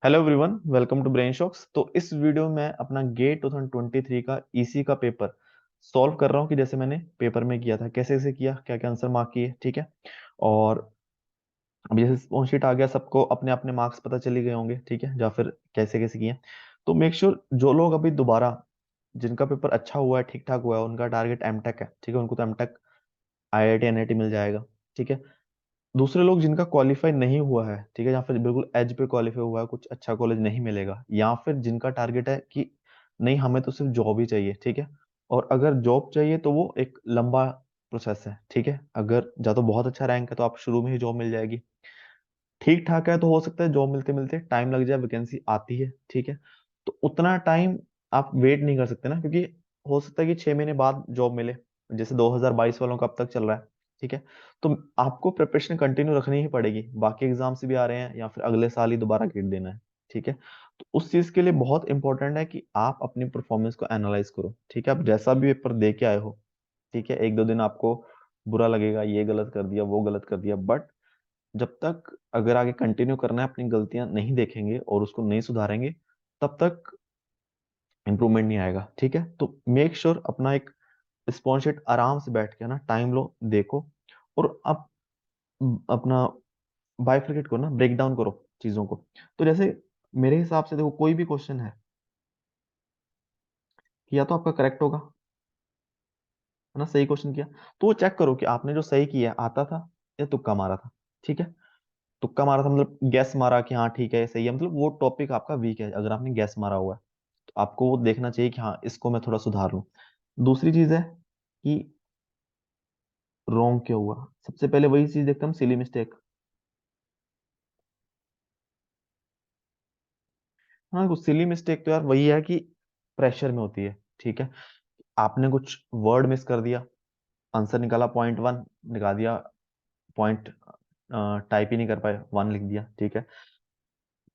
Hello everyone, welcome to Brain Shocks. तो इस video में अपना गेट 2023 का ईसी का पेपर सॉल्व कर रहा हूँ कि जैसे मैंने पेपर में किया था, कैसे कैसे किया, क्या क्या आंसर मार्क किए। ठीक है। और अब जैसे स्पॉन्ज शीट आ गया, सबको अपने अपने मार्क्स पता चली गए होंगे। ठीक है, या फिर कैसे कैसे किए। तो मेक श्योर जो लोग अभी दोबारा, जिनका पेपर अच्छा हुआ है, ठीक ठाक हुआ है, उनका टारगेट एमटेक है। ठीक है, उनको तो एमटेक आईआईटी एनआईटी मिल जाएगा। ठीक है। दूसरे लोग जिनका क्वालिफाई नहीं हुआ है, ठीक है, या फिर बिल्कुल एज पे क्वालिफाई हुआ है, कुछ अच्छा कॉलेज नहीं मिलेगा, या फिर जिनका टारगेट है कि नहीं हमें तो सिर्फ जॉब ही चाहिए। ठीक है। और अगर जॉब चाहिए तो वो एक लंबा प्रोसेस है। ठीक है, अगर या तो बहुत अच्छा रैंक है तो आप शुरू में ही जॉब मिल जाएगी। ठीक ठाक है तो हो सकता है जॉब मिलते मिलते टाइम लग जाए, वैकेंसी आती है। ठीक है। तो उतना टाइम आप वेट नहीं कर सकते ना, क्योंकि हो सकता है कि 6 महीने बाद जॉब मिले, जैसे 2022 वालों का अब तक चल रहा है। ठीक है। तो आपको प्रिपरेशन कंटिन्यू रखनी ही पड़ेगी, बाकी एग्जाम्स भी आ रहे हैं, या फिर अगले साल ही दोबारा गेट देना है। ठीक है। तो उस चीज के लिए बहुत इंपॉर्टेंट है कि आप अपनी परफॉर्मेंस को एनालाइज करो। ठीक है, आप जैसा भी पेपर दे के आए हो, ठीक है, एक दो दिन आपको बुरा लगेगा, ये गलत कर दिया, वो गलत कर दिया, बट जब तक अगर आगे कंटिन्यू करना है, अपनी गलतियां नहीं देखेंगे और उसको नहीं सुधारेंगे, तब तक इंप्रूवमेंट नहीं आएगा। ठीक है। तो मेक श्योर अपना एक स्पॉन्सर्ड आराम से बैठ के ना टाइम लो, देखो, और आप अपना बाइफरकेट करो ना, ब्रेक डाउन करो चीजों को। तो जैसे मेरे हिसाब से देखो, कोई भी क्वेश्चन है कि या तो आपका करेक्ट होगा, है ना, सही क्वेश्चन किया, तो वो चेक करो कि आपने जो सही किया आता था या तुक्का मारा था। ठीक है। तुक्का मारा था मतलब गैस मारा कि हाँ ठीक है सही है, मतलब वो टॉपिक आपका वीक है अगर आपने गैस मारा हुआ है। तो आपको वो देखना चाहिए कि हाँ इसको मैं थोड़ा सुधार लूं। दूसरी चीज है कि रॉन्ग क्यों हुआ। सबसे पहले वही चीज देखते हैं हम, सिली मिस्टेक। हाँ, कुछ सिली मिस्टेक तो यार वही है कि प्रेशर में होती है। ठीक है। आपने कुछ वर्ड मिस कर दिया, आंसर निकाला .1 निकाल दिया, पॉइंट टाइप ही नहीं कर पाए, 1 लिख दिया। ठीक है।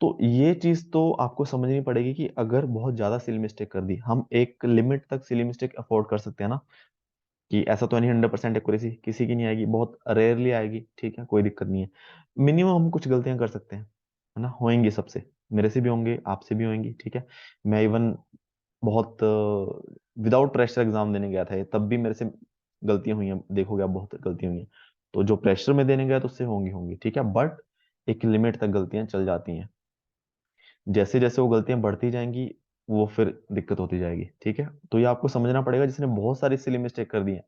तो ये चीज तो आपको समझनी पड़ेगी कि अगर बहुत ज्यादा सिली मिस्टेक कर दी, हम एक लिमिट तक सिली मिस्टेक अफोर्ड कर सकते हैं ना, कि ऐसा तो नहीं 100% एक्यूरेसी किसी की नहीं आएगी, बहुत रेयरली आएगी। ठीक है, कोई दिक्कत नहीं है। मिनिमम हम कुछ गलतियां कर सकते हैं, है ना, होंगी सबसे, मेरे से भी होंगे, आपसे भी होंगी। ठीक है। मैं इवन बहुत विदाउट प्रेशर एग्जाम देने गया था, तब भी मेरे से गलतियां हुई हैं, देखोगे आप बहुत गलतियां हुई हैं। तो जो प्रेशर में देने गया तो उससे होंगी होंगी। ठीक है, बट एक लिमिट तक गलतियां चल जाती हैं। जैसे जैसे वो गलतियां बढ़ती जाएंगी, वो फिर दिक्कत होती जाएगी। ठीक है। तो ये आपको समझना पड़ेगा, जिसने बहुत सारी सिली मिस्टेक कर दी है,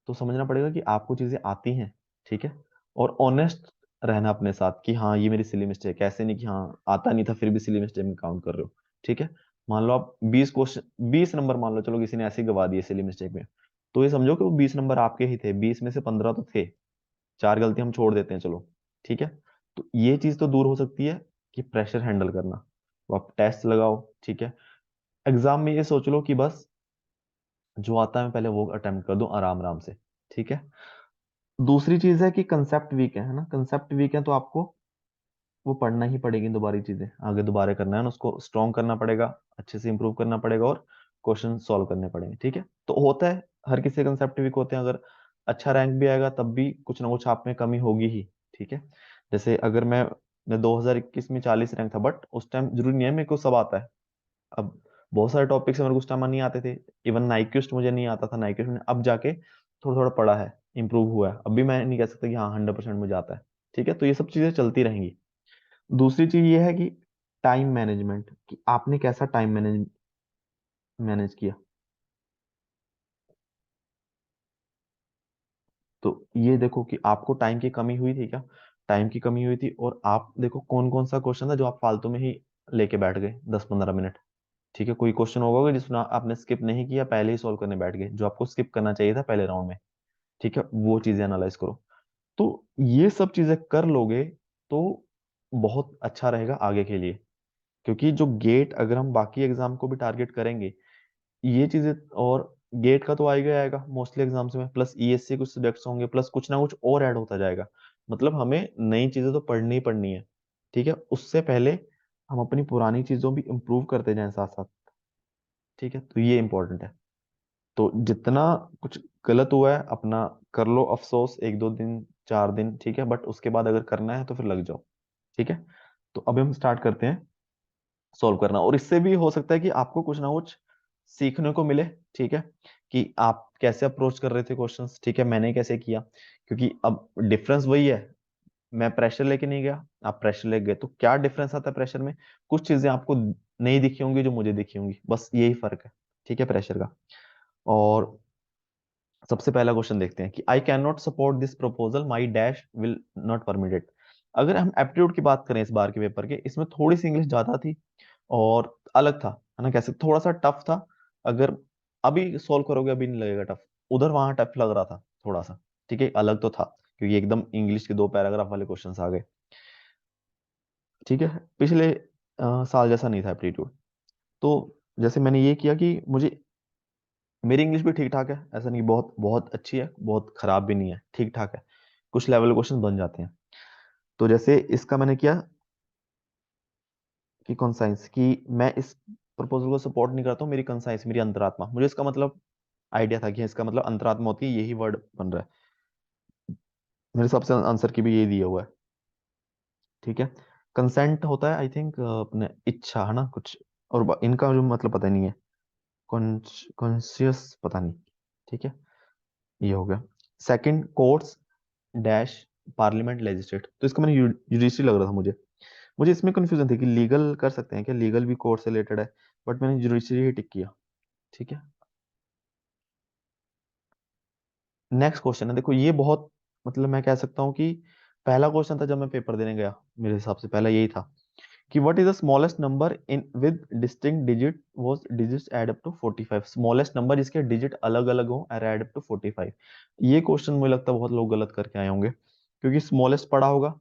तो समझना पड़ेगा कि आपको चीजें आती हैं। ठीक है। और ऑनेस्ट रहना अपने साथ कि हाँ ये मेरी सिली मिस्टेक है, ऐसे नहीं कि हाँ आता नहीं था फिर भी सिली मिस्टेक में काउंट कर रहे हो। ठीक है। मान लो आप 20 क्वेश्चन, 20 नंबर मान लो, चलो किसी ने ऐसे ही गवा दिए सिली मिस्टेक में, तो ये समझो कि वो 20 नंबर आपके ही थे, 20 में से 15 तो थे, चार गलती हम छोड़ देते हैं, चलो। ठीक है। तो ये चीज तो दूर हो सकती है कि प्रेशर हैंडल करना। तो आप टेस्ट लगाओ। ठीक है। एग्जाम में ये सोच लो कि बस जो आता है मैं पहले वो अटेम्प्ट कर दूं आराम आराम से। ठीक है। दूसरी चीज है कि कंसेप्ट वीक है ना, कंसेप्ट वीक है तो आपको वो पढ़ना ही पड़ेगी, दोबारा चीजें आगे दोबारा करना है ना, उसको स्ट्रॉन्ग करना पड़ेगा, अच्छे से इंप्रूव करना पड़ेगा, और क्वेश्चन सॉल्व करने पड़ेंगे। ठीक है। तो होता है हर किसी कंसेप्ट वीक होते हैं, अगर अच्छा रैंक भी आएगा तब भी कुछ ना कुछ आप में कमी होगी ही। ठीक है। जैसे अगर मैं 2021 में 40 रैंक था, बट उस टाइम जरूरी नहीं है मेरे को सब आता है। अब बहुत सारे टॉपिक्स मेरे को उस टाइम नहीं आते थे, इवन नाइक्विस्ट मुझे नहीं आता था, नाइक्विस्ट मैंने अब जाके थोड़ा थोड़ा पढ़ा है, इंप्रूव हुआ है, अब भी मैं नहीं कह सकता कि हाँ 100% मुझे आता है। ठीक है। तो ये सब चीजें चलती रहेंगी। दूसरी चीज ये है कि टाइम मैनेजमेंट, कि आपने कैसा टाइम मैनेज मैनेज किया। तो ये देखो कि आपको टाइम की कमी हुई थी क्या, टाइम की कमी हुई थी, और आप देखो कौन कौन सा क्वेश्चन था जो आप फालतू में ही लेके बैठ गए 10-15 मिनट। ठीक है, कोई क्वेश्चन होगा जिसमें आपने स्किप नहीं किया, पहले ही सॉल्व करने बैठ गए, जो आपको स्किप करना चाहिए था पहले राउंड में। ठीक है, वो चीजें एनालाइज करो। तो ये सब चीजें कर लोगे तो बहुत अच्छा रहेगा आगे के लिए। क्योंकि जो गेट, अगर हम बाकी एग्जाम को भी टारगेट करेंगे, ये चीजें, और गेट का तो आएगा ही आएगा मोस्टली एग्जाम्स में, प्लस ईएससी कुछ सब्जेक्ट्स होंगे, प्लस कुछ ना कुछ और ऐड होता जाएगा। मतलब हमें नई चीजें तो पढ़नी ही पढ़नी है। ठीक है, उससे पहले हम अपनी पुरानी चीजों भी इम्प्रूव करते जाएं साथ साथ। ठीक है, तो ये इंपॉर्टेंट है। तो जितना कुछ गलत हुआ है अपना कर लो अफसोस, 1-2 दिन, 4 दिन। ठीक है, बट उसके बाद अगर करना है तो फिर लग जाओ। ठीक है। तो अभी हम स्टार्ट करते हैं। सॉल्व करना, और इससे भी हो सकता है कि आपको कुछ ना कुछ सीखने को मिले। ठीक है, कि आप कैसे अप्रोच कर रहे थे क्वेश्चंस, ठीक है, मैंने कैसे किया, क्योंकि अब डिफरेंस वही है। मैं प्रेशर लेके नहीं गया, आप प्रेशर लेके गए, तो क्या डिफरेंस आता है प्रेशर में? कुछ चीजें आपको नहीं दिखी होंगी जो मुझे दिखी होंगी, बस यही फर्क है, ठीक है, प्रेशर का। और सबसे पहला क्वेश्चन देखते हैं कि I can not support this proposal, my dash will not permit it. अगर हम एप्टीट्यूड की बात करें इस बार के पेपर के, इसमें थोड़ी सी इंग्लिश ज्यादा थी और अलग था, है ना, कैसे थोड़ा सा टफ था। अगर अभी सोल्व करोगे अभी नहीं लगेगा टफ, उधर वहां टफ लग रहा था थोड़ा सा। ठीक है, अलग तो था क्योंकि एकदम इंग्लिश के 2 पैराग्राफ वाले क्वेश्चंस आ गए। ठीक है, पिछले साल जैसा नहीं था एप्टीट्यूड। तो जैसे मैंने ये किया कि मुझे, मेरी इंग्लिश भी ठीक ठाक है, ऐसा नहीं बहुत बहुत अच्छी है, बहुत खराब भी नहीं है, ठीक ठाक है, कुछ लेवल क्वेश्चन बन जाते हैं। तो जैसे इसका मैंने किया कि कॉन्साइंस, कि मैं इस प्रपोजल को सपोर्ट नहीं करता हूँ, मेरी कंसाइंस, मेरी अंतरात्मा, मुझे इसका मतलब आइडिया था कि इसका मतलब अंतरात्मा होती है, यही वर्ड बन रहा है, मेरे हिसाब से आंसर की भी यही दिया हुआ है। ठीक है, कंसेंट होता है आई थिंक अपने इच्छा, है ना कुछ, और इनका जो मतलब पता नहीं है, कॉन्शियस पता नहीं। ठीक है, ये हो गया। Second, courts dash parliament legislate, तो इसका मैंने जुडिशरी लग रहा था मुझे, मुझे इसमें कंफ्यूजन थी कि लीगल कर सकते हैं क्या, लीगल भी कोर्ट से रिलेटेड है, बट मैंने जुडिशरी ही टिक किया। ठीक है, नेक्स्ट क्वेश्चन है, देखो ये बहुत, मतलब मैं कह सकता हूँ कि पहला क्वेश्चन था जब मैं पेपर देने गया, मेरे हिसाब से पहला यही था कि what is the smallest number in with distinct digit was digits add up to 45, smallest number जिसके डिजिट अलग अलग हो और एड अप टू 45। ये क्वेश्चन मुझे लगता है बहुत लोग गलत करके आए होंगे, क्योंकि स्मॉलेस्ट पढ़ा होगा,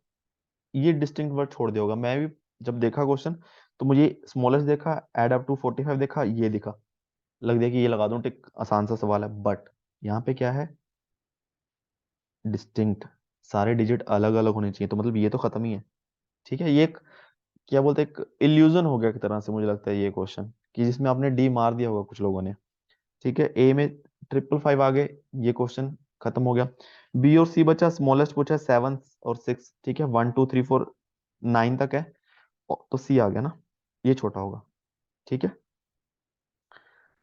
ये डिस्टिंक्ट वर्ड छोड़ दिया होगा। मैं भी जब देखा क्वेश्चन, तो मुझे स्मॉलेस्ट देखा, एड अप टू 45 देखा, ये दिखा, लग गया कि ये लगा दूं टिक, आसान सा सवाल है, बट यहाँ पे क्या है, डिस्टिंक्ट, सारे डिजिट अलग अलग होने चाहिए, तो मतलब ये तो खत्म ही है। ठीक है, ये एक, क्या बोलते हैं, एक इल्यूजन हो गया एक तरह से, मुझे लगता है ये क्वेश्चन, कि जिसमें आपने डी मार दिया होगा कुछ लोगों ने। ठीक है, ए में 555 आ गए, ये क्वेश्चन खत्म हो गया। बी और सी बचा, स्मॉलेस्ट पूछा 7 और 6, ठीक है, 1 2 3 4 9 तक है, तो सी आ गया ना, ये छोटा होगा। ठीक है,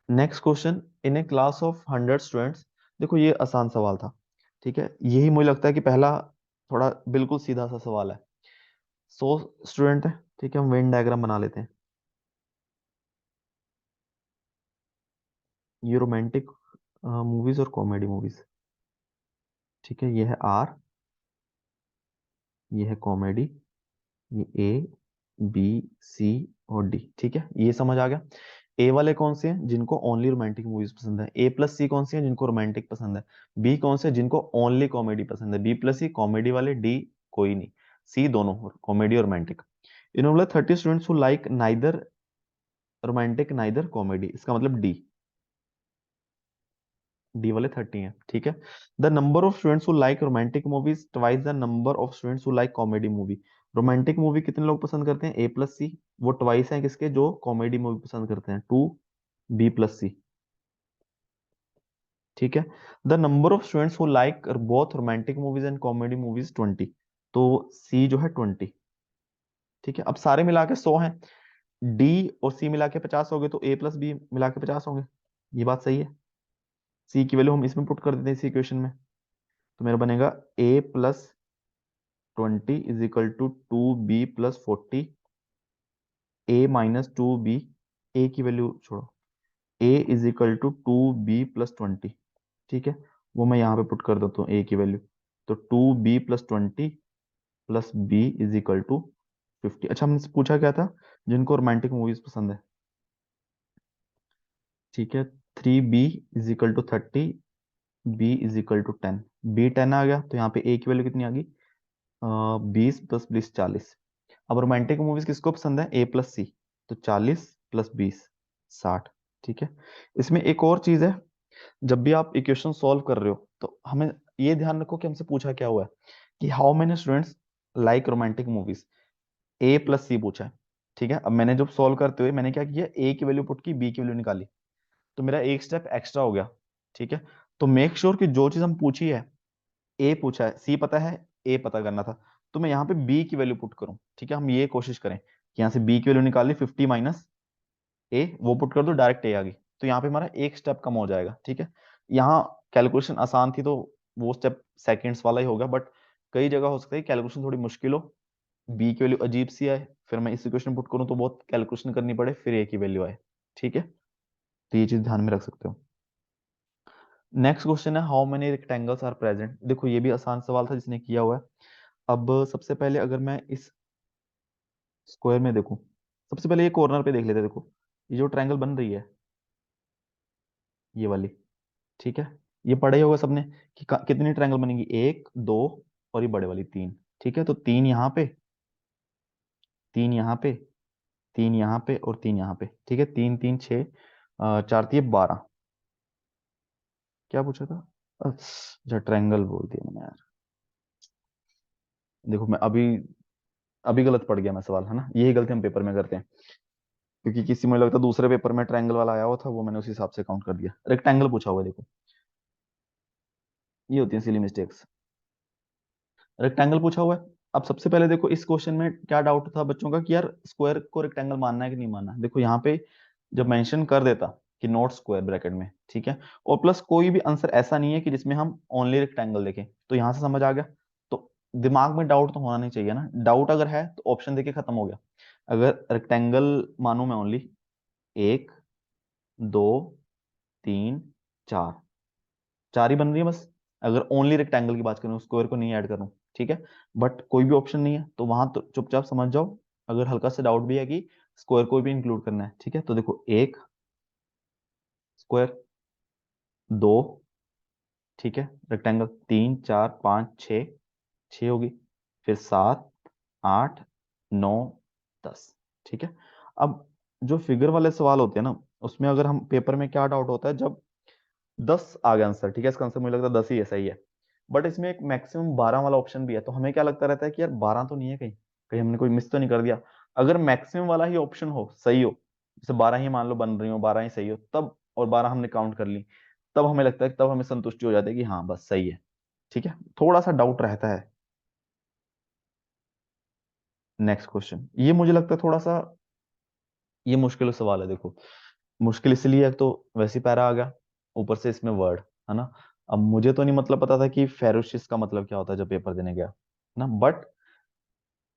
next question, in A class of 100 students, देखो ये आसान सवाल था। ठीक है, यही मुझे लगता है कि पहला थोड़ा बिल्कुल सीधा सा सवाल है। 100 स्टूडेंट है, ठीक है, हम वेन डायग्राम बना लेते हैं। ये रोमांटिक मूवीज और कॉमेडी मूवीज, ठीक है, ये है आर, ये है कॉमेडी, ये ए, बी, सी और डी। ठीक है, ये समझ आ गया। ए वाले कौन से हैं जिनको ओनली रोमांटिक मूवीज पसंद है, ए प्लस सी कौन से हैं जिनको रोमांटिक पसंद है, बी कौन से हैं जिनको ओनली कॉमेडी पसंद है, बी प्लस सी कॉमेडी वाले, डी कोई नहीं, सी दोनों, कॉमेडी और रोमांटिक। इन्होंने बोला 30 students who like neither romantic neither comedy, इसका मतलब डी, डी वाले 30 हैं। ठीक है, the number of students who like romantic movies twice the number of students who like comedy movie, romantic movie कितने लोग पसंद करते हैं, ए प्लस सी, वो ट्वाइस है किसके, जो कॉमेडी मूवी पसंद करते हैं, 2, बी प्लस सी। ठीक है, the number of students who like both romantic movies and comedy movies 20, तो सी जो है 20। ठीक है, अब सारे मिला के 100 हैं, डी और सी मिला के 50 हो गए, तो ए प्लस बी मिला के 50 होंगे, ये बात सही है। सी की वैल्यू हम इसमें पुट कर देते हैं इस इक्वेशन में, तो मेरा बनेगा A + 20 is equal to 2B + 40, A - 2B, A की वैल्यू छोड़ो, A is equal to 2B + 20। ठीक है, वो मैं यहाँ पे पुट कर देता हूँ ए की वैल्यू, तो 2B + 20 plus B is equal to 50। अच्छा, हमने पूछा क्या था, जिनको रोमांटिक मूवीज पसंद है। ठीक है, 3B = 30, B = 10, B 10 आ गया, तो यहाँ पे ए की वैल्यू कितनी आ गई, 20 + 20 40। अब रोमांटिक मूवीज किसको पसंद है, ए प्लस सी, तो 40 + 20 60। ठीक है, इसमें एक और चीज है, जब भी आप इक्वेशन सॉल्व कर रहे हो तो हमें ये ध्यान रखो कि हमसे पूछा क्या हुआ है, कि how many students like romantic movies, A plus C पूछा है। ठीक है, अब मैंने जब सॉल्व करते हुए मैंने क्या किया, ए की वैल्यू पुट की, बी की वैल्यू निकाली, तो मेरा एक स्टेप एक्स्ट्रा हो गया। ठीक है, तो मेक श्योर कि जो चीज हम पूछी है, ए पूछा है, सी पता है, ए पता करना था, तो मैं यहाँ पे बी की वैल्यू पुट करूं। ठीक है, हम ये कोशिश करें कि यहाँ से बी की वैल्यू निकाल ली, 50 माइनस ए, वो पुट कर दो, डायरेक्ट ए आ गई। तो यहाँ पे हमारा एक स्टेप कम हो जाएगा, ठीक है। यहाँ कैलकुलेशन आसान थी तो वो स्टेप सेकंड्स वाला ही होगा, बट कई जगह हो सकता है कैलकुलेशन थोड़ी मुश्किल हो, बी की वैल्यू अजीब सी आए, फिर मैं इस इक्वेशन पुट करूँ तो बहुत कैलकुलेशन करनी पड़े, फिर ए की वैल्यू आए, ठीक है। तो ये चीज ध्यान में रख सकते हो। नेक्स्ट क्वेश्चन है, how many rectangles are present. देखो ये भी आसान सवाल था जिसने किया हुआ है। अब सबसे पहले अगर मैं इस स्क्वायर में देखूं, सबसे पहले ये कॉर्नर पे देख लेते हैं। देखो ये जो ट्रायंगल बन रही है, ये वाली, ठीक है, ये पढ़ा ही होगा सबने कि कितनी ट्रायंगल बनेगी, एक, दो, और ये बड़े वाली तीन, ठीक है। तो तीन यहाँ पे, तीन यहाँ पे, तीन यहाँ पे और तीन यहाँ पे, ठीक है। तीन तीन छः, चार तीन 12। क्या पूछा था? अच्छा ट्रायंगल बोल दिया मैंने यार। देखो मैं अभी अभी गलत पढ़ गया मैं सवाल, है ना, यही गलती हम पेपर में करते हैं, क्योंकि किसी में लगता है दूसरे पेपर में ट्रायंगल वाला आया हुआ था, वो मैंने उस हिसाब से काउंट कर दिया। रेक्टेंगल पूछा हुआ है, देखो ये होती है सिली मिस्टेक्स। रेक्टेंगल पूछा हुआ है। अब सबसे पहले देखो इस क्वेश्चन में क्या डाउट था बच्चों का कि यार स्क्वायर को रेक्टेंगल मानना है कि नहीं मानना है। देखो यहाँ पे जब मेंशन कर देता कि नॉट स्क्वायर ब्रैकेट में, ठीक है, और प्लस कोई भी आंसर ऐसा नहीं है कि जिसमें हम ओनली रेक्टेंगल देखें, तो यहाँ से समझ आ गया। तो दिमाग में डाउट तो होना नहीं चाहिए ना, डाउट अगर है तो ऑप्शन देके खत्म हो गया। अगर रेक्टेंगल मानू मैं ओनली, एक, दो, तीन, चार, चार ही बन रही है बस। अगर ओनली रेक्टेंगल की बात करूं, स्क्वायर को नहीं ऐड करूं, ठीक है, बट कोई भी ऑप्शन नहीं है तो वहां तो चुपचाप समझ जाओ। अगर हल्का से डाउट भी है कि स्क्वायर को भी इंक्लूड करना है, ठीक है, तो देखो एक स्क्वायर, दो, ठीक है, रेक्टेंगल, तीन, चार, पाँच, छ, छः होगी, फिर सात, आठ, नौ, 10, ठीक है। अब जो फिगर वाले सवाल होते हैं ना, उसमें अगर हम पेपर में क्या डाउट होता है, जब 10 आ गया आंसर, ठीक है, इसका आंसर मुझे लगता है 10 ही ऐसा ही है, बट इसमें एक मैक्सिमम 12 वाला ऑप्शन भी है, तो हमें क्या लगता रहता है कि यार 12 तो नहीं है, कहीं कहीं हमने कोई मिस तो नहीं कर दिया। अगर मैक्सिमम वाला ही ऑप्शन हो, सही हो, जैसे 12 ही मान लो बन रही हो, 12 ही सही हो तब, और 12 हमने काउंट कर ली, तब हमें लगता है, तब हमें संतुष्टि हो जाती है कि हाँ बस सही है, ठीक है। थोड़ा सा डाउट रहता है। नेक्स्ट क्वेश्चन, ये मुझे लगता है थोड़ा सा ये मुश्किल सवाल है। देखो मुश्किल इसलिए है, तो वैसी पैरा आ गया, ऊपर से इसमें वर्ड, है ना। अब मुझे तो नहीं मतलब पता था कि फेरोशियस का मतलब क्या होता है जब पेपर देने गया, है ना, बट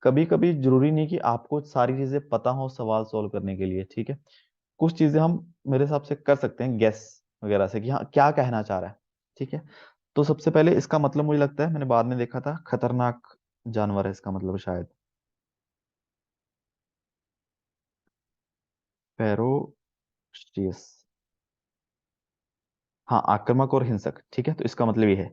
कभी कभी जरूरी नहीं कि आपको सारी चीजें पता हो सवाल सॉल्व करने के लिए, ठीक है। कुछ चीजें हम मेरे हिसाब से कर सकते हैं गेस वगैरह से कि हाँ क्या कहना चाह रहा है, ठीक है। तो सबसे पहले इसका मतलब मुझे लगता है, मैंने बाद में देखा था, खतरनाक जानवर है इसका मतलब शायद, फेरोशियस। हाँ आक्रामक और हिंसक, ठीक है, तो इसका मतलब ये है।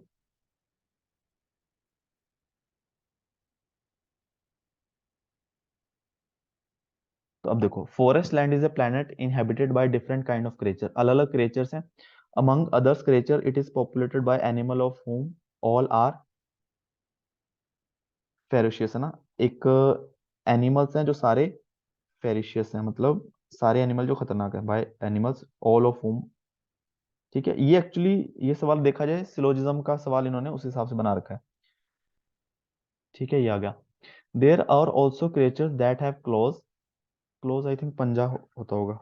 तो अब देखो, forest land is a planet inhabited by different kind of creature, अलग अलग क्रिएचर्स हैं। Among others creature it is populated by animal of whom all are ferocious, है ना। एक एनिमल्स हैं जो सारे फेरिशियस हैं, मतलब सारे एनिमल जो खतरनाक है, by animals all of whom, ठीक है। ये एक्चुअली ये सवाल देखा जाए सिलोजिज्म का सवाल इन्होंने उस हिसाब से बना रखा है, ठीक है, ये आ गया। There are also creatures that have close, close I think पंजा होता होगा,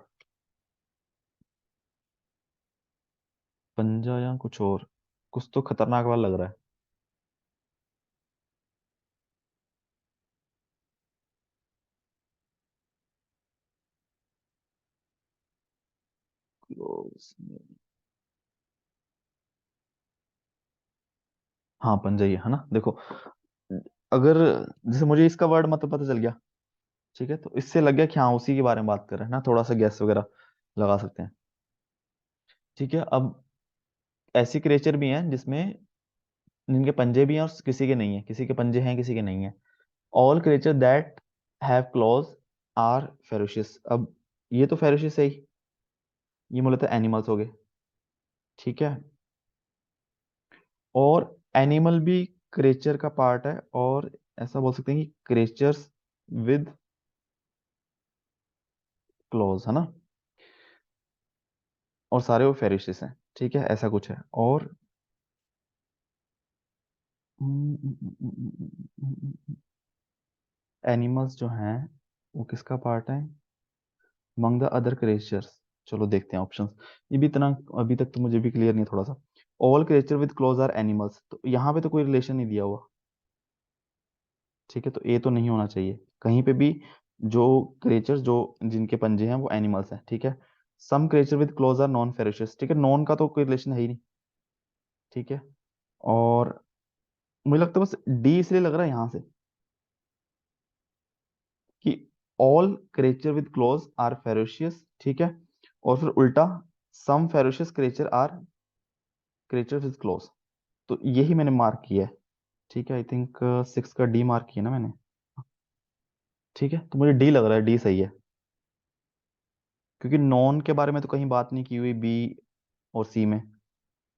पंजा या कुछ और, कुछ तो खतरनाक वाला लग रहा है। क्लोज, हाँ पंजा ही है ना। देखो अगर जैसे मुझे इसका वर्ड मतलब पता चल गया, ठीक है, तो इससे लग गया कि हाँ उसी के बारे में बात कर रहे हैं ना, थोड़ा सा गैस वगैरह लगा सकते हैं, ठीक है। अब ऐसी क्रिएचर भी हैं जिसमें जिनके पंजे भी हैं और किसी के नहीं है, किसी के पंजे हैं किसी के नहीं है। All creature that have claws are ferocious. अब ये तो फेरोशियस है ही, ये मूलतः एनिमल्स हो गए, ठीक है। और एनिमल भी क्रिएचर का पार्ट है, और ऐसा बोल सकते हैं कि क्रिएचर्स विद क्लॉज, है ना, और सारे वो फेरोशियस हैं, ठीक है, ऐसा कुछ है। और एनिमल्स जो हैं, वो किसका पार्ट है? Among the other creatures. चलो देखते हैं ऑप्शंस। ये भी इतना अभी तक तो मुझे भी क्लियर नहीं थोड़ा सा। All creature with claws are animals, तो यहाँ पे तो कोई रिलेशन नहीं दिया हुआ। ठीक है, तो ए तो नहीं होना चाहिए कहीं पे भी। जो क्रिएचर्स जो जिनके पंजे हैं वो एनिमल्स हैं, ठीक है। Some creature with claws are non ferocious, ठीक है, नॉन का तो कोई रिलेशन है ही नहीं। ठीक है। और मुझे लगता है बस डी इसलिए लग रहा है यहाँ से कि all creature with claws are ferocious, ठीक है। और फिर उल्टा, some ferocious creature are creature with claws. तो यही मैंने मार्क किया है। ठीक है, आई थिंक 6 का डी मार्क किया ना मैंने। ठीक है, तो मुझे डी लग रहा है, डी सही है। क्योंकि नॉन के बारे में तो कहीं बात नहीं की हुई बी और सी में।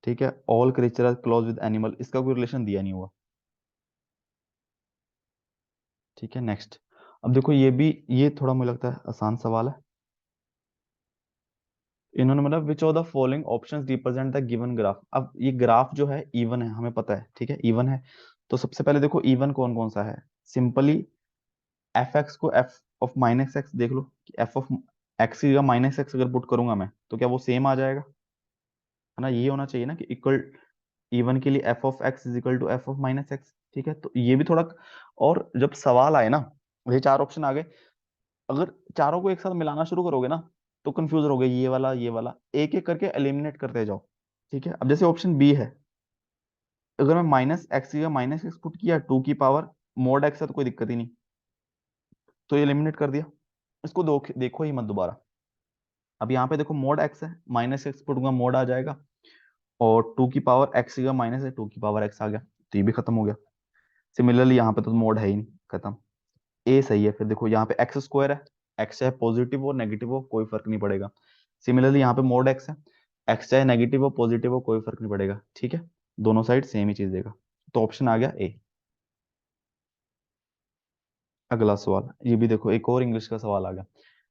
ठीक है, all creature are close with animal, इसका कोई रिलेशन दिया नहीं हुआ। ठीक है, नेक्स्ट। अब देखो ये थोड़ा मुझे लगता है आसान सवाल है। इन्होंने मतलब विच of the following options represent the given graph. अब ये ग्राफ जो है इवन है, हमें पता है, ठीक है, इवन है। तो सबसे पहले देखो इवन कौन कौन सा है। सिंपली एफ एक्स को एफ ऑफ माइनस एक्स देख लो कि एफ ऑफ एक्स की जगह माइनस एक्स अगर पुट करूंगा मैं तो क्या वो सेम आ जाएगा? है ना, ये होना चाहिए ना कि इक्वल। इवन के लिए f of x is equal to f of minus x. ठीक है, तो ये भी थोड़ा। और जब सवाल आए ना, ये चार ऑप्शन आ गए, अगर चारों को एक साथ मिलाना शुरू करोगे ना तो कंफ्यूज रहोगे, ये वाला एक एक करके एलिमिनेट करते जाओ। ठीक है, अब जैसे ऑप्शन बी है, अगर मैं माइनस एक्स की माइनस एक्स पुट किया, टू की पावर मोड एक्स है तो कोई दिक्कत ही नहीं, तो ये एलिमिनेट कर दिया। इसको देखो ही मत दोबारा। अब यहाँ पे देखो मोड एक्स है, माइनस एक्स पुट मोड आ जाएगा। और टू की पावर एक्स की माइनस है, टू की पावर एक्स आ गया, तो ये भी खत्म हो गया। सिमिलरली यहाँ पे तो मोड है ही नहीं, खत्म। ए सही है। फिर देखो यहाँ पे एक्स स्क्वायर है, एक्स चाहे पॉजिटिव हो नेगेटिव हो कोई फर्क नहीं पड़ेगा। सिमिलरली यहाँ पे मोड एक्स है, एक्स चाहे नेगेटिव हो पॉजिटिव हो कोई फर्क नहीं पड़ेगा। ठीक है, दोनों साइड सेम ही चीज देगा। तो ऑप्शन आ गया ए। अगला सवाल, ये भी देखो एक और इंग्लिश का सवाल आ गया।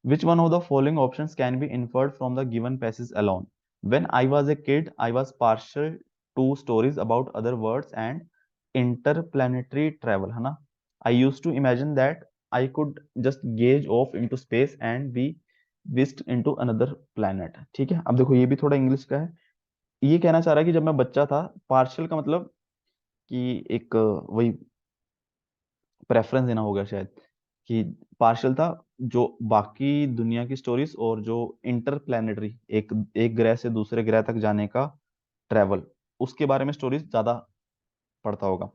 Which one of the following options can be inferred from the given passage alone? When I was a kid I was partial to stories about other worlds and interplanetary travel, है ना। I used to imagine that I could just gaze off into space and be whisked into another planet. ठीक है, अब देखो ये भी थोड़ा English का है। ये कहना चाह रहा है कि जब मैं बच्चा था, पार्शियल का मतलब कि एक वही प्रेफरेंस देना होगा शायद, कि पार्शियल था जो बाकी दुनिया की स्टोरीज और जो इंटरप्लैनेटरी एक एक ग्रह से दूसरे ग्रह तक जाने का ट्रेवल, उसके बारे में स्टोरीज ज्यादा पढ़ता होगा।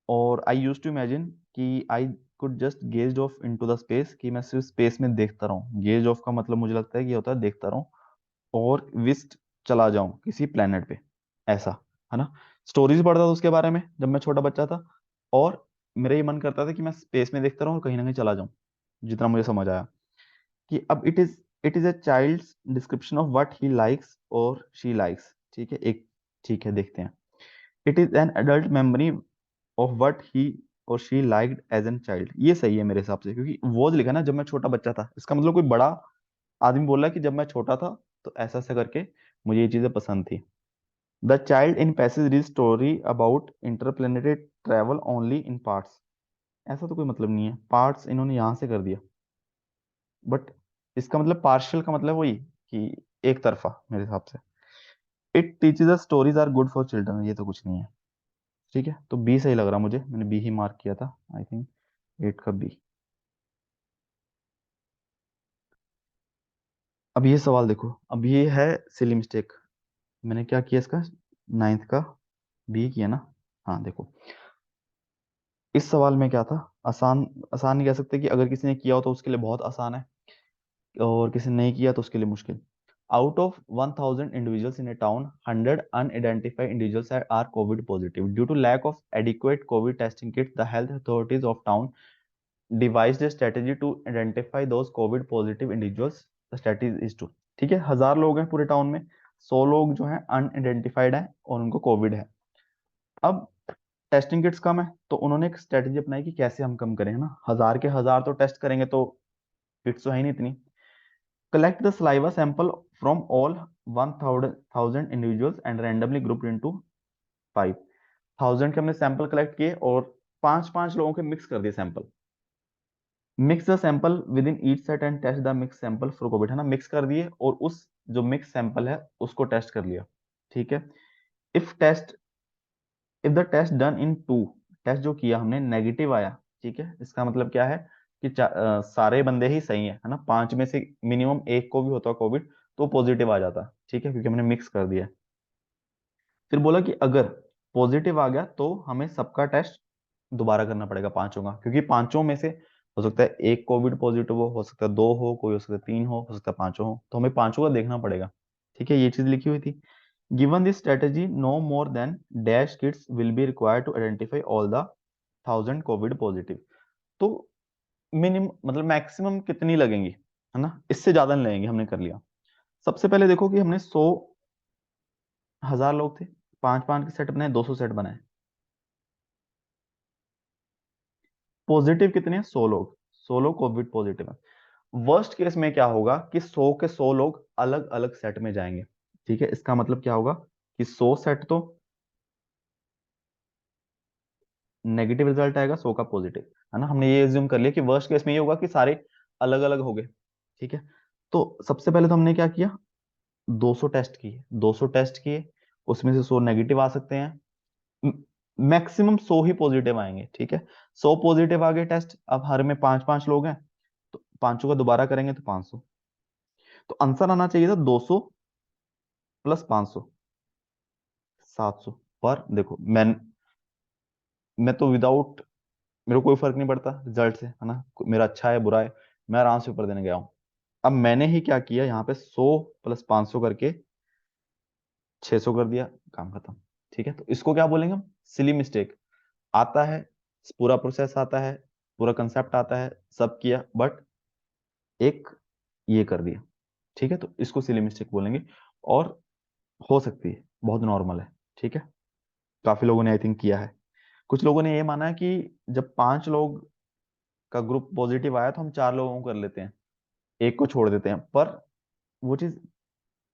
और आई यूज टू इमेजिन कि आई could just gaze off into the space, कि मैं सिर्फ स्पेस में देखता रहूं। गेज ऑफ का मतलब मुझे लगता है कि ये होता है देखता रहूं, और विस्ट चला जाऊं किसी प्लेनेट पे, ऐसा। है ना, स्टोरीज पढ़ता था उसके बारे में जब मैं छोटा बच्चा था। और मेरा ये मन करता था कि मैं स्पेस में देखता रहूं और कहीं ना कहीं चला जाऊं, जितना मुझे समझ आया। कि अब it is a child's description of what he likes और शी लाइक्स। ठीक है, एक, ठीक है देखते हैं। It is an adult memory of what he और she liked as an child. ये सही है मेरे हिसाब से, क्योंकि वो जो लिखा ना जब मैं छोटा बच्चा था, इसका मतलब कोई बड़ा आदमी बोल रहा है कि जब मैं छोटा था तो ऐसा ऐसा करके मुझे ये चीजें पसंद थी। The child in passage read story about interplanetary travel only in parts. ऐसा तो कोई मतलब नहीं है, पार्ट्स इन्होंने यहां से कर दिया। बट इसका मतलब पार्शियल का मतलब वही कि एक तरफा मेरे हिसाब से। It teaches the stories are good for children, ये तो कुछ नहीं है। ठीक है, तो बी सही लग रहा मुझे, मैंने बी ही मार्क किया था आई थिंक, 8 का बी। अब ये सवाल देखो, अब ये है सिली मिस्टेक। मैंने क्या किया इसका, नाइन्थ का बी किया ना। हाँ देखो, इस सवाल में क्या था, आसान आसान नहीं कह सकते, कि अगर किसी ने किया हो तो उसके लिए बहुत आसान है, और किसी ने नहीं किया तो उसके लिए मुश्किल। Out of 1000 individuals in a town, 100 unidentified individuals are Covid positive due to lack of adequate Covid testing kit. The health authorities of town devised a strategy to identify those covid positive individuals. The strategy is to, ठीक है, 1000 लोग हैं पूरे town में, 100 लोग जो हैं unidentified है और उनको कोविड है। अब टेस्टिंग किट्स कम है, तो उन्होंने एक स्ट्रेटेजी अपनाई कि कैसे हम कम करें, है ना, 1000 के 1000 तो टेस्ट करेंगे तो किट्स तो है ही नहीं इतनी। Collect the saliva sample from all 1000 individuals and randomly grouped into 5। 1000 के हमने सैंपल कलेक्ट किए और 5 5 लोगों के मिक्स कर दिए sample. Mix the sample within each set and test the mix sample for Covid, है ना, मिक्स कर दिए और उस जो मिक्स सैंपल है उसको टेस्ट कर लिया, ठीक है। If test if the test done in two, test जो किया हमने नेगेटिव आया, ठीक है, इसका मतलब क्या है कि सारे बंदे ही सही है ना, पांच में से मिनिमम एक को भी होता कोविड तो पॉजिटिव आ जाता, ठीक है, क्योंकि हमने मिक्स कर दिया। फिर बोला कि अगर पॉजिटिव आ गया तो हमें सबका टेस्ट दोबारा करना पड़ेगा पांचों का, क्योंकि पांचों में से हो सकता है एक कोविड पॉजिटिव हो सकता है दो हो सकता है तीन हो सकता है पांचों हो, तो हमें पांचों का देखना पड़ेगा, ठीक है, ये चीज लिखी हुई थी। Given this strategy no more than dash kits will be required to identify all the 1000 Covid positive. तो मिनिमम मतलब मैक्सिमम कितनी लगेंगी, है ना, इससे ज्यादा नहीं लगेंगे, हमने कर लिया। सबसे पहले देखो कि हमने 100,000 लोग थे, पांच पांच के सेट बनाए, 200 सेट बनाए, पॉजिटिव कितने हैं, 100 लोग, 100 लोग कोविड पॉजिटिव है। वर्स्ट केस में क्या होगा कि 100 के 100 लोग अलग अलग सेट में जाएंगे, ठीक है, इसका मतलब क्या होगा कि 100 सेट तो नेगेटिव रिजल्ट आएगा, 100 का पॉजिटिव, है ना, हमने ये एज्यूम कर लिया कि वर्स्ट केस में ये होगा कि सारे अलग अलग हो गए, ठीक है। तो सबसे पहले तो हमने क्या किया, 200 टेस्ट किए, 200 टेस्ट किए, उसमें से 100 नेगेटिव आ सकते हैं, मैक्सिमम 100 ही पॉजिटिव आएंगे, ठीक है। 100 पॉजिटिव आ गए टेस्ट, अब हर में पांच पांच लोग हैं तो पांचों का दोबारा करेंगे तो 500, तो आंसर आना चाहिए था 200 प्लस 500, 700। पर देखो मैं तो विदाउट, मेरे को कोई फर्क नहीं पड़ता रिजल्ट से, है ना, मेरा अच्छा है बुरा है, मैं आराम से पेपर देने गया हूँ। अब मैंने ही क्या किया यहाँ पे 100 प्लस 500 करके 600 कर दिया, काम खत्म, ठीक है। तो इसको क्या बोलेंगे हम, सिली मिस्टेक। आता है, पूरा प्रोसेस आता है, पूरा कंसेप्ट आता है, सब किया, बट एक ये कर दिया, ठीक है, तो इसको सिली मिस्टेक बोलेंगे। और हो सकती है, बहुत नॉर्मल है, ठीक है, काफी लोगों ने आई थिंक किया है। कुछ लोगों ने ये माना है कि जब पांच लोग का ग्रुप पॉजिटिव आया तो हम चार लोगों को कर लेते हैं, एक को छोड़ देते हैं, पर वो चीज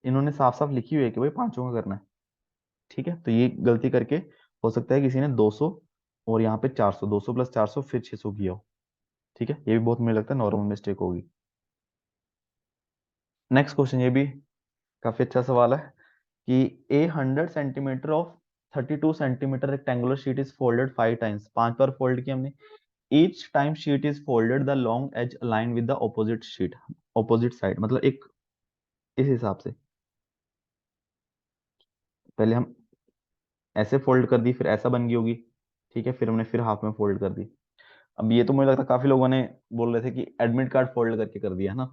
इन्होंने साफ साफ लिखी हुई है कि भाई पांचों का करना है, ठीक है, तो ये गलती करके हो सकता है किसी ने 200 और यहाँ पे 400, 200 प्लस 400 फिर 600 किया हो, ठीक है, ये भी बहुत मुझे लगता है नॉर्मल मिस्टेक होगी। नेक्स्ट क्वेश्चन, ये भी काफी अच्छा सवाल है कि a 100 centimetre of 32 centimetre rectangular sheet is folded 5 times, 5 बार फोल्ड किया हमने, each time sheet is folded the long edge align with the opposite sheet, opposite side मतलब एक, इस हिसाब से पहले हम ऐसे फोल्ड कर दी, फिर ऐसा बन गई होगी, ठीक है, फिर हमने फिर हाफ में फोल्ड कर दी। अब ये तो मुझे लगता है काफी लोगों ने बोल रहे थे कि एडमिट कार्ड फोल्ड करके कर दिया, है ना,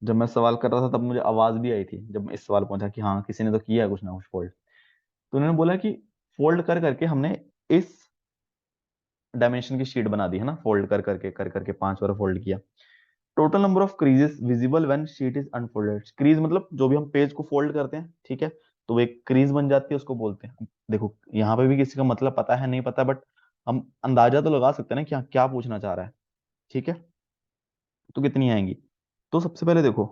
जब मैं सवाल कर रहा था तब मुझे आवाज भी आई थी जब इस सवाल पहुंचा कि हाँ किसी ने तो किया है कुछ ना कुछ फोल्ड। तो उन्होंने बोला कि फोल्ड कर करके हमने इस डायमेंशन की शीट बना दी, है ना, फोल्ड कर करके 5 बार फोल्ड किया। Total number of creases visible when sheet is unfolded, crease मतलब जो भी हम पेज को फोल्ड करते हैं, ठीक है, तो वो एक क्रीज बन जाती है, उसको बोलते हैं। देखो यहाँ पे भी किसी का मतलब पता है नहीं पता, बट हम अंदाजा तो लगा सकते हैं ना कि हाँ, क्या पूछना चाह रहा है, ठीक है, तो कितनी आएंगी। तो सबसे पहले देखो,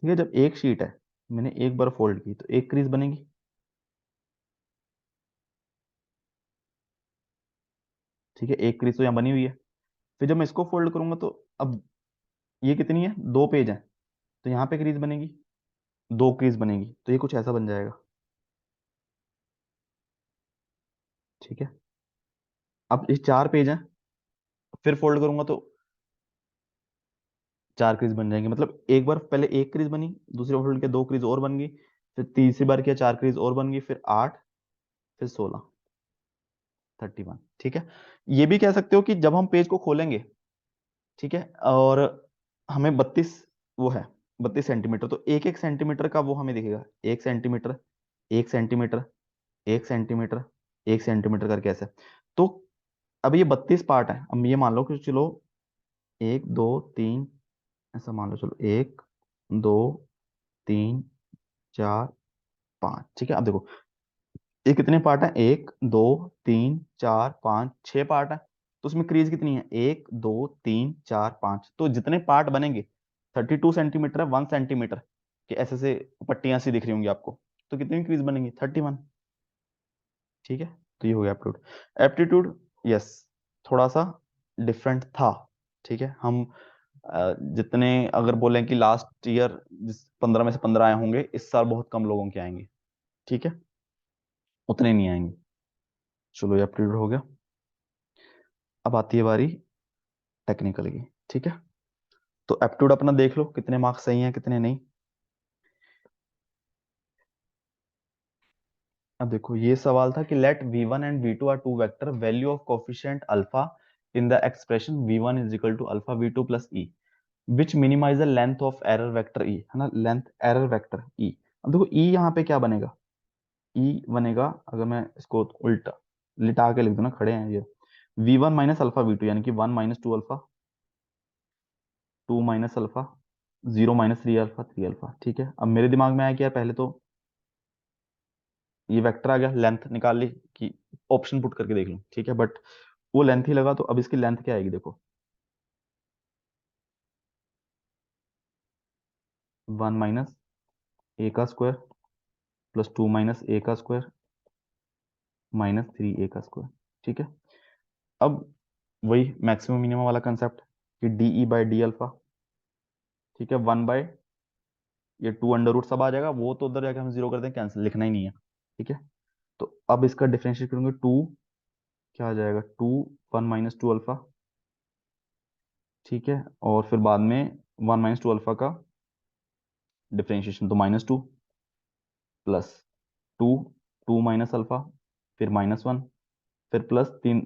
ठीक है, जब एक शीट है, मैंने एक बार फोल्ड की तो एक क्रीज बनेगी, ठीक है, एक क्रीज तो यहाँ बनी हुई है। फिर जब मैं इसको फोल्ड करूंगा तो अब ये कितनी है, दो पेज है, तो यहाँ पे क्रीज बनेगी, दो क्रीज बनेगी, तो ये कुछ ऐसा बन जाएगा, ठीक है। अब ये चार पेज है, फिर फोल्ड करूंगा तो चार क्रीज बन जाएंगे, मतलब एक बार पहले एक क्रीज बनी, दूसरी बार फोल्ड किया दो क्रीज और बन गई, फिर तीसरी बार किया चार क्रीज और बन गई, फिर आठ, फिर 16, 31, ठीक है। ये भी कह सकते हो कि जब हम पेज को खोलेंगे, ठीक है, और हमें 32 वो है, 32 सेंटीमीटर, तो एक एक सेंटीमीटर का वो हमें दिखेगा, 1 सेंटीमीटर, 1 सेंटीमीटर, 1 सेंटीमीटर, 1 सेंटीमीटर करके ऐसे। तो अब ये 32 पार्ट है, अब ये मान लो कि चलो एक दो तीन, ऐसा मान लो, चलो एक दो तीन चार पाँच, ठीक है। अब देखो ये कितने पार्ट है, एक दो तीन चार पाँच, 6 पार्ट है, तो उसमें क्रीज कितनी है, एक दो तीन चार पाँच, तो जितने पार्ट बनेंगे 32 सेंटीमीटर है, 1 सेंटीमीटर के ऐसे से पट्टियां सी दिख रही होंगी आपको, तो कितनी इंक्रीज बनेंगी, 31। ठीक है, तो ये हो गया एप्टीट्यूड। एप्टीट्यूड यस थोड़ा सा डिफरेंट था। ठीक है, हम जितने अगर बोलें कि लास्ट ईयर जिस 15 में से 15 आए होंगे, इस साल बहुत कम लोगों के आएंगे। ठीक है, उतने नहीं आएंगे। चलो ये एप्टीट्यूड हो गया। अब आती है बारी टेक्निकल की। ठीक है, तो एप्टीट्यूड अपना देख लो कितने मार्क्स सही हैं कितने नहीं। अब देखो ये सवाल था कि let v1 and v2 are two vector, value of coefficient alpha in the expression v1 is equal to alpha v2 plus e, which minimize the length of error vector e, है ना, लेंथ एरर वेक्टर ई। अब देखो ई यहाँ पे क्या बनेगा, ई बनेगा, अगर मैं इसको उल्टा लिटा के लिख दूं ना, खड़े हैं ये, v1 माइनस अल्फा v2 यानी कि 1 minus 2 alpha, 2 minus alpha, 0 minus 3 alpha, 3 alpha. ठीक है, अब मेरे दिमाग में आया कि यार पहले तो ये वेक्टर आ गया, लेंथ निकाल ली कि ऑप्शन पुट करके देख लूं। ठीक है, बट वो लेंथ ही लगा, तो अब इसकी लेंथ क्या आएगी देखो, 1 माइनस ए का स्क्वायर प्लस 2 माइनस ए का स्क्वायर माइनस 3 ए का स्क्वायर। ठीक है, अब वही मैक्सिमम मिनिमम वाला कंसेप्ट कि D E by D alpha. ठीक है, 1 बाय ये 2 अंडर रूट सब आ जाएगा, वो तो उधर जाके हम जीरो कर दें, कैंसिल, लिखना ही नहीं है। ठीक है, तो अब इसका डिफरेंशिएट करूंगे, 2 क्या आ जाएगा, 2 1 माइनस 2 अल्फा। ठीक है, और फिर बाद में 1 माइनस 2 अल्फा का डिफरेंशिएशन, तो माइनस 2 प्लस 2, 2 माइनस अल्फा, फिर माइनस 1, फिर प्लस 3,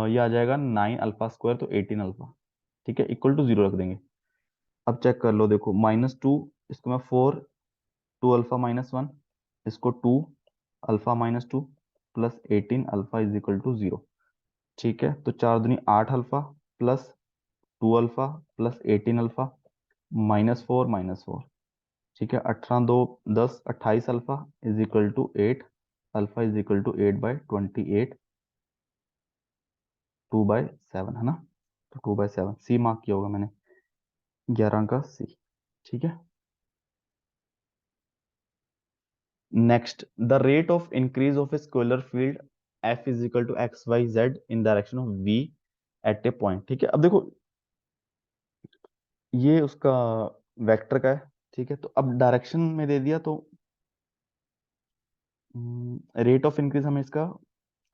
ये आ जाएगा 9 अल्फा स्क्वायर, तो 18 अल्फा। ठीक है, इक्वल टू जीरो रख देंगे। अब चेक कर लो, देखो -2, इसको मैं 4, 2 अल्फा माइनस 1, इसको 2 alpha minus 2 plus 18 alpha is equal to zero. ठीक है, तो 4 दूनी 8 alpha plus 2 alpha plus 18 alpha -4 -4। ठीक है, 18 2 10, 28 alpha is equal to 8, alpha is equal to 8/28, 2/7, है ना। तो 2/7 सी मार्क किया होगा मैंने, 11 का सी। ठीक है, next, the rate of increase of a scalar field f is equal to x y z in direction of v at a point. ठीक है, अब देखो ये उसका वेक्टर का है। ठीक है, तो अब डायरेक्शन में दे दिया, तो रेट ऑफ इंक्रीज हमें इसका,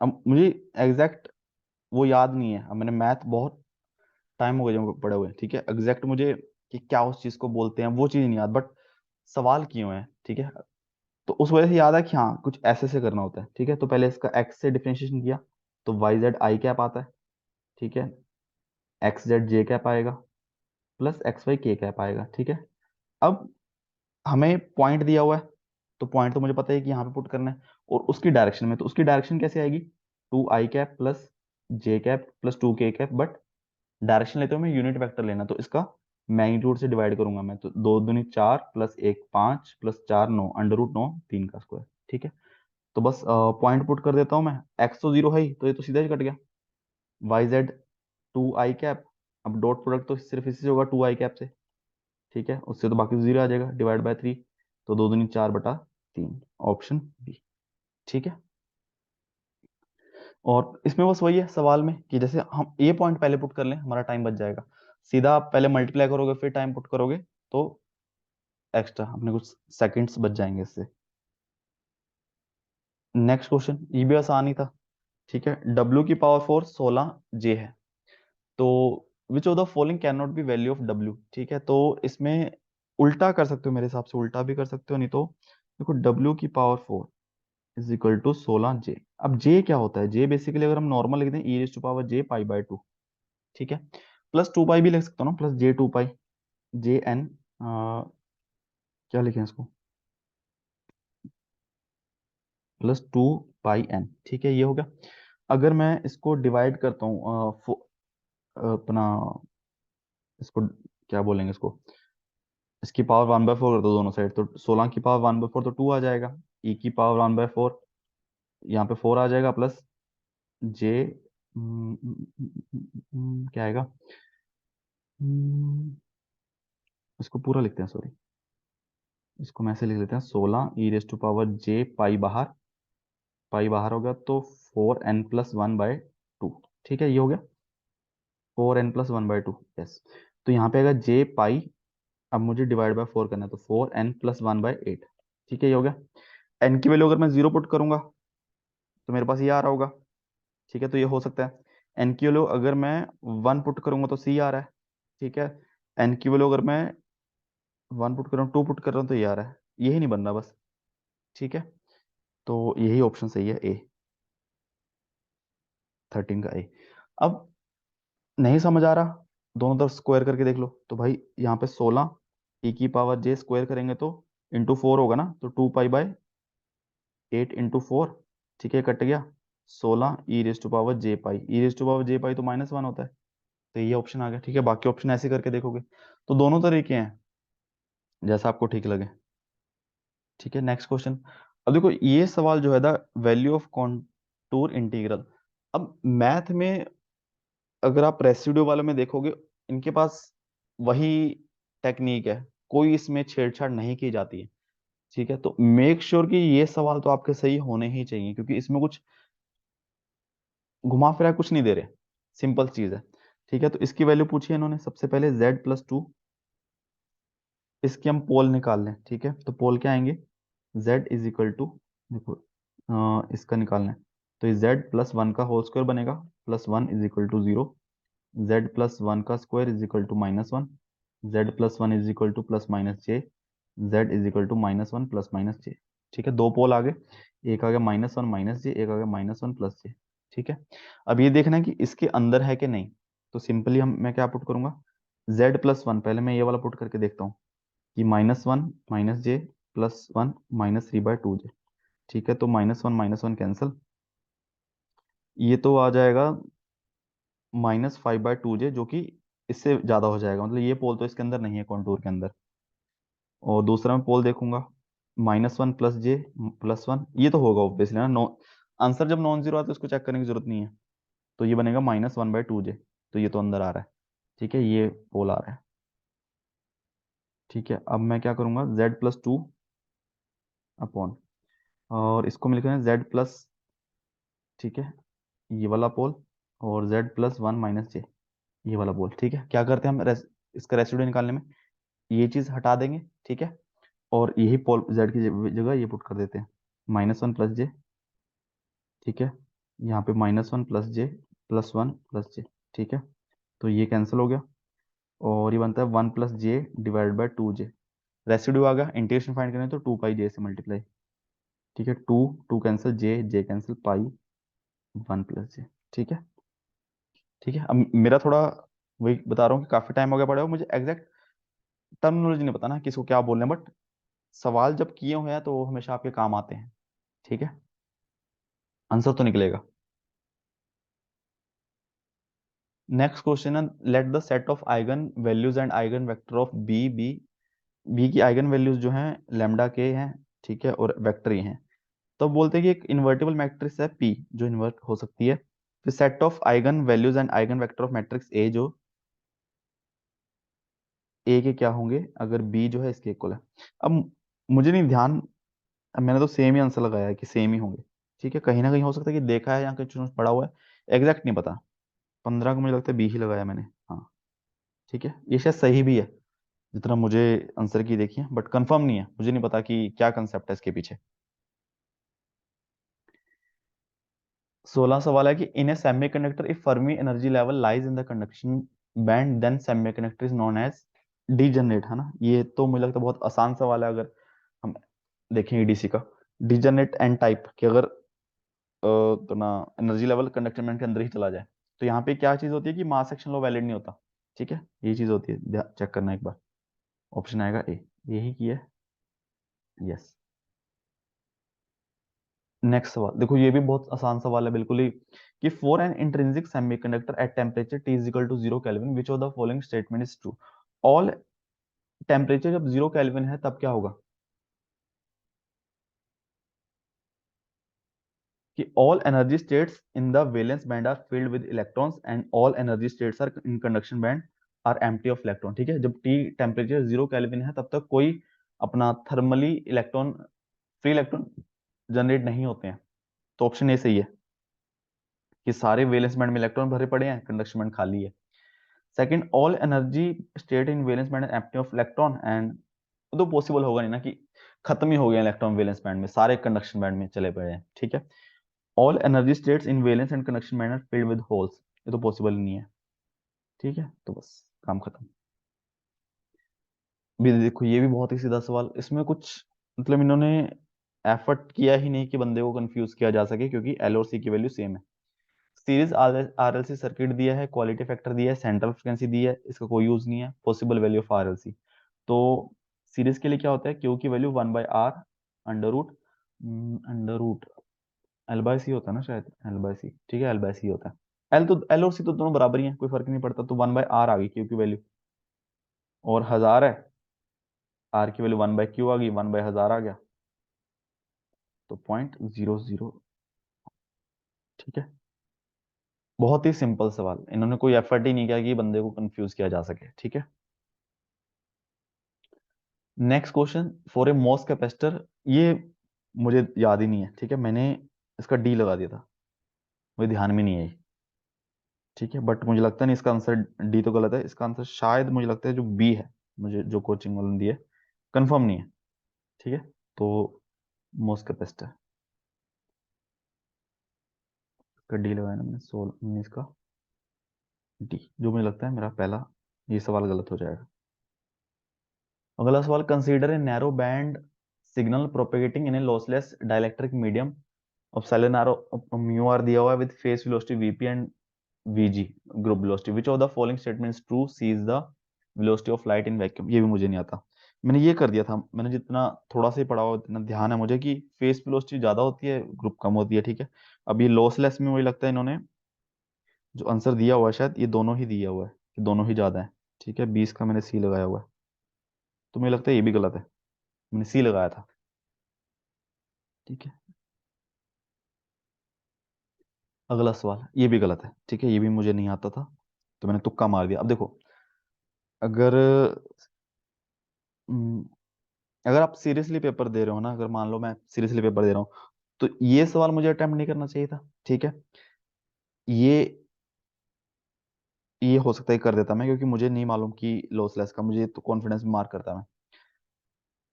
अब मुझे एग्जैक्ट वो याद नहीं है, अब मैंने मैथ बहुत टाइम हो गया मुझे पढ़े हुए। ठीक है, एग्जैक्ट मुझे कि क्या उस चीज को बोलते हैं वो चीज नहीं याद, बट सवाल किए हुए हैं। ठीक है, तो उस वजह से याद है कि हाँ कुछ ऐसे से करना होता है। ठीक है, तो पहले इसका एक्स से डिफरेंशिएशन किया, तो वाई जेड आई कैप आता है। ठीक है, एक्स जेड जे कैप आएगा प्लस एक्स वाई के कैप आएगा। ठीक है, अब हमें पॉइंट दिया हुआ है, तो पॉइंट तो मुझे पता है कि यहाँ पे पुट करना है, और उसकी डायरेक्शन में, तो उसकी डायरेक्शन कैसे आएगी, 2 आई कैप प्लस जे कैप प्लस 2 के कैप, बट डायरेक्शन लेते हुए मैं यूनिट वेक्टर लेना, तो इसका मैग्नीट्यूड से डिवाइड करूंगा मैं, तो 2 दूनी 4 प्लस 1 5 प्लस 4 9 अंडर रूट 9 3 का स्क्वायर। ठीक है, तो बस पॉइंट पुट कर देता हूँ मैं, एक्स तो जीरो है ही, तो ये तो सीधा ही कट गया, वाई जेड 2 आई कैप, अब डॉट प्रोडक्ट तो सिर्फ इसी से होगा 2 आई कैप से। ठीक है, उससे तो बाकी जीरो आ जाएगा, डिवाइड बाय 3, तो 2 दूनी 4/3, ऑप्शन बी। ठीक है, और इसमें बस वही है सवाल में कि जैसे हम ये पॉइंट पहले पुट कर लें, हमारा टाइम बच जाएगा। सीधा आप पहले मल्टीप्लाई करोगे फिर टाइम पुट करोगे, तो एक्स्ट्रा अपने कुछ सेकंड्स बच जाएंगे इससे। नेक्स्ट क्वेश्चन, ये भी आसान ही था। ठीक है, W⁴ 16J है, तो विच of the following can not be value of W। ठीक है, तो इसमें उल्टा कर सकते हो, मेरे हिसाब से उल्टा भी कर सकते हो, नहीं तो देखो W⁴ is equal to 16J। अब J क्या होता है, J बेसिकली अगर हम नॉर्मल लिख दें e⁻j π/2। ठीक है, प्लस 2 पाई भी लिख सकता हूँ ना, प्लस J 2 पाई, JN, क्या लिखें इसको, +2 πN। ठीक है, ये हो गया। अगर मैं इसको डिवाइड करता हूँ अपना, इसको क्या बोलेंगे इसको, इसकी पावर 1/4 कर दो दोनों साइड, तो 16 की पावर 1/4 तो 2 आ जाएगा, ई की पावर 1/4 यहाँ पे 4 आ जाएगा, प्लस जे क्या आएगा, हम्म, इसको पूरा लिखते हैं, सॉरी, इसको मैं ऐसे लिख लेते हैं, 16 e⁻j पाई बाहर होगा तो 4n+1/2। ठीक है, ये हो गया 4n+1/2। यस, तो यहाँ पे आएगा j पाई, अब मुझे डिवाइड बाय 4 करना है तो 4n+1/8। ठीक है, ये हो गया। n की वैल्यू अगर मैं 0 पुट करूंगा तो मेरे पास ये आ रहा होगा। ठीक है, तो ये हो सकता है। n की वैल्यू अगर मैं 1 पुट करूंगा तो c आ रहा है। ठीक है, n की वैल्यू अगर मैं 1 पुट कर रहा हूँ, 2 पुट कर रहा हूँ तो ये आ रहा है। यही नहीं बन रहा बस। ठीक है, तो यही ऑप्शन सही है, ए, 13 का ए। अब नहीं समझ आ रहा, दोनों तरफ स्क्वायर करके देख लो। तो भाई यहाँ पे 16 e⁻j स्क्वायर करेंगे तो इंटू 4 होगा ना, तो 2 पाई/8 इंटू 4। ठीक है, कट गया। 16 e⁻j पाई, e⁻j पाई तो -1 होता है, तो ये ऑप्शन आ गया। ठीक है, बाकी ऑप्शन ऐसे करके देखोगे तो दोनों तरीके हैं, जैसा आपको ठीक लगे। ठीक है, नेक्स्ट क्वेश्चन। अब देखो ये सवाल जो है, the value of contour integral. अब मैथ में अगर आप रेसिड्यू वालों में देखोगे, इनके पास वही टेक्निक है, कोई इसमें छेड़छाड़ नहीं की जाती है। ठीक है, तो मेक श्योर कि ये सवाल तो आपके सही होने ही चाहिए, क्योंकि इसमें कुछ घुमा फिरा कुछ नहीं दे रहे, सिंपल चीज है। ठीक है, तो इसकी वैल्यू पूछी है इन्होंने। सबसे पहले z+2, इसकी हम पोल निकाल लें। ठीक है, तो पोल क्या आएंगे, z इज इक्वल टू, देखो इसका निकालना है तो ये z+1 का होल स्क्वायर बनेगा, +1 इज इक्वल टू 0। z+1 का square is equal to -1। z+1 is equal to +-j। z is equal to -1 +-j। ठीक है, दो पोल आ गए, एक आ गया -1 - j, एक आ गया -1 +j। ठीक है, अब ये देखना है कि इसके अंदर है कि नहीं। तो सिंपली मैं क्या पुट करूंगा, z+1, पहले मैं ये वाला पुट करके देखता हूँ कि -1 - j +1 -3/2j। ठीक है, तो -1 - 1 कैंसिल, ये तो आ जाएगा -5/2j, जो कि इससे ज्यादा हो जाएगा, मतलब ये पोल तो इसके अंदर नहीं है, कॉन्टूर के अंदर। और दूसरा मैं पोल देखूंगा, -1 + j +1, ये तो होगा ऑब्वियसली ना। नो, आंसर जब नॉन जीरो आता है तो उसको चेक करने की जरूरत नहीं है, तो ये बनेगा -1/2j, तो ये तो अंदर आ रहा है। ठीक है, ये पोल आ रहा है। ठीक है, अब मैं क्या करूंगा, z+2 अपॉन, और इसको मैं लिखूंगा z+, ठीक है, ये वाला पोल, और z+1 - j, ये वाला पोल। ठीक है, क्या करते हैं हम, इसका रेसिड्यू निकालने में ये चीज हटा देंगे। ठीक है, और यही पोल z की जगह ये पुट कर देते हैं, -1 + j। ठीक है, यहाँ पे -1 + j +1 + j। ठीक है, तो ये कैंसिल हो गया, और ये बनता है 1 + j/2j। रेसिड्यू आ गया, इंटीग्रेशन फाइंड करें तो 2 पाई j से मल्टीप्लाई। ठीक है, 2 2 कैंसिल, j कैंसिल, पाई 1 + j। ठीक है। ठीक है, अब मेरा थोड़ा, वही बता रहा हूँ कि काफी टाइम हो गया पड़े हो, मुझे एग्जैक्ट टर्मिनोलॉजी नहीं पता ना किसको क्या बोलना है, बट सवाल जब किए हुए हैं तो वो हमेशा आपके काम आते हैं। ठीक है, आंसर तो निकलेगा। नेक्स्ट क्वेश्चन है, let the set of eigenvalues and eigenvector of B की आइगन वैल्यूज जो हैं लैम्डा के हैं। ठीक है, और वेक्टर ये हैं। तो बोलते हैं कि एक इन्वर्टिबल मैट्रिक्स है पी जो इन्वर्ट हो सकती है, फिर set of eigenvalues and eigenvector of matrix A, जो ए के क्या होंगे अगर बी जो है इसके इक्वल है। अब मुझे नहीं ध्यान, अब मैंने तो सेम ही आंसर लगाया है कि सेम ही होंगे। ठीक है, कहीं ना कहीं हो सकता है कि देखा है या कहीं पढ़ा हुआ है, एग्जैक्ट नहीं पता। 15 को मुझे लगता है बी ही लगाया मैंने। हाँ, ठीक है, ये शायद सही भी है जितना मुझे आंसर की देखी है, बट कंफर्म नहीं है, मुझे नहीं पता कि क्या कंसेप्ट है इसके पीछे। 16 सवाल है कि in a semiconductor if Fermi energy level lies in the conduction band then semiconductor is known as degenerate, है ना। ये तो मुझे लगता है बहुत आसान सवाल है, अगर हम देखें ईडीसी का डीजनरेट एन टाइप कि अगर तो ना एनर्जी लेवल कंडक्टर बैंड के अंदर ही चला जाए, तो यहाँ पे क्या चीज होती है कि मास सेक्शन लॉ वैलिड नहीं होता। ठीक है, ये चीज होती है, चेक करना एक बार। ऑप्शन आएगा ए, यही की है। यस, नेक्स्ट सवाल देखो, ये भी बहुत आसान सवाल है बिल्कुल ही, कि for an intrinsic semiconductor at temperature T is equal to 0 kelvin which of the following statement is true. All temperature जब 0 केल्विन है तब क्या होगा, कि all energy states in the valence band are filled with electrons and all energy states are in conduction band are empty of electron। ठीक है, जब T temperature 0 kelvin है तब तक कोई अपना thermally electron, free electron generate नहीं होते हैं। तो ऑप्शन ए सही है कि सारे वैलेंस बैंड में इलेक्ट्रॉन भरे पड़े हैं, कंडक्शन बैंड खाली है। Second, all energy state in valence band empty of electron and, तो पॉसिबल होगा नहीं ना कि खत्म ही हो गया इलेक्ट्रॉन वैलेंस बैंड में, सारे कंडक्शन बैंड में चले पड़े हैं, ठीक है। All energy states in valence and conduction band are filled with holes, ये तो पॉसिबल नहीं है, ठीक है, तो बस काम खत्म। भी देखो ये भी बहुत ही सीधा सवाल, इसमें कुछ मतलब इन्होंने एफर्ट किया ही नहीं कि बंदे को कंफ्यूज किया जा सके, क्योंकि एल और सी की वैल्यू सेम है। सीरीज आरएलसी सर्किट दिया है, क्वालिटी फैक्टर दिया है, सेंट्रल फ्रिक्वेंसी दी है, इसका कोई यूज नहीं है, पॉसिबल वैल्यू ऑफ आरएलसी। तो सीरीज के लिए क्या होता है, क्यू की value 1/r under root, under root L by C होता है ना शायद, एल बाय सी, ठीक है, एल बाय सी होता है। एल तो, एल और सी तो दोनों बराबर ही है, कोई फर्क नहीं पड़ता, तो 1/r आ गई क्यू की वैल्यू, और 1000 है, आर की वैल्यू 1/q आ गई, 1/1000 आ गया, तो 0.00, ठीक है। बहुत ही सिंपल सवाल, इन्होंने कोई एफर्ट ही नहीं किया कि बंदे को कंफ्यूज किया जा सके, ठीक है। Next question, for a MOS capacitor, ये मुझे याद ही नहीं है, ठीक है, मैंने इसका डी लगा दिया था, मुझे ध्यान में नहीं है ये, ठीक है, बट मुझे लगता नहीं इसका आंसर डी तो गलत है, इसका आंसर शायद मुझे लगता है जो बी है, मुझे जो कोचिंग वालों ने दी है, कंफर्म नहीं है, ठीक है। तो मॉस कैपेसिटर का डी लगाया ना मैंने, 16 19 का डी, जो मुझे लगता है मेरा पहला ये सवाल गलत हो जाएगा। अगला सवाल, consider a narrow band signal propagating in a lossless dielectric medium of silent r mu r दिया हुआ है with phase velocity vp and vg, group velocity, which of the following statements true, c is the velocity of light in vacuum, ये भी मुझे नहीं आता, मैंने ये कर दिया था, मैंने जितना थोड़ा सा ही पढ़ा हुआ उतना ध्यान है मुझे कि फेस वेलोसिटी ज्यादा होती है, ग्रुप कम होती है, ठीक है। अब ये लॉसलेस में मुझे लगता है इन्होंने जो आंसर दिया हुआ है शायद ये दोनों ही दिया हुआ है, कि दोनों ही ज्यादा है, ठीक है, 20 का मैंने सी लगाया हुआ है, तो मुझे लगता है ये भी गलत है, मैंने सी लगाया था, ठीक है। अगला सवाल ये भी गलत है, ठीक है, ये भी मुझे नहीं आता था, तो मैंने तुक्का मार दिया। अब देखो, अगर हम्म, अगर आप सीरियसली पेपर दे रहे हो ना, अगर मान लो मैं सीरियसली पेपर दे रहा हूँ, तो ये सवाल मुझे अटेम्प्ट नहीं करना चाहिए था, ठीक है। ये ये हो सकता है कर देता मैं, क्योंकि मुझे नहीं मालूम कि लॉसलेस का, मुझे तो कॉन्फिडेंस में मार्क करता मैं,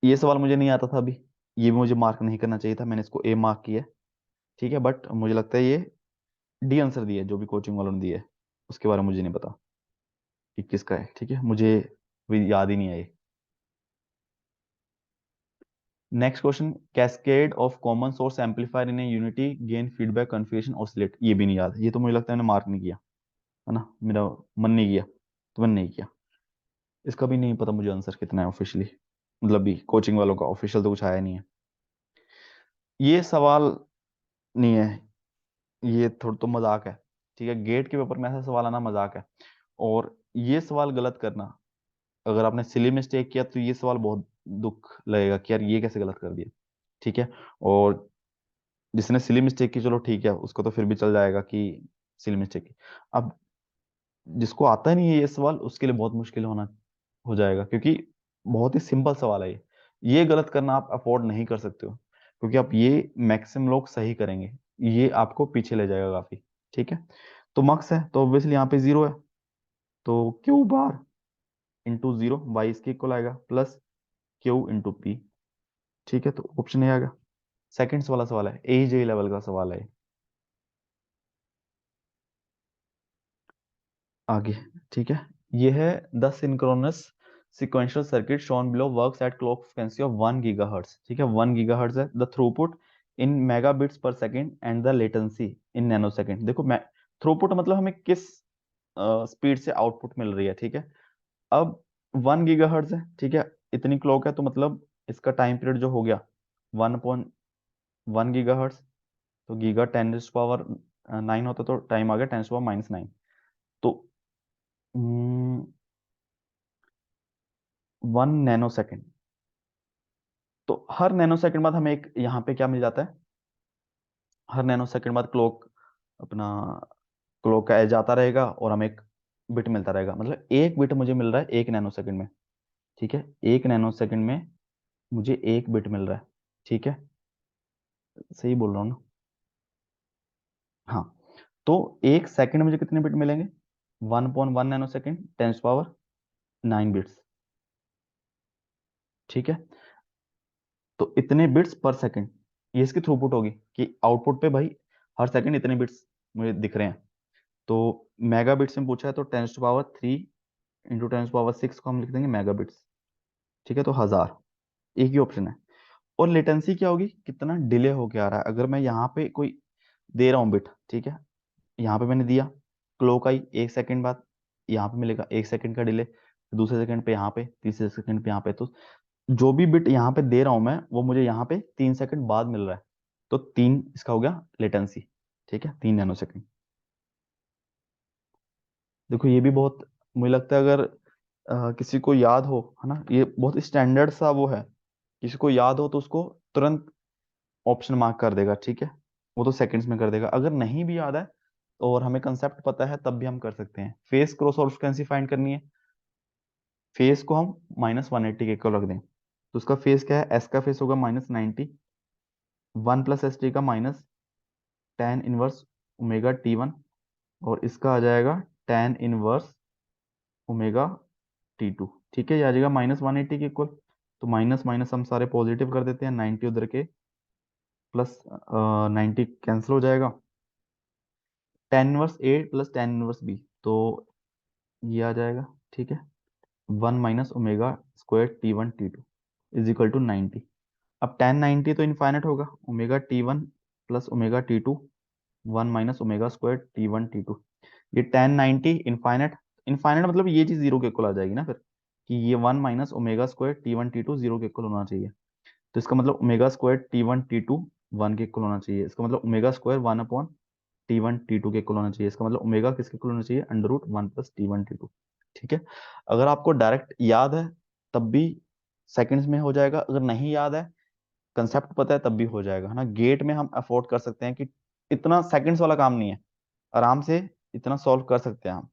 ये सवाल मुझे नहीं आता था अभी, ये भी मुझे मार्क नहीं करना चाहिए था, मैंने इसको ए मार्क किया है, ठीक है, बट मुझे लगता है ये डी आंसर दिया है जो भी कोचिंग वालों ने दिया है, उसके बारे में मुझे नहीं पता कि किसका है, ठीक है, मुझे भी याद ही नहीं है ये। Next question, cascade of common source amplifier in A unity gain feedback configuration oscillate, ये भी नहीं याद, ये तो मुझे लगता है मैंने मार्क नहीं किया, है ना, मेरा मन नहीं किया, तो मैंने नहीं किया। इसका भी नहीं पता मुझे आंसर कितना है ऑफिशियली, मतलब भी कोचिंग वालों का ऑफिशियल तो कुछ आया नहीं है। ये सवाल नहीं है, ये थोड़ा तो मजाक है, ठीक है, गेट के पेपर में ऐसा सवाल आना मजाक है, और ये सवाल गलत करना, अगर आपने सिली मिस्टेक किया तो ये सवाल बहुत दुख लगेगा कि यार ये कैसे गलत कर दिया, ठीक है। और जिसने सिली मिस्टेक की चलो ठीक है, उसको तो फिर भी चल जाएगा कि सिली मिस्टेक की, अब जिसको आता नहीं है ये सवाल उसके लिए बहुत मुश्किल होना हो जाएगा, क्योंकि बहुत ही सिंपल सवाल है ये गलत करना आप अफोर्ड नहीं कर सकते हो, क्योंकि आप ये मैक्सिमम लोग सही करेंगे, ये आपको पीछे ले जाएगा काफी, ठीक है। तो मार्क्स है तो ऑब्वियसली यहाँ पे 0 है, तो क्यू बार इंटू 0 वाई इसके इक्वल आएगा, प्लस क्यू इंटू पी, ठीक है, तो ऑप्शन ए आ गया। सेकंड्स वाला सवाल है, ए जे लेवल का सवाल है, आगे, ठीक है। ये है the synchronous sequential circuit shown below works at clock frequency of 1 gigahertz, ठीक है, 1 गीगाहर्ट्ज है, द थ्रूपुट इन मेगाबिट्स पर second and the latency in nano second. देखो मैं, थ्रूपुट मतलब हमें किस स्पीड से आउटपुट मिल रही है, ठीक है। अब 1 गीगाहर्ट्ज है, ठीक है, इतनी क्लॉक है, तो मतलब इसका टाइम पीरियड जो हो गया 1.1 गीगाहर्ट्ज, तो गीगा 10⁻9 होता तो टाइम आ गया 10⁻−9, तो 1 नैनो सेकेंड, तो हर नैनो सेकंड बाद हमें एक यहाँ पे क्या मिल जाता है, हर नैनो सेकंड बाद क्लॉक, अपना क्लॉक का एज आता रहेगा और हमें एक बिट मिलता रहेगा, मतलब एक बिट मुझे मिल रहा है 1 नैनो सेकंड में, ठीक है, 1 नैनो सेकंड में मुझे 1 बिट मिल रहा है, ठीक है, सही बोल रहा हूँ ना? हाँ, तो 1 सेकंड में मुझे कितने बिट मिलेंगे? 1/1 नैनो सेकेंड, 10⁻⁹ ठीक है। तो इतने बिट्स पर सेकंड, ये इसकी थ्रूपुट होगी कि आउटपुट पे भाई हर सेकंड इतने बिट्स मुझे दिख रहे हैं। तो मेगा बिट्स में पूछा है, तो 10⁻³ इंटू 10⁻6 को हम लिख देंगे मेगा बिट्स, ठीक है, तो 1000, एक ही ऑप्शन है। और लेटेंसी क्या होगी, कितना डिले होके आ रहा है। अगर मैं यहाँ पे कोई दे रहा हूँ बिट, ठीक है, यहाँ पे मैंने दिया, क्लॉक आई 1 सेकंड बाद, यहाँ पे मिलेगा 1 सेकंड का डिले, दूसरे सेकंड पे यहाँ पे, तीसरे सेकंड पे यहाँ पे, तो जो भी बिट यहाँ पे दे रहा हूं मैं, वो मुझे यहाँ पे 3 सेकंड बाद मिल रहा है। तो 3 इसका हो गया लेटेंसी, ठीक है, 3 नैनो सेकंड। देखो ये भी बहुत, मुझे लगता है अगर किसी को याद हो, है ना, ये बहुत स्टैंडर्ड सा वो है, किसी को याद हो तो उसको तुरंत ऑप्शन मार्क कर देगा, ठीक है, वो तो सेकंड्स में कर देगा। अगर नहीं भी याद है और हमें कंसेप्ट पता है, तब भी हम कर सकते हैं। Face cross over frequency find करनी है, फेस को हम -180 के इक्वल रख दें, तो उसका फेस क्या है, एस का फेस होगा -90, 1 + ST का -tan−1 ω T1, और इसका आ जाएगा tan−1 ω T2, ठीक है, ये आ जाएगा -180 के इक्वल। तो माइनस माइनस हम सारे पॉजिटिव कर देते हैं, 90 उधर के, प्लस 90 कैंसिल हो जाएगा, tan−1 A plus tan−1 B, तो ये आ जाएगा, ठीक है, 1 - ω² T1 T2 is equal to 90। अब tan 90 तो इनफाइनाइट होगा, ω T1 plus ω T2, 1 - ω² T1 T2, ये tan 90 इनफाइनाइट, इनफाइनाइट मतलब ये चीज जीरो के इक्वल आ जाएगी ना फिर, कि ये 1 - ω² T1 T2 जीरो के इक्वल होना चाहिए। तो इसका मतलब ω² T1 T2 1 के इक्वल होना चाहिए, इसका मतलब ω² 1/T1 T2 के इक्वल होना चाहिए, इसका मतलब ओमेगा किसके इक्वल होना चाहिए, √1 + T1 T2, ठीक है। अगर आपको डायरेक्ट याद है तब भी सेकंड्स में हो जाएगा, अगर नहीं याद है, कंसेप्ट पता है, तब भी हो जाएगा, है ना। गेट में हम अफोर्ड कर सकते हैं कि इतना सेकंड्स वाला काम नहीं है, आराम से इतना सॉल्व कर सकते हैं हम,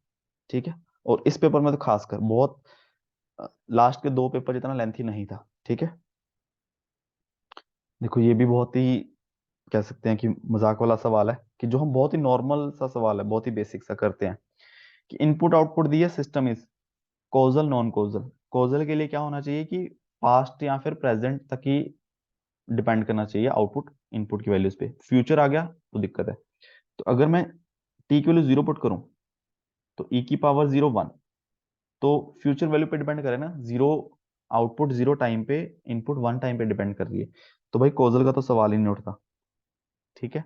ठीक है। और इस पेपर में तो खासकर बहुत, लास्ट के 2 पेपर इतना लेंथी नहीं था, ठीक है। देखो ये भी बहुत ही, कह सकते हैं कि मजाक वाला सवाल है, कि जो हम बहुत ही नॉर्मल सा सवाल है, बहुत ही बेसिक सा करते हैं, कि इनपुट आउटपुट दिया, system is causal non causal. Causal के लिए क्या होना चाहिए कि पास्ट या फिर प्रेजेंट तक ही डिपेंड करना चाहिए आउटपुट इनपुट की वैल्यूज पे, फ्यूचर आ गया तो दिक्कत है। तो अगर मैं टी की वैल्यू 0 पुट करूं, तो e⁻0 1, तो फ्यूचर वैल्यू पे डिपेंड करे ना, जीरो, आउटपुट 0 टाइम पे, इनपुट 1 टाइम पे डिपेंड कर रही है, तो भाई कॉजल का तो सवाल ही नहीं उठता, ठीक है।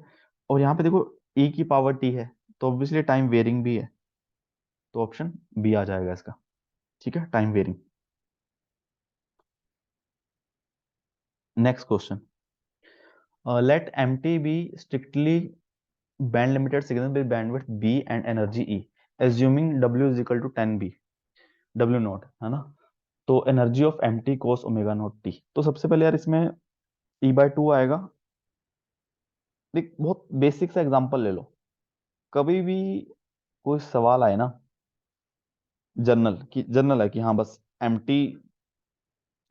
और यहाँ पे देखो e⁻t है, तो ऑब्वियसली टाइम वेरिंग भी है, तो ऑप्शन बी आ जाएगा इसका, ठीक है, time varying. Next question, let mt be strictly band limited signal with bandwidth b and energy e, assuming w is equal to 10b, w नॉट, है ना। तो energy of mt cos ω0t, तो सबसे पहले यार इसमें e/2 आएगा। देख बहुत बेसिक सा एग्जांपल ले लो, कभी भी कोई सवाल आए ना, जनरल है कि हाँ बस mt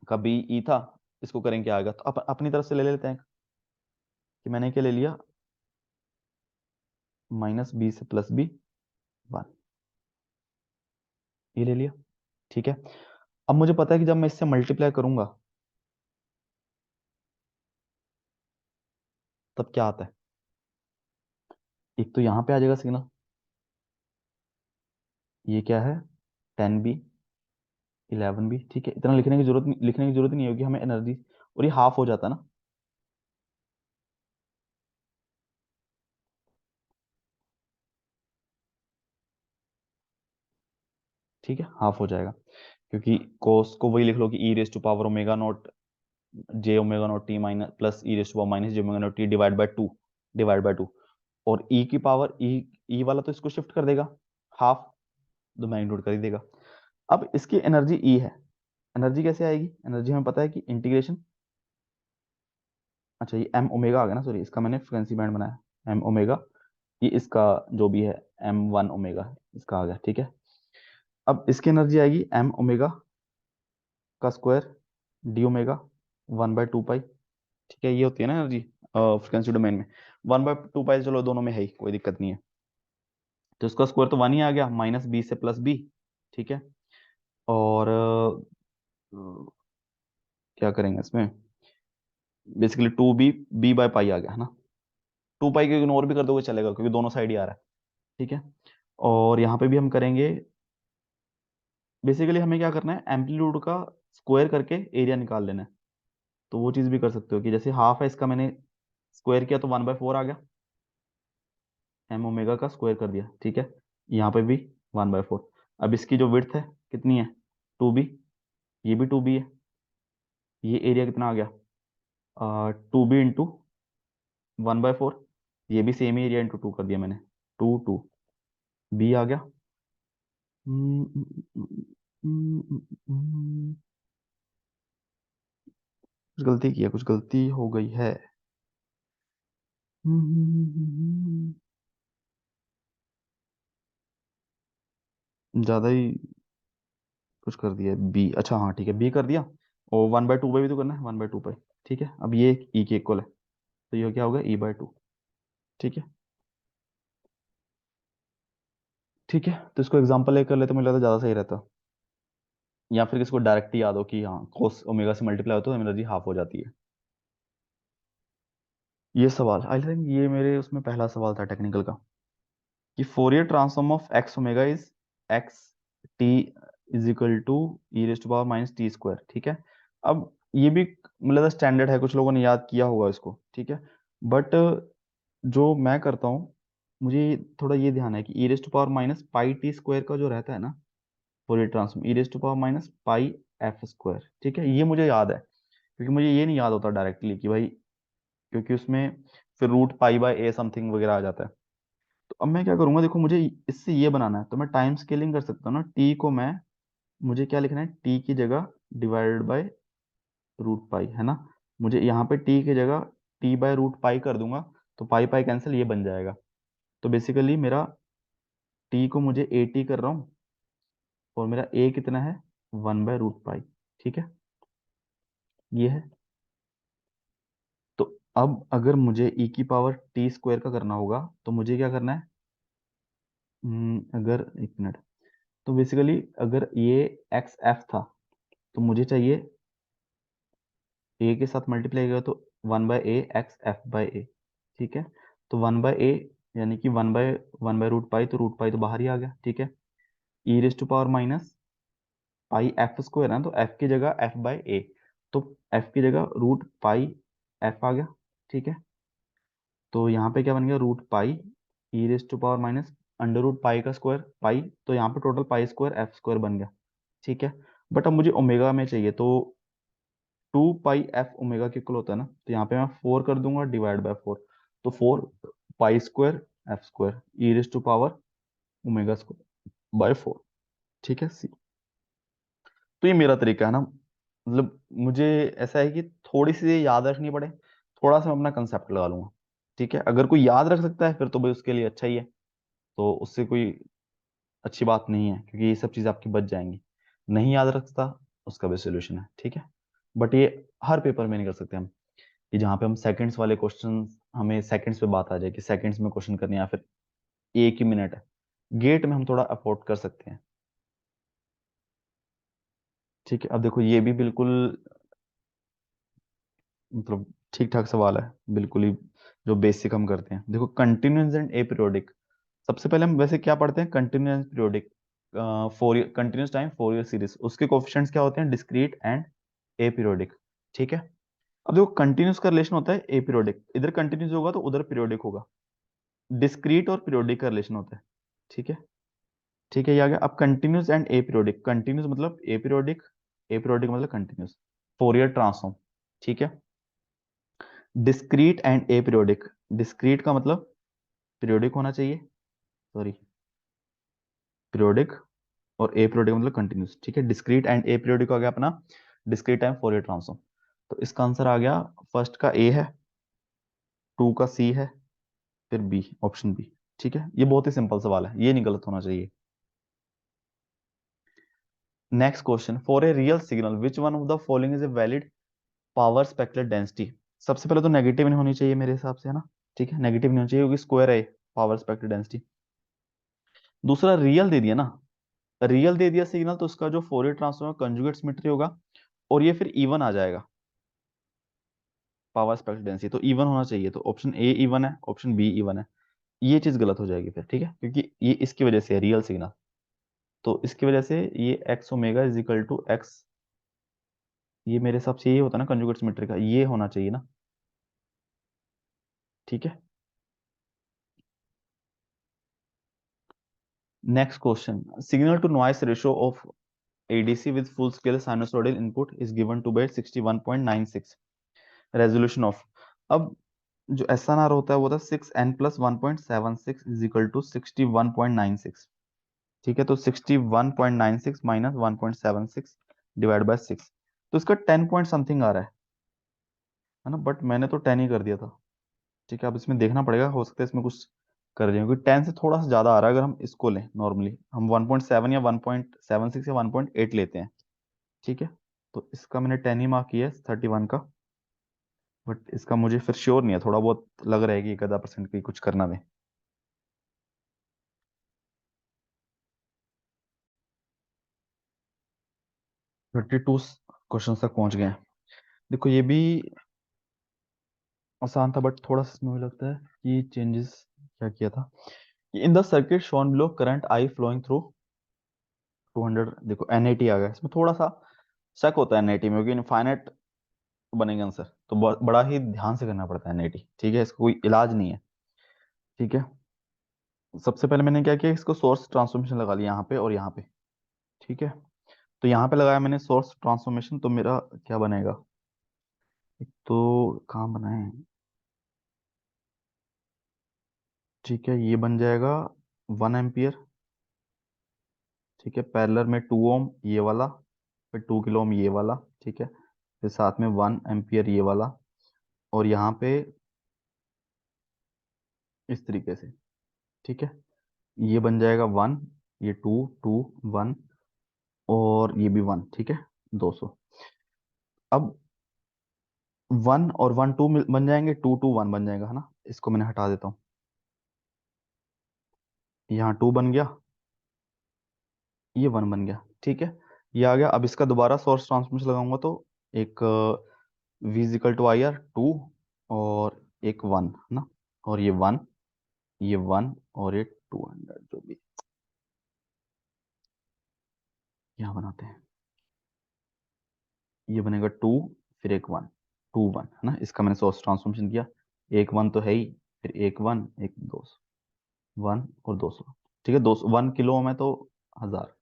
का b e था, इसको करें क्या आएगा, तो अपनी तरफ से ले लेते हैं, कि मैंने क्या ले लिया, -b से +b 1, ये ले लिया, ठीक है। अब मुझे पता है कि जब मैं इससे मल्टीप्लाई करूंगा तब क्या आता है, एक तो यहाँ पे आ जाएगा सिग्नल, ये क्या है, 10b 11b, ठीक है, इतना लिखने की जरूरत नहीं होगी हमें एनर्जी, और ये हाफ हो जाता है ना, ठीक है, हाफ हो जाएगा, क्योंकि कोस को वही लिख लो कि e⁻ω0 j ω0t minus plus e⁻ minus j ω0t divide by two, और e की पावर e वाला तो इसको शिफ्ट कर देगा, हाफ, तो मैग्नीट्यूड कर ही देगा। अब इसकी एनर्जी e है, एनर्जी कैसे आएगी, एनर्जी हमें पता है कि इंटीग्रेशन, अच्छा ये m ओमेगा आ गया ना, सॉरी इसका मैंने फ्रीक्वेंसी बैंड बनाया, m ओमेगा, ये इसका जो भी है m1 ओमेगा इसका आ गया, ठीक है। अब इसकी एनर्जी आएगी m ओमेगा का स्क्वायर डी ओमेगा 1/2 पाई, ठीक है, ये होती है ना एनर्जी फ्रिक्वेंसी डोमेन में। 1/2 पाई, चलो दोनों में है ही, कोई दिक्कत नहीं है। तो इसका स्क्वायर तो 1 ही आ गया, -b से +b, ठीक है। और क्या करेंगे इसमें, बेसिकली 2b, b/पाई आ गया है ना। 2 पाई को इग्नोर भी कर दोगे चलेगा, क्योंकि दोनों साइड ही आ रहा है, ठीक है। और यहाँ पे भी हम करेंगे, बेसिकली हमें क्या करना है, एम्पलीट्यूड का स्क्वायर करके एरिया निकाल लेना है। तो वो चीज़ भी कर सकते हो कि जैसे हाफ है इसका, मैंने स्क्वायर किया तो 1/4 आ गया, एम ओमेगा का स्क्वायर कर दिया, ठीक है। यहाँ पे भी 1/4। अब इसकी जो विड्थ है कितनी है, 2b, ये भी 2b है, ये एरिया कितना आ गया, 2b × 1/4, ये भी सेम एरिया × 2 कर दिया मैंने, 2 b आ गया। हम्म, हम्म, हम्म, हम्म, हम्म, कुछ गलती की है, कुछ गलती हो गई है। ज्यादा ही कुछ कर दिया है, बी, अच्छा हाँ ठीक है, बी कर दिया। और 1/2 पाई भी तो करना है, 1/2 पाई, ठीक है। अब ये ई के इक्वल है, तो ये क्या होगा, e/2, ठीक है। ठीक है, तो इसको एग्जांपल लेकर लेते, मुझे लगता है ज्यादा सही रहता। या फिर किसको डायरेक्ट याद हो कि हाँ cos ओमेगा से मल्टीप्लाई होता है तो एनर्जी हाफ हो जाती है। ये सवाल आई थिंक ये मेरे उसमें पहला सवाल था टेक्निकल का, कि Fourier transform of x omega is x t is equal to e⁻⁻t², ठीक है। अब ये भी मतलब स्टैंडर्ड है, कुछ लोगों ने याद किया होगा इसको, ठीक है। बट जो मैं करता हूँ, मुझे थोड़ा ये ध्यान है कि e⁻⁻πt² का जो रहता है ना, फोरियर ट्रांसफॉर्म e⁻⁻πf², ठीक है, ये मुझे याद है, क्योंकि मुझे ये नहीं याद होता डायरेक्टली कि भाई, क्योंकि उसमें फिर √π/a समथिंग वगैरह आ जाता है। तो अब मैं क्या करूंगा, देखो मुझे इससे ये बनाना है, तो मैं टाइम स्केलिंग कर सकता हूँ ना, टी को मैं, मुझे क्या लिखना है, टी की जगह डिवाइडेड बाय √π, है ना। मुझे यहाँ पे टी की जगह t/√π कर दूंगा, तो पाई पाई कैंसिल, ये बन जाएगा। तो बेसिकली मेरा टी को मुझे ए टी कर रहा हूँ, और मेरा ए कितना है, 1/√π, ठीक है, ये है। तो अब अगर मुझे e⁻t² का करना होगा, तो मुझे क्या करना है, अगर एक मिनट, तो बेसिकली अगर ये एक्स एफ था, तो मुझे चाहिए ए के साथ मल्टीप्लाई करेगा तो 1/a x f/a, ठीक है। तो 1/a यानी कि 1/√π, तो √π तो बाहर ही आ गया, ठीक है। e⁻⁻πf² है ना, तो f की जगह f/a, तो f की जगह √π f आ गया, ठीक है। तो यहाँ पे क्या बन गया, √π e⁻⁻√π का स्क्वायर पाई, तो यहाँ पे टोटल π² f² बन गया, ठीक है। बट अब मुझे ओमेगा में चाहिए, तो 2πf ओमेगा के इक्वल होता है ना, तो यहाँ पे मैं 4 कर दूंगा डिवाइड बाय 4, तो 4π² f²e⁻⁻ω²/4, ठीक है, सी। तो ये मेरा तरीका है ना, मतलब मुझे ऐसा है कि थोड़ी सी याद रखनी पड़े, थोड़ा सा मैं अपना कंसेप्ट लगा लूंगा, ठीक है। अगर कोई याद रख सकता है फिर तो भाई उसके लिए अच्छा ही है, तो उससे कोई अच्छी बात नहीं है, क्योंकि ये सब चीज़ आपकी बच जाएंगी। नहीं याद रखता, उसका भी सोल्यूशन है, ठीक है। बट ये हर पेपर में नहीं कर सकते हम, कि जहाँ पे हम सेकंड्स वाले क्वेश्चन, हमें सेकंड्स पे बात आ जाए कि सेकंड्स में क्वेश्चन करने, या फिर एक ही मिनट है, गेट में हम थोड़ा अफोर्ड कर सकते हैं, ठीक है। अब देखो ये भी बिल्कुल मतलब ठीक ठाक सवाल है, बिल्कुल ही जो बेसिक हम करते हैं। देखो कंटिन्यूस एंड एपीरियोडिक, सबसे पहले हम वैसे क्या पढ़ते हैं, continuous periodic, Fourier continuous time Fourier series, उसके कोफिशिएंट्स क्या होते हैं, डिस्क्रीट एंड एपीरियोडिक, ठीक है। अब देखो कंटिन्यूस का रिलेशन होता है एपीरियोडिक, इधर कंटिन्यूस होगा तो उधर पीरियोडिक होगा, डिस्क्रीट और पीरियोडिक का रिलेशन होता है, ठीक है। ठीक है, ये आ गया। अब कंटिन्यूस एंड एपीरियोडिक, कंटिन्यूस मतलब एपीरियोडिक, एपीरियोडिक मतलब कंटिन्यूस, फोरियर ट्रांसफॉर्म, ठीक है। डिस्क्रीट एंड एपीरियोडिक, डिस्क्रीट का मतलब पीरियोडिक होना चाहिए, सॉरी पीरियोडिक, और एपीरियोडिक मतलब कंटिन्यूस, ठीक है। डिस्क्रीट एंड एपीरियोडिक हो गया अपना डिस्क्रीट टाइम फोरियर ट्रांसफॉर्म। तो इसका आंसर आ गया, फर्स्ट का ए है, टू का सी है, फिर बी, ऑप्शन बी, ठीक है। ये बहुत ही सिंपल सवाल है, ये नहीं गलत होना चाहिए। Next question, for a real signal which one of the following is a valid power spectral density, सबसे पहले तो नेगेटिव नहीं होनी चाहिए मेरे हिसाब से, है ना, ठीक है, नेगेटिव नहीं होनी चाहिए क्योंकि स्क्वायर है पावर स्पेक्ट्रल डेंसिटी। दूसरा रियल दे दिया ना, रियल दे दिया सिग्नल, तो उसका जो फोरियर ट्रांसफॉर्म कंजुगेट सिमेट्री होगा और ये फिर इवन आ जाएगा पावर स्पेक्ट्रल डेंसिटी, तो इवन होना चाहिए, तो ऑप्शन ए इवन है, ऑप्शन बी इवन है। ये चीज गलत हो जाएगी फिर, ठीक है, क्योंकि ये इसकी वजह से है रियल सिग्नल, तो इसकी वजह से ये x omega is equal to x, ये मेरे हिसाब से ये होता है ना कंजुगेट सिमेट्री का, ये होना चाहिए ना, ठीक है। Next question, signal to noise ratio of ADC with full scale sinusoidal input is given to by 61.96 resolution of। अब जो SNR होता है वो था 6n plus 1.76 is equal to 61.96, ठीक है, तो 61.96 माइनस 1.76 डिवाइड बाय 6, तो इसका 10 पॉइंट समथिंग आ रहा है ना, बट मैंने तो 10 ही कर दिया था, ठीक है, अब इसमें देखना पड़ेगा, हो सकता है इसमें कुछ कर दिया, क्योंकि 10 से थोड़ा सा ज्यादा आ रहा है, अगर हम इसको लें नॉर्मली हम 1.7 या 1.76 या 1.8 लेते हैं, ठीक है, तो इसका मैंने 10 ही मार्क किया है 31 का, बट इसका मुझे फिर श्योर नहीं है, थोड़ा बहुत लग रहा है कि 1 आधा % की कुछ करना में। 32 क्वेश्चन तक पहुंच गए हैं। देखो ये भी आसान था, बट थोड़ा सा इसमें मुझे लगता है कि चेंजेस क्या किया था, कि in the circuit shown below current I flowing through 200, देखो NAT आ गया, इसमें थोड़ा सा शक होता है NAT में, क्योंकि इनफाइनाइट बनेगा आंसर, तो बड़ा ही ध्यान से करना पड़ता है NAT, ठीक है, इसका कोई इलाज नहीं है, ठीक है। सबसे पहले मैंने क्या किया, इसको सोर्स ट्रांसफॉर्मेशन लगा लिया यहाँ पे और यहाँ पे, ठीक है, तो यहाँ पे लगाया मैंने सोर्स ट्रांसफॉर्मेशन, तो मेरा क्या बनेगा, एक तो कहाँ बनाए, ठीक है, ये बन जाएगा 1 एम्पियर, ठीक है, पैरेलल में 2 ओम ये वाला, फिर 2 किलो ओम ये वाला, ठीक है, फिर साथ में 1 एम्पियर ये वाला, और यहाँ पे इस तरीके से, ठीक है, ये बन जाएगा 1, ये 2 2 1, और ये भी 1, ठीक है, 200। अब 1 और 1 बन जाएंगे, 2 2 1 बन जाएगा, है ना, इसको मैंने हटा देता हूँ, यहाँ 2 बन गया, ये 1 बन गया, ठीक है, ये आ गया। अब इसका दोबारा सोर्स ट्रांसफॉर्मेशन लगाऊंगा तो एक V equal to I R 2, और एक 1, है ना, और ये 1, ये 1, और ये 200 जो भी यहाँ बनाते हैं, ये बनेगा 2, फिर एक 1, 2 1, है ना, इसका मैंने सोर्स ट्रांसफॉर्मेशन किया, एक 1 तो है ही, फिर एक 1 एक 200, 1 और 200, ठीक है, 200 1 किलो में तो 1000,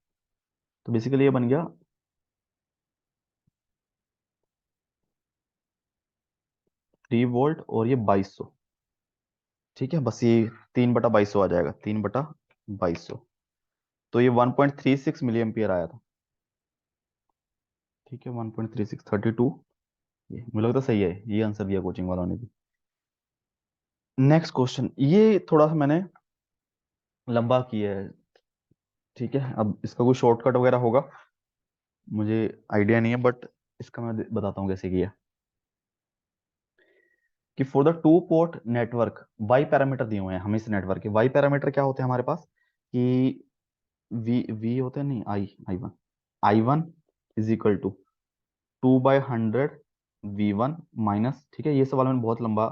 तो बेसिकली ये बन गया 3 वोल्ट, और ये 2200, ठीक है, बस ये 3/2200 आ जाएगा, 3/2200, तो ये 1.36 मिली एम्पियर आया था, ठीक है, 1.36 32, ये मुझे लगता है सही है, ये आंसर दिया कोचिंग वालों ने भी। नेक्स्ट क्वेश्चन, ये थोड़ा सा मैंने लंबा किया है, ठीक है, अब इसका कोई शॉर्टकट वगैरह होगा, मुझे आइडिया नहीं है, बट इसका मैं बताता हूँ कैसे किया, कि for the 2 port network Y parameter दिए हुए हैं हमें, इस नेटवर्क के वाई पैरामीटर क्या होते हैं हमारे पास, कि वी वी होते हैं, नहीं, I one is equal to 2/100 V1 minus, ठीक है, ये सवाल मैंने बहुत लंबा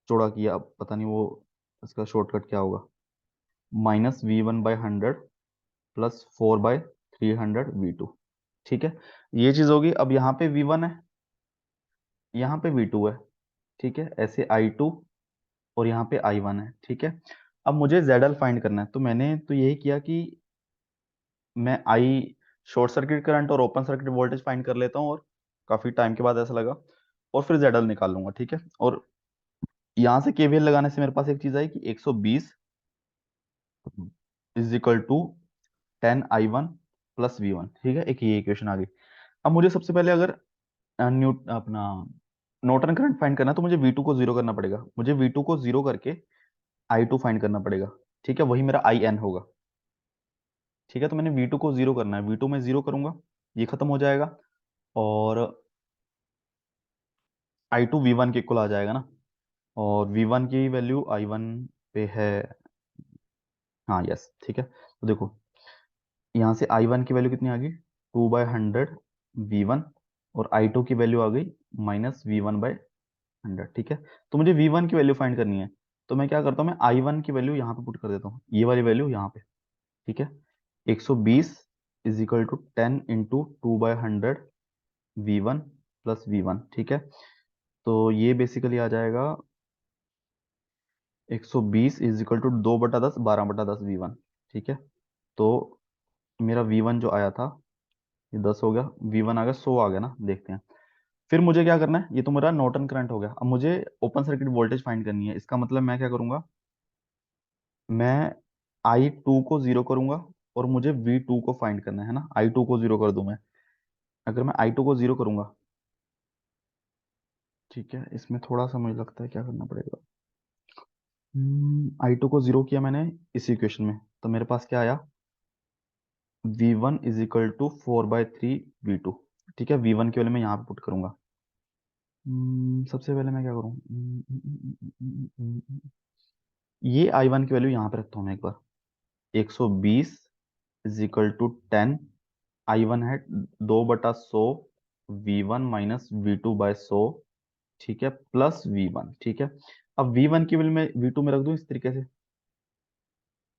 चौड़ा किया, अब पता नहीं वो इसका शॉर्टकट क्या होगा, -V1/100 प्लस 4/300 V2, ठीक है, ये चीज होगी। अब यहाँ पे V1 है, यहाँ पे V2 है, ठीक है, ऐसे I2, और यहाँ पे I1 है, ठीक है। अब मुझे ZL फाइंड करना है, तो मैंने तो यही किया कि मैं आई शॉर्ट सर्किट करंट और ओपन सर्किट वोल्टेज फाइंड कर लेता हूँ, और काफी टाइम के बाद ऐसा लगा, और फिर ZL निकाल लूंगा, ठीक है, और यहाँ से KVL लगाने से मेरे पास एक चीज आई कि 120 is equal to 10 I1 plus V1, ठीक है, एक ये इक्वेशन आ गई। अब मुझे सबसे पहले अगर न्यू अपना नॉर्टन करंट फाइंड करना है, तो मुझे V2 को जीरो करना पड़ेगा, मुझे V2 को जीरो करके I2 फाइंड करना पड़ेगा, ठीक है, वही मेरा IN होगा, ठीक है, तो मैंने V2 को जीरो करना है, V2 में जीरो करूंगा, ये खत्म हो जाएगा, और I2 V1 के इक्वल आ जाएगा ना, और V1 की वैल्यू I1 पे है। हाँ यस ठीक है, तो देखो यहाँ से I1 की वैल्यू कितनी आ गई, 2/100 V1, और I2 की वैल्यू आ गई -V1/100। ठीक है, तो मुझे V1 की वैल्यू फाइंड करनी है, तो मैं क्या करता हूँ, मैं I1 की वैल्यू यहाँ पे पुट कर देता हूँ, ये वाली वैल्यू यहाँ पे। ठीक है, 120 is equal to 10 × 2/100 V1 plus V1। ठीक है, तो ये बेसिकली आ जाएगा 120 इज इक्वल टू 2/10 12/10 V1। ठीक है, तो मेरा V1 जो आया था, ये 10 हो गया, V1 आ गया 100 आ गया ना, देखते हैं। फिर मुझे क्या करना है, ये तो मेरा नॉर्टन करंट हो गया, अब मुझे ओपन सर्किट वोल्टेज फाइंड करनी है। इसका मतलब मैं क्या करूंगा, मैं I2 को जीरो करूंगा, और मुझे V2 को फाइंड करना है ना, I2 को जीरो कर दूं मैं। अगर मैं I2 को जीरो करूंगा, ठीक है, इसमें थोड़ा सा मुझे लगता है क्या करना पड़ेगा। I2 को जीरो किया मैंने इस इक्वेशन में, तो मेरे पास क्या आया, V1 is equal to 4/3 V2। ठीक है, V1 की वैल्यू मैं यहाँ पे पुट करूंगा। सबसे पहले मैं क्या करूँ, ये I1 की वैल्यू यहाँ पे रखता हूँ मैं एक बार। 120 इज इक्वल टू 10, I1 है 2/100 V1 माइनस V2/100। ठीक है, प्लस V1। ठीक है, अब V1 की वैल्यू मैं V2 में रख दूं इस तरीके से,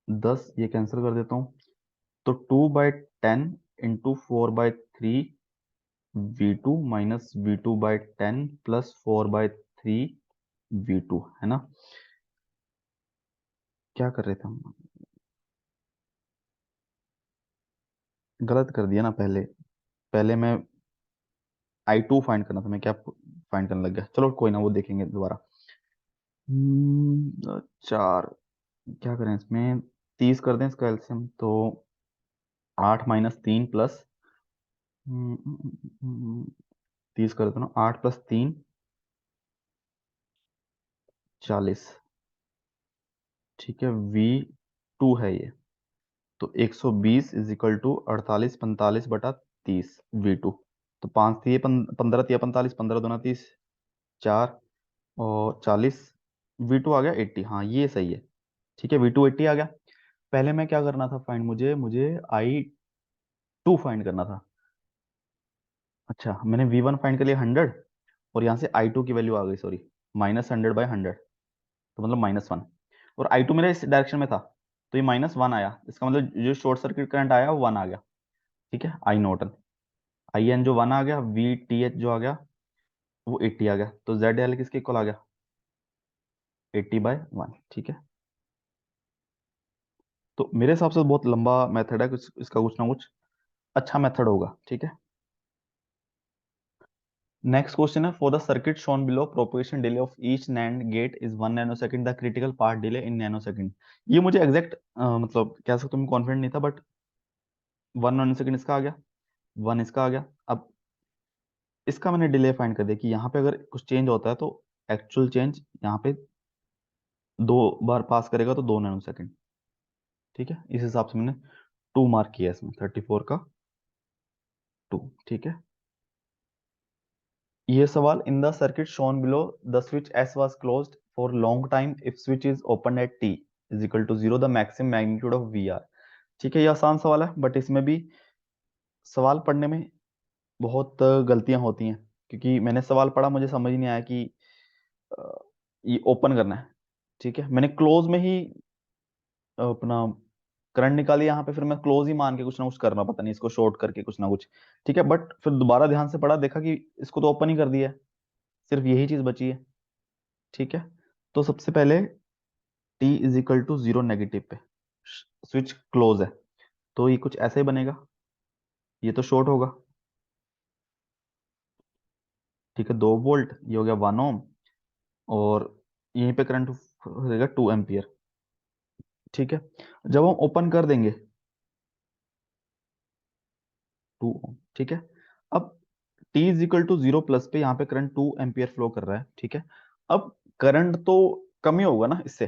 10 ये कैंसिल कर देता हूँ, तो 2/10 × 4/3 V2 minus V2/10 plus 4/3 V2 है ना। क्या कर रहे थे हम, गलत कर दिया ना, पहले पहले मैं I2 फाइंड करना था, मैं क्या फाइंड करने लग गया, चलो कोई ना, वो देखेंगे दोबारा। 4, क्या करें इसमें, 30 कर दें इसका एलसीएम, तो 8 - 3 प्लस 30 कर देता हूँ, 8 + 3 40। ठीक है, V2 है ये, तो 120 इज इक्वल टू 48 45/30 V2। तो 5 × 3 = 15, 3 × 45, 15×2 = 30, 4 और 40, V2 आ गया 80। हाँ ये सही है, ठीक है, V2 80 आ गया। पहले मैं क्या करना था फाइंड, मुझे मुझे I2 फाइंड करना था। अच्छा, मैंने V1 फाइंड कर लिया 100, और यहाँ से I2 की वैल्यू आ गई, सॉरी, -100/100, तो मतलब -1, और I2 मेरा इस डायरेक्शन में था, तो ये -1 आया, इसका मतलब जो शॉर्ट सर्किट करंट आया वो 1 आ गया। ठीक है, आई नॉटन, आई एन जो 1 आ गया, VTH जो आ गया वो 80 आ गया, तो ZL किसके इक्वल आ गया, 80/1। ठीक है, तो मेरे हिसाब से बहुत लंबा मेथड है, कुछ इसका कुछ ना कुछ अच्छा मेथड होगा। ठीक है, नेक्स्ट क्वेश्चन है, for the circuit shown below propagation delay of each NAND gate is 1 nanosecond, the critical path delay in nanosecond. ये मुझे एग्जैक्ट मतलब कह सकते हो मैं कॉन्फिडेंट नहीं था, बट 1 नैनोसेकंड इसका आ गया, 1 इसका आ गया। अब इसका मैंने डिले फाइंड कर दिया कि यहाँ पे अगर कुछ चेंज होता है तो एक्चुअल चेंज यहाँ पे 2 बार पास करेगा, तो 2 नैनोसेकंड। ठीक है, इस हिसाब से मैंने 2 मार्क किया इसमें, 34 का 2। ठीक है, ये सवाल, in the circuit shown below the switch S was closed for long time if switch is open at T is equal to 0 the maximum magnitude of V R. ठीक है, ये आसान सवाल है, बट इसमें भी सवाल पढ़ने में बहुत गलतियां होती हैं, क्योंकि मैंने सवाल पढ़ा, मुझे समझ नहीं आया कि अ, ये ओपन करना है। ठीक है, मैंने क्लोज में ही अपना करंट निकाली यहाँ पे, फिर मैं क्लोज ही मान के कुछ ना कुछ करना, पता नहीं इसको शॉर्ट करके कुछ ना कुछ। ठीक है, बट फिर दोबारा ध्यान से पढ़ा, देखा कि इसको तो ओपन ही कर दिया है, सिर्फ यही चीज बची है। ठीक है, तो सबसे पहले t is equal to 0 negative पे स्विच क्लोज है, तो ये कुछ ऐसा ही बनेगा, ये तो शॉर्ट होगा। ठीक है, 2 वोल्ट, ये हो गया 1 ओम, और यहीं पे करंट हो जाएगा 2 एम्पियर। ठीक है, जब हम ओपन कर देंगे 2 ओम। ठीक है, अब t is equal to 0 plus पे यहाँ पे करंट 2 एम्पियर फ्लो कर रहा है। ठीक है, अब करंट तो कम ही होगा ना इससे,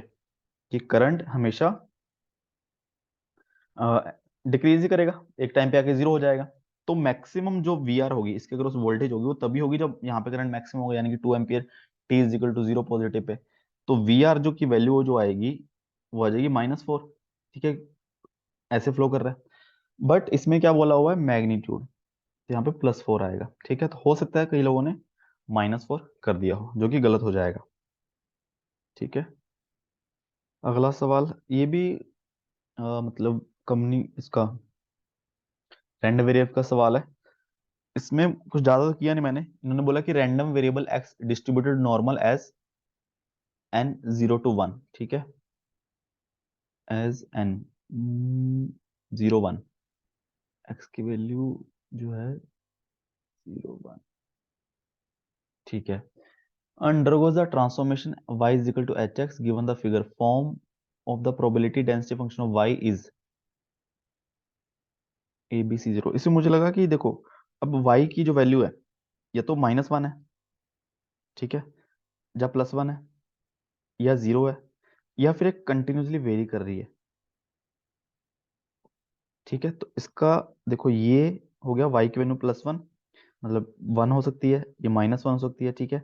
कि करंट हमेशा डिक्रीज ही करेगा, एक टाइम पे आके 0 हो जाएगा। तो मैक्सिमम जो वी आर होगी इसके अक्रॉस वोल्टेज होगी वो तभी होगी जब यहाँ पे करंट मैक्सिमम होगा, यानी कि 2 ampere, T is equal to 0 positive पे। तो वी आर जो की वैल्यू जो आएगी वो आ जाएगी -4। ठीक है, ऐसे फ्लो कर रहा है। बट इसमें क्या बोला हुआ है, मैग्नीट्यूड, तो यहाँ पे +4 आएगा। ठीक है, तो हो सकता है कई लोगों ने -4 कर दिया हो, जो कि गलत हो जाएगा। ठीक है, अगला सवाल ये भी मतलब कंपनी इसका रैंडम वेरिएबल का सवाल है। इसमें कुछ ज्यादा तो किया नहीं मैंने, इन्होंने बोला कि random variable X distributed normal as n 0 to 1। ठीक है, एज n 0 1, एक्स की वैल्यू जो है 0 1। ठीक है, undergoes the transformation y is equal to hx given the figure form of the probability density function of y is ABC0। इसमें मुझे लगा कि देखो, अब y की जो वैल्यू है या तो -1 है, ठीक है, या +1 है, या 0 है, या फिर एक कंटिन्यूसली वेरी कर रही है। ठीक है, तो इसका देखो ये हो गया y की वैल्यू +1, मतलब 1 हो सकती है, ये -1 हो सकती है। ठीक है,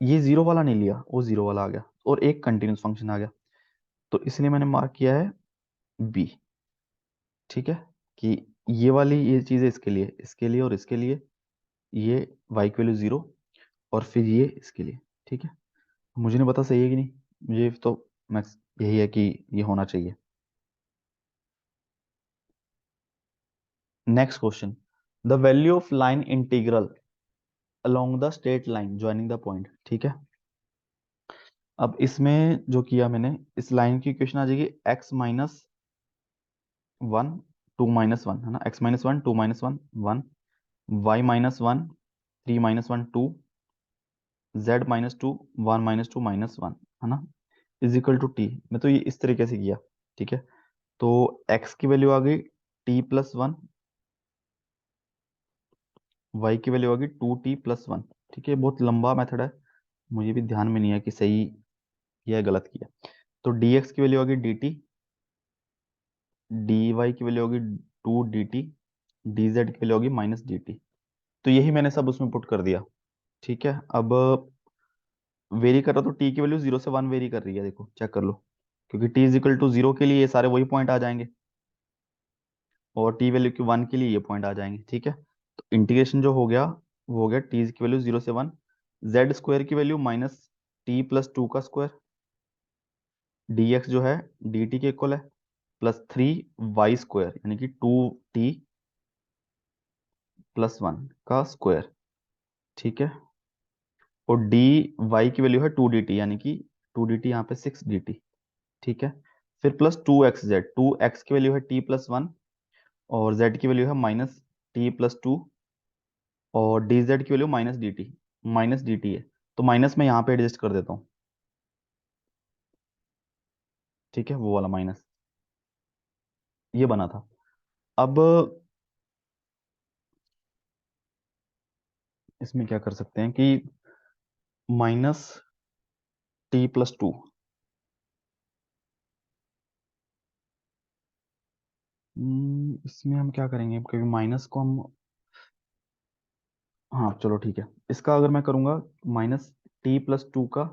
ये 0 वाला नहीं लिया, वो 0 वाला आ गया और एक कंटिन्यूस फंक्शन आ गया, तो इसलिए मैंने मार्क किया है बी। ठीक है, कि ये वाली ये चीज़ है इसके लिए और इसके लिए, ये y की वैल्यू 0 और फिर ये इसके लिए। ठीक है, मुझे नहीं पता सही है कि नहीं, मुझे तो मैक्स यही है कि ये होना चाहिए। Next question, the value of line integral along the straight line joining the point. ठीक है, अब इसमें जो किया मैंने, इस लाइन की इक्वेशन आ जाएगी x-1 2 -1, है ना, x-1 2 -1 1, y-1 3 -1 2, z-2 1 -2 -1, है ना, इज इक्वल टू टी। मैं तो ये इस तरीके से किया। ठीक है, तो x की वैल्यू आ गई t+1, y की वैल्यू आ गई 2t+1। ठीक है, बहुत लंबा मेथड है, मुझे भी ध्यान में नहीं है कि सही या गलत किया। तो dx की वैल्यू आ गई dt, dy की वैल्यू होगी 2 dt, dz की वैल्यू होगी -dt। तो यही मैंने सब उसमें पुट कर दिया। ठीक है, अब वेरी कर रहा तो t की वैल्यू 0 से 1 वेरी कर रही है, देखो चेक कर लो, क्योंकि t इज इक्वल टू 0 के लिए ये सारे वही पॉइंट आ जाएंगे और t वैल्यू की 1 के लिए ये पॉइंट आ जाएंगे। ठीक है, तो इंटीग्रेशन जो हो गया वो हो गया t की वैल्यू 0 से 1, z स्क्वायर की वैल्यू -t+2 का स्क्वायर, dx जो है dt के इक्वल है, +3 y स्क्वायर यानी कि 2t+1 का स्क्वायर। ठीक है, और डी वाई की वैल्यू है 2 dt, यानी कि 2 dt यहाँ पे 6 dt। ठीक है, फिर +2 x z, 2x की वैल्यू है t+1 और z की वैल्यू है -t+2 और dz की वैल्यू -dt है, तो माइनस में यहाँ पे एडजस्ट कर देता हूँ। ठीक है, वो वाला माइनस ये बना था। अब इसमें क्या कर सकते हैं कि -t+2, इसमें हम क्या करेंगे, क्योंकि माइनस को हम, हाँ चलो ठीक है, इसका अगर मैं करूंगा -t+2 का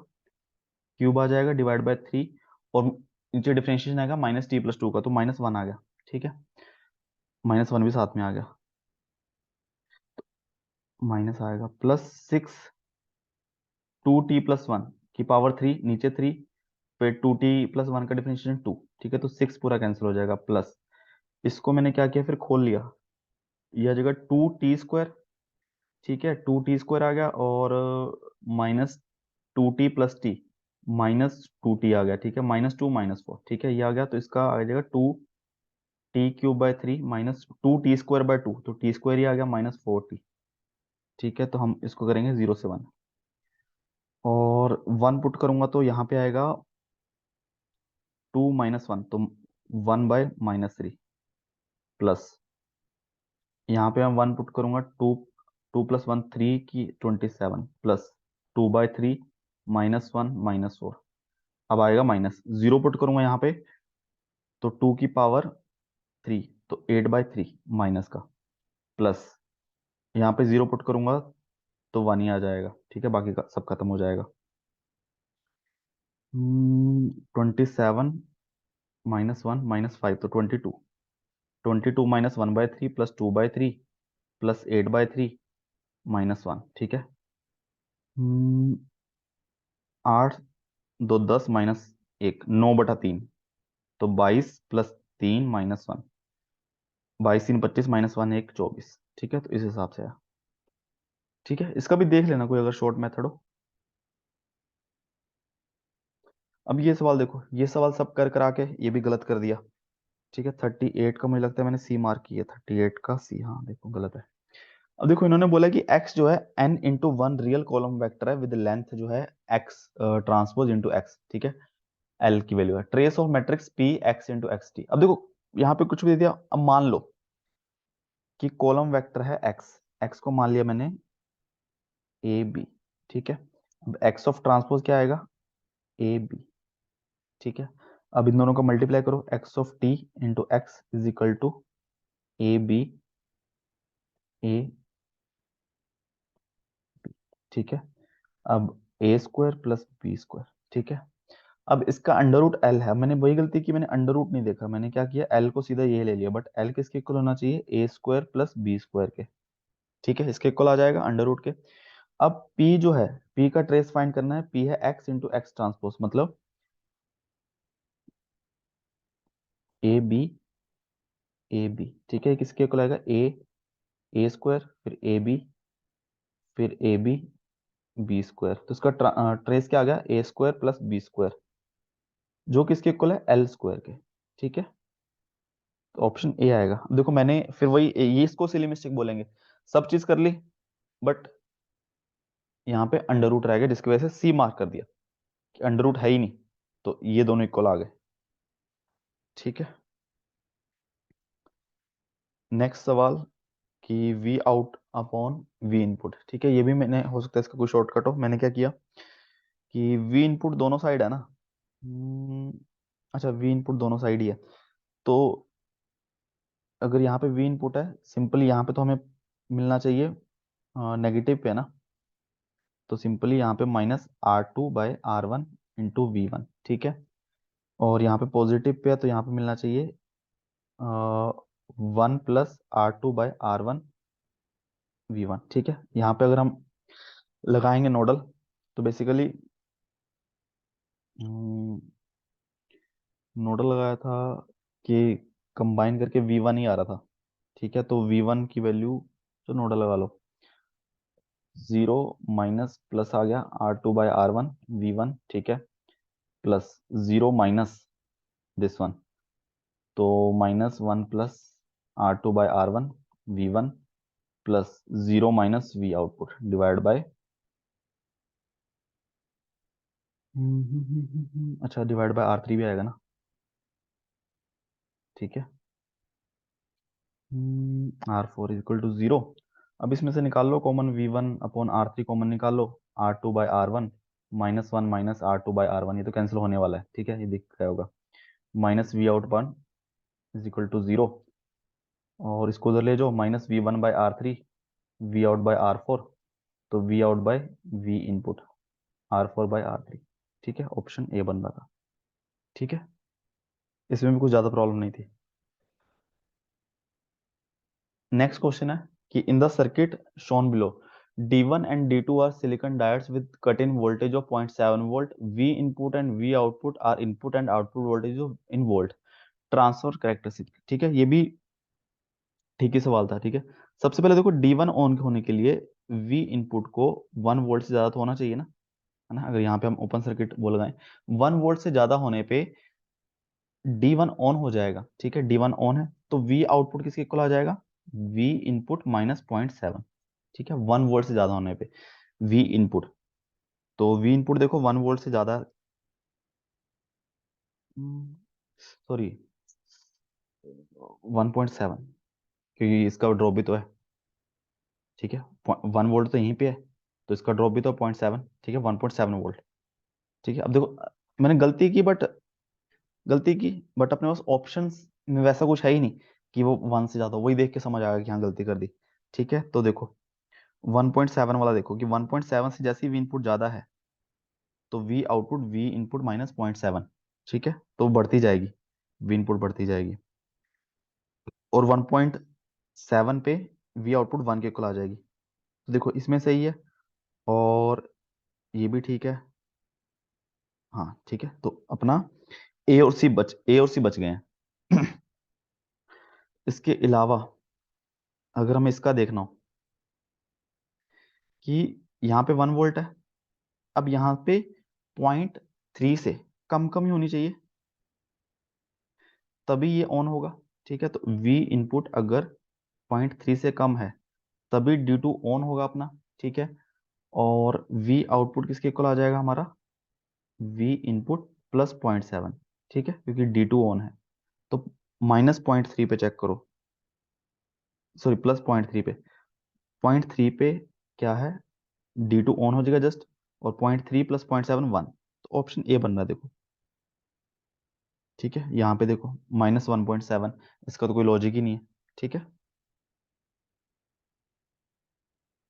क्यूब आ जाएगा डिवाइड बाय 3, और नीचे डिफरेंशिएशन आएगा -t+2 का, तो -1 आ गया। ठीक है, -1 भी साथ में आ गया, माइनस आएगा +6 2t+1 की पावर 3, नीचे 3, फिर 2t+1 का डिफरेंशिएशन 2। ठीक है, तो 6 पूरा कैंसिल हो जाएगा, प्लस इसको मैंने क्या किया, फिर खोल लिया, यह आ जाएगा 2t²। ठीक है, 2t² आ गया और -2t+t, -2t आ गया। ठीक है, -2 -4, ठीक है, ये आ गया, तो इसका आ जाएगा 2t³ बाय 3 -2t² बाय 2, तो t² ही आ गया -4t। ठीक है, तो हम इसको करेंगे 0 से 1 और 1 पुट करूंगा तो यहाँ पे आएगा 2 - 1, तो 1/-3 प्लस, यहाँ पे मैं 1 पुट करूंगा, 2 + 1 3 की 27 प्लस 2/3 -1 -4, अब आएगा माइनस, 0 पुट करूंगा यहाँ पे तो 2 की पावर 3, तो 8/3 माइनस का, प्लस यहाँ पे 0 पुट करूंगा तो 1 ही आ जाएगा, ठीक है, बाकी का सब खत्म हो जाएगा। 27 -1 -5 तो 22। 22 -1/3 +2/3 +8/3 -1, ठीक है। 8 2 10 -1 9/3 तो 22 +3 -1, 22 3 25 -1 1 24, ठीक है, तो इस हिसाब से है। ठीक है, इसका भी देख लेना कोई अगर शॉर्ट मेथड हो। अब ये सवाल देखो, ये सवाल सब कर करा के ये भी गलत कर दिया, ठीक है। 38 का मुझे लगता है मैंने सी मार्क किया, 38 का सी, हाँ देखो गलत है। अब देखो इन्होंने बोला कि x जो है n into one real column vector है विद लेंथ जो है x ट्रांसपोज इंटू x, ठीक है। l की वैल्यू है trace of matrix p x into x T. अब देखो यहाँ पे कुछ भी दे दिया। अब मान लो कि कॉलम वेक्टर है x, x को मान लिया मैंने ए बी, ठीक है। अब x ऑफ ट्रांसपोज क्या आएगा, ए बी, ठीक है। अब इन दोनों को मल्टीप्लाई करो, x of t into X is equal to A B A, ठीक है। अब A square plus B square, ठीक है। अब इसका अंडर रूट एल है, मैंने वही गलती की, मैंने अंडर रूट नहीं देखा, मैंने क्या किया एल को सीधा ये ले लिया, बट एल किसके इक्वल होना चाहिए, ए स्क्वायर प्लस बी स्क्वायर के, ठीक है, इसके इक्वल आ जाएगा अंडर रूट के। अब पी जो है, पी का ट्रेस फाइंड करना है, पी है एक्स इंटू एक्स ट्रांसपोज, मतलब ए बी, ठीक है, किसके इक्वल आएगा ए स्क्वायर फिर ए बी फिर ए बी बी स्क्वायर, तो इसका ट्रेस क्या आ गया, ए स्क्वायर प्लस बी स्क्वायर, जो किसके इक्वल है एल स्क्वायर के, ठीक है। तो ऑप्शन ए आएगा। अब देखो मैंने फिर वही ये इसको सिली मिस्टेक बोलेंगे, सब चीज कर ली बट यहाँ पे अंडर रूट रह गया, जिसकी वजह से सी मार्क कर दिया कि अंडर रूट है ही नहीं, तो ये दोनों इक्वल आ गए, ठीक है। नेक्स्ट सवाल कि V out upon V input, ठीक है, ये भी मैंने, हो सकता है इसका कोई शॉर्टकट हो, मैंने क्या किया कि वी इनपुट दोनों साइड है ना। हम्म, अच्छा वी इनपुट दोनों साइड ही है, तो अगर यहाँ पे वी इनपुट है, सिंपली यहाँ पे तो हमें मिलना चाहिए नेगेटिव पे ना, तो सिंपली यहाँ पे -R2/R1 × V1, ठीक है। और यहाँ पे पॉजिटिव पे है तो यहाँ पे मिलना चाहिए 1 + R2/R1 ठीक है। यहाँ पे अगर हम लगाएंगे नोडल तो बेसिकली नोडल लगाया था कि कंबाइन करके V1 ही आ रहा था, ठीक है, तो V1 की वैल्यू, तो नोडल लगा लो, 0 माइनस प्लस आ गया R2/R1 V1, ठीक है, प्लस 0 माइनस दिस वन, तो -1 + R2/R1 V1 plus 0 minus V output divide by, अच्छा डिवाइड बाय R3 भी आएगा ना, ठीक है। R4 = 0। अब इसमें से निकाल लो कॉमन, V1/R3 कॉमन निकाल लो, R2/R1 -1 -R2/R1, ये तो कैंसिल होने वाला है, ठीक है, ये दिख रहा होगा, minus V out one is equal to 0, और इसको उधर ले जाओ, -V1/R3 we out by R4, तो V out by V input R4/R3, ठीक है, ऑप्शन ए बन रहा था, ठीक है, इसमें भी कुछ ज्यादा प्रॉब्लम नहीं थी। नेक्स्ट क्वेश्चन है कि in the circuit shown below D1 and D2 are silicon diodes with cut-in voltage of 0.7 volt. V input and V output are input and output voltage of in volt. Transfer characteristic, ठीक है, ये भी ठीक ही सवाल था, ठीक है। सबसे पहले देखो D1 ऑन होने के लिए V इनपुट को 1 वोल्ट से ज्यादा तो होना चाहिए ना, है ना, अगर यहाँ पे हम ओपन सर्किट बोल गए 1 वोल्ट से ज्यादा होने पे D1 ऑन हो जाएगा, ठीक है, D1 ऑन है, तो V आउटपुट किसके इक्वल आ जाएगा, V इनपुट -0.7, ठीक है, 1 वोल्ट से ज्यादा होने पे V इनपुट, तो V इनपुट देखो 1 वोल्ट से ज्यादा, सॉरी 1.7, क्योंकि इसका ड्रॉप भी तो है, ठीक है, 1 वोल्ट तो यहीं पे है, तो इसका ड्रॉप भी तो 0.7, ठीक है, 1.7 वोल्ट, ठीक है। अब देखो मैंने गलती की बट अपने पास ऑप्शंस में वैसा कुछ है ही नहीं कि वो 1 से ज्यादा, वही देख के समझ आएगा कि हाँ गलती कर दी, ठीक है। तो देखो 1.7 वाला देखो कि 1.7 से जैसे ही वी इनपुट ज्यादा है तो we output we input minus 0.7, ठीक है, तो बढ़ती जाएगी, वी इनपुट बढ़ती जाएगी, और 1.7 पे वी आउटपुट 1 के इक्वल आ जाएगी। तो देखो इसमें सही है, और ये भी ठीक है। हाँ ठीक है, तो अपना ए और सी बच गए हैं। इसके अलावा अगर हमें इसका देखना हो कि यहाँ पे 1 वोल्ट है, अब यहाँ पे 0.3 से कम कम ही होनी चाहिए तभी ये ऑन होगा, ठीक है, तो वी इनपुट अगर 0.3 से कम है तभी D2 ऑन होगा अपना, ठीक है, और वी आउटपुट किसके इक्वल आ जाएगा हमारा, वी इनपुट प्लस 0.7, ठीक है, क्योंकि D2 ऑन है। तो -0.3 पे चेक करो, सॉरी +0.3 पे, 0.3 पे क्या है, D2 ऑन हो जाएगा जस्ट, और 0.3 + 0.7 1, तो ऑप्शन ए बन रहा है देखो, ठीक है, यहाँ पे देखो -1.7, इसका तो कोई लॉजिक ही नहीं है, ठीक है।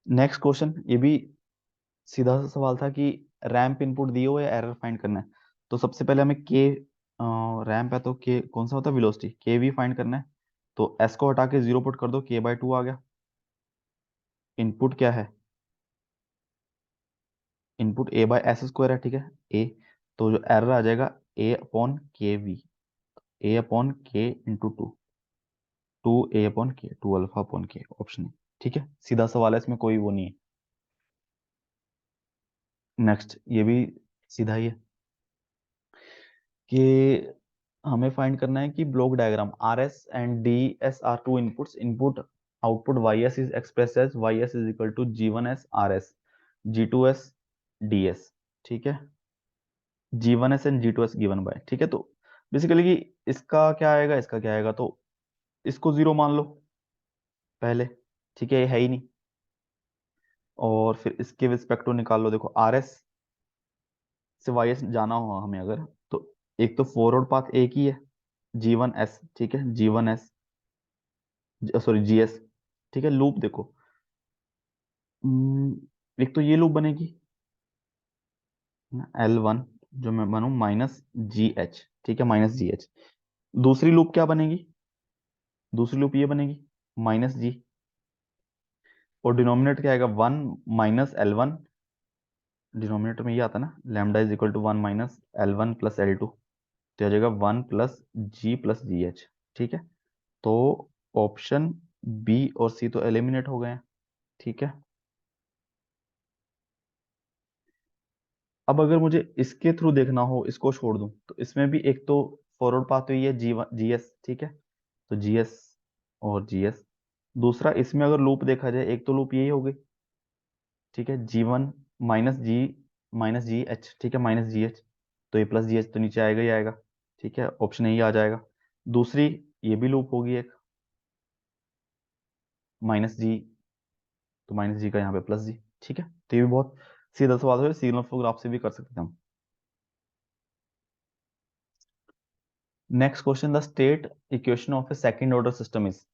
नेक्स्ट क्वेश्चन, ये भी सीधा सा सवाल था कि रैंप इनपुट दिए हुए एरर फाइंड करना है। तो सबसे पहले हमें के, रैंप है तो के कौन सा होता है, वेलोसिटी, के वी फाइंड करना है। तो एस को हटा के 0 पुट कर दो, k/2 आ गया। इनपुट क्या है, इनपुट a/s² है, ठीक है, ए, तो जो एरर आ जाएगा a/kv, a/k × 2, 2a/k, 2α/k, option A, ठीक है, सीधा सवाल है, इसमें कोई वो नहीं है। नेक्स्ट, ये भी सीधा ही है कि हमें फाइंड करना है कि block diagram R S and D S R two inputs, input output Y S is express as Y S is equal to G1s RS, G2s DS, ठीक है, G1s and G2s given by, ठीक है, तो basically इसका क्या आएगा, इसका क्या आएगा, तो इसको 0 मान लो पहले, ठीक है, ये है ही नहीं, और फिर इसके रिस्पेक्ट निकाल लो, देखो आर एस से वाई एस जाना हो हमें अगर, तो एक तो फॉरवर्ड पाथ एक ही है, G1s, ठीक है, G1s, सॉरी GS, ठीक है, लूप देखो, एक तो ये लूप बनेगी L1, जो मैं बनू -GH, ठीक है, -GH। दूसरी लूप क्या बनेगी, दूसरी लूप ये बनेगी -G, और डिनोमिनेटर क्या आएगा, 1 - L1, डिनोमिनेटर में ये आता है ना, lambda is equal to 1 - L1 + L2, तो आ जाएगा 1 + G + GH, ठीक है, तो ऑप्शन बी और सी तो एलिमिनेट हो गए हैं, ठीक है। अब अगर मुझे इसके थ्रू देखना हो, इसको छोड़ दूं, तो इसमें भी एक तो फॉरवर्ड पाथ तो ये है GS, ठीक है, तो GS और GS, दूसरा इसमें अगर लूप देखा जाए, एक तो लूप यही हो गई, ठीक है, G1 -G -H, ठीक है, -GH, तो ये +GH तो नीचे आएगा ही आएगा, ठीक है, ऑप्शन यही आ जाएगा। दूसरी ये भी लूप होगी एक, -G, तो -G का यहाँ पे +G, ठीक है, तो ये भी बहुत सीधा सवाल है, सिग्नल फ्लो ग्राफ से भी कर सकते हैं हम। Next question, the state equation of A second order system is,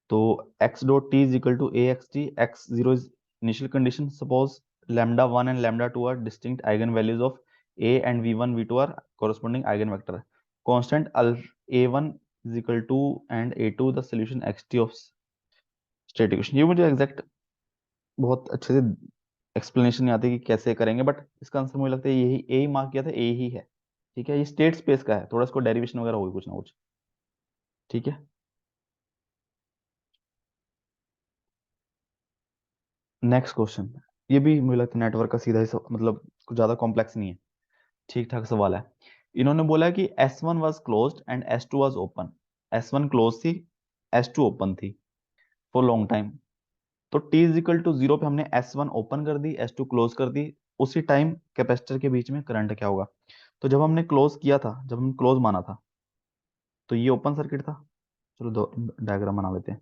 तो x.t is equal to axt, x0 is initial condition, suppose λ1 and λ2 are distinct eigenvalues of a and v1 v2 are corresponding eigenvector, constant a1 is equal to and a2 the solution xt of state equation। ये मुझे exact बहुत अच्छे से explanation नहीं आती कि कैसे करेंगे, बट इसका आंसर मुझे लगता है यही, ए ही मार्क किया था, ए ही है, ठीक है, ये स्टेट स्पेस का है, थोड़ा इसको डेरिवेशन वगैरह होगी कुछ ना कुछ, ठीक है। नेक्स्ट क्वेश्चन, ये भी मुझे लगता है नेटवर्क का सीधा ही मतलब कुछ ज्यादा कॉम्प्लेक्स नहीं है, ठीक ठाक सवाल है। इन्होंने बोला है कि S1 was closed end S2 was open, S1 close थी, S2 ओपन थी फॉर लॉन्ग टाइम, तो t इज इक्वल टू 0 पे हमने S1 ओपन कर दी, S2 क्लोज कर दी, उसी टाइम कैपेसिटर के बीच में करंट क्या होगा। तो जब हमने क्लोज किया था, जब हम क्लोज माना था, तो ये ओपन सर्किट था, चलो दो डायग्राम बना लेते हैं,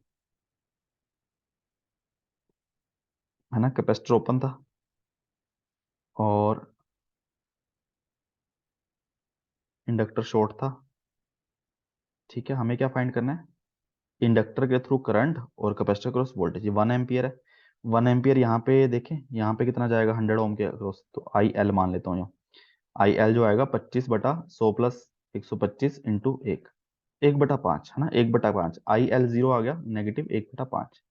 है ना, कैपेसिटर ओपन था और इंडक्टर शॉर्ट था, ठीक है, हमें क्या फाइंड करना है, इंडक्टर के थ्रू करंट और कैपेसिटर क्रॉस वोल्टेज, ये 1 एम्पियर है, 1 एम्पियर यहाँ पे देखें, यहाँ पे कितना जाएगा 100 ओम के अक्रॉस, तो आई एल मान लेता हूँ यहाँ। आई एल जो आएगा 25/100 प्लस 125 इंटू 1/5 है ना, 1/5 आई एल जीरो आ गया नेगेटिव 1/5।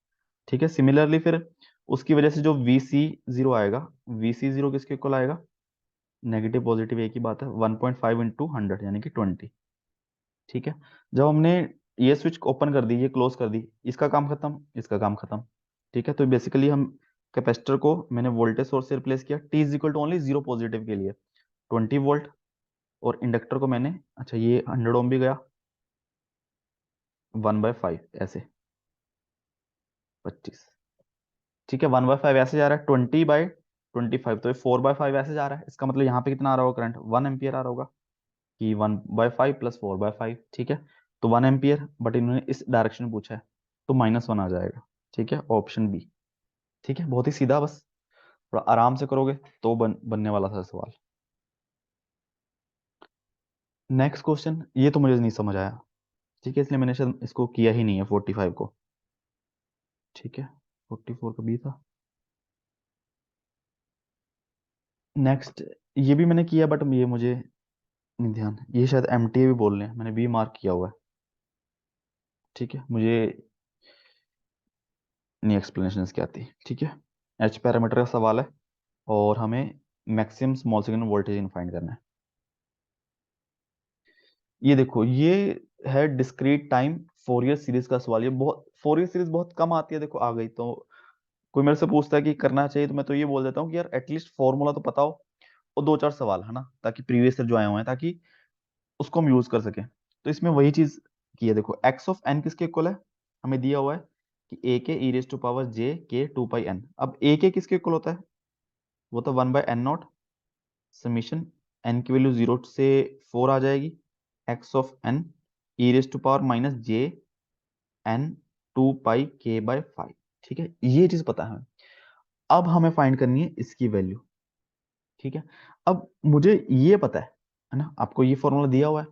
ठीक है, सिमिलरली फिर उसकी वजह से जो वी सी जीरो आएगा, वी सी जीरो किसके इक्वल आएगा, नेगेटिव पॉजिटिव एक ही बात है, 1.5 इंटू 100 यानी कि 20। ठीक है, जब हमने ये स्विच ओपन कर दी, ये क्लोज कर दी, इसका काम खत्म, इसका काम खत्म। ठीक है, तो बेसिकली हम कैपेसिटर को मैंने वोल्टेज सोर्स से रिप्लेस किया, T is equal to only zero positive के लिए 20 वोल्ट, और इंडक्टर को मैंने, अच्छा ये 100 ओम भी गया, 1/5 ऐसे 25। ठीक है, 1/5 ऐसे जा रहा है, 20/25, तो ये 4/5 ऐसे जा रहा है। इसका मतलब यहाँ पे कितना आ रहा होगा करंट, 1 एम्पियर आ रहा होगा, कि 1/5 प्लस 4/5। ठीक है, तो 1 एम्पियर, बट इन्होंने इस डायरेक्शन में पूछा है, तो -1 आ जाएगा। ठीक है, ऑप्शन बी। ठीक है, बहुत ही सीधा, बस थोड़ा आराम से करोगे तो बनने वाला था सवाल। नेक्स्ट क्वेश्चन, ये तो मुझे नहीं समझ आया। ठीक है, इसलिए मैंने शायद इसको किया ही नहीं है 45 को। ठीक है, 44 का बी था। नेक्स्ट, ये भी मैंने किया, बट ये मुझे नहीं ध्यान, ये शायद एम टी ए भी बोल रहे हैं, मैंने बी मार्क किया हुआ है। ठीक है, मुझे नहीं एक्सप्लेनेशन इसकी आती। ठीक है, एच पैरामीटर का सवाल है, और हमें maximum small signal voltage find करना है। ये देखो, ये है डिस्क्रीट टाइम फोरियर सीरीज का सवाल। ये बहुत, फोरियर सीरीज बहुत कम आती है, देखो आ गई। तो कोई मेरे से पूछता है कि करना चाहिए, तो मैं तो ये बोल देता हूँ कि यार एटलीस्ट फॉर्मूला तो पता हो, और दो चार सवाल है ना, ताकि प्रीवियस ईयर जो आए हुए हैं, ताकि उसको हम यूज कर सकें। तो इसमें वही चीज की है, देखो एक्स ऑफ एन किसके इक्वल है, हमें दिया हुआ है कि ए के ई रेज टू पावर जे के 2 पाई एन। अब ए के किसके इक्वल होता है, वो तो 1/n0 समीशन, एन की वैल्यू 0 से 4 आ जाएगी, X of N E raise to power minus J N 2 pi k/5। ठीक है, ये चीज पता है हमें। अब हमें फाइंड करनी है इसकी वैल्यू। ठीक है, अब मुझे ये पता है ना, आपको ये फॉर्मूला दिया हुआ है,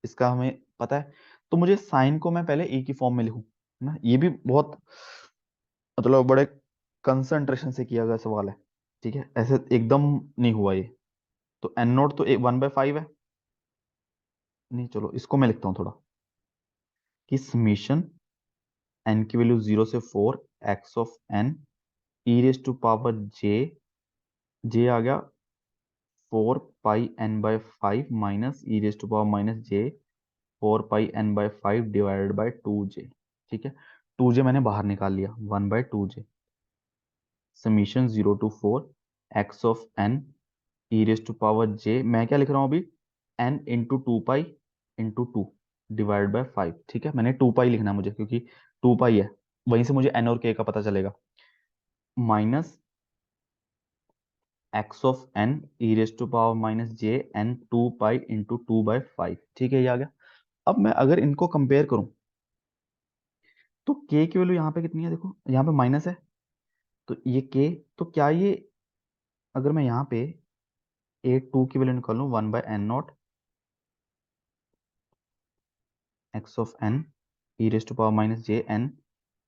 इसका हमें पता है, तो मुझे साइन को मैं पहले ए की फॉर्म में लिखूं, है ना। ये भी बहुत, मतलब बड़े कंसंट्रेशन से किया गया सवाल है। ठीक है, ऐसे एकदम नहीं हुआ ये। तो एन नोट तो 1/5 है, नहीं चलो इसको मैं लिखता हूँ थोड़ा, कि समीशन एन की वैल्यू 0 से 4, X of N E raise to power J, J आ गया 4 pi n/5 minus E raise to power minus J 4 pi n/5 divided by 2j। ठीक है, 2j मैंने बाहर निकाल लिया, 1/2j summation 0 to 4 X of N E raise to power J, मैं क्या लिख रहा हूँ अभी, n into 2 pi into 2 divide by 5। ठीक है, मैंने 2 पाई लिखना है मुझे, क्योंकि 2 पाई है, वहीं से मुझे n और k का पता चलेगा, minus X of N E raise to power minus J N 2 pi into 2/5। ठीक है, ये आ गया। अब मैं अगर इनको कंपेयर करूं, तो k की वैल्यू यहाँ पे कितनी है, देखो यहाँ पे माइनस है, तो ये k, तो क्या ये, अगर मैं यहाँ पे a2 की वैल्यू निकालूं 1/n0 X of N E raise to power minus J N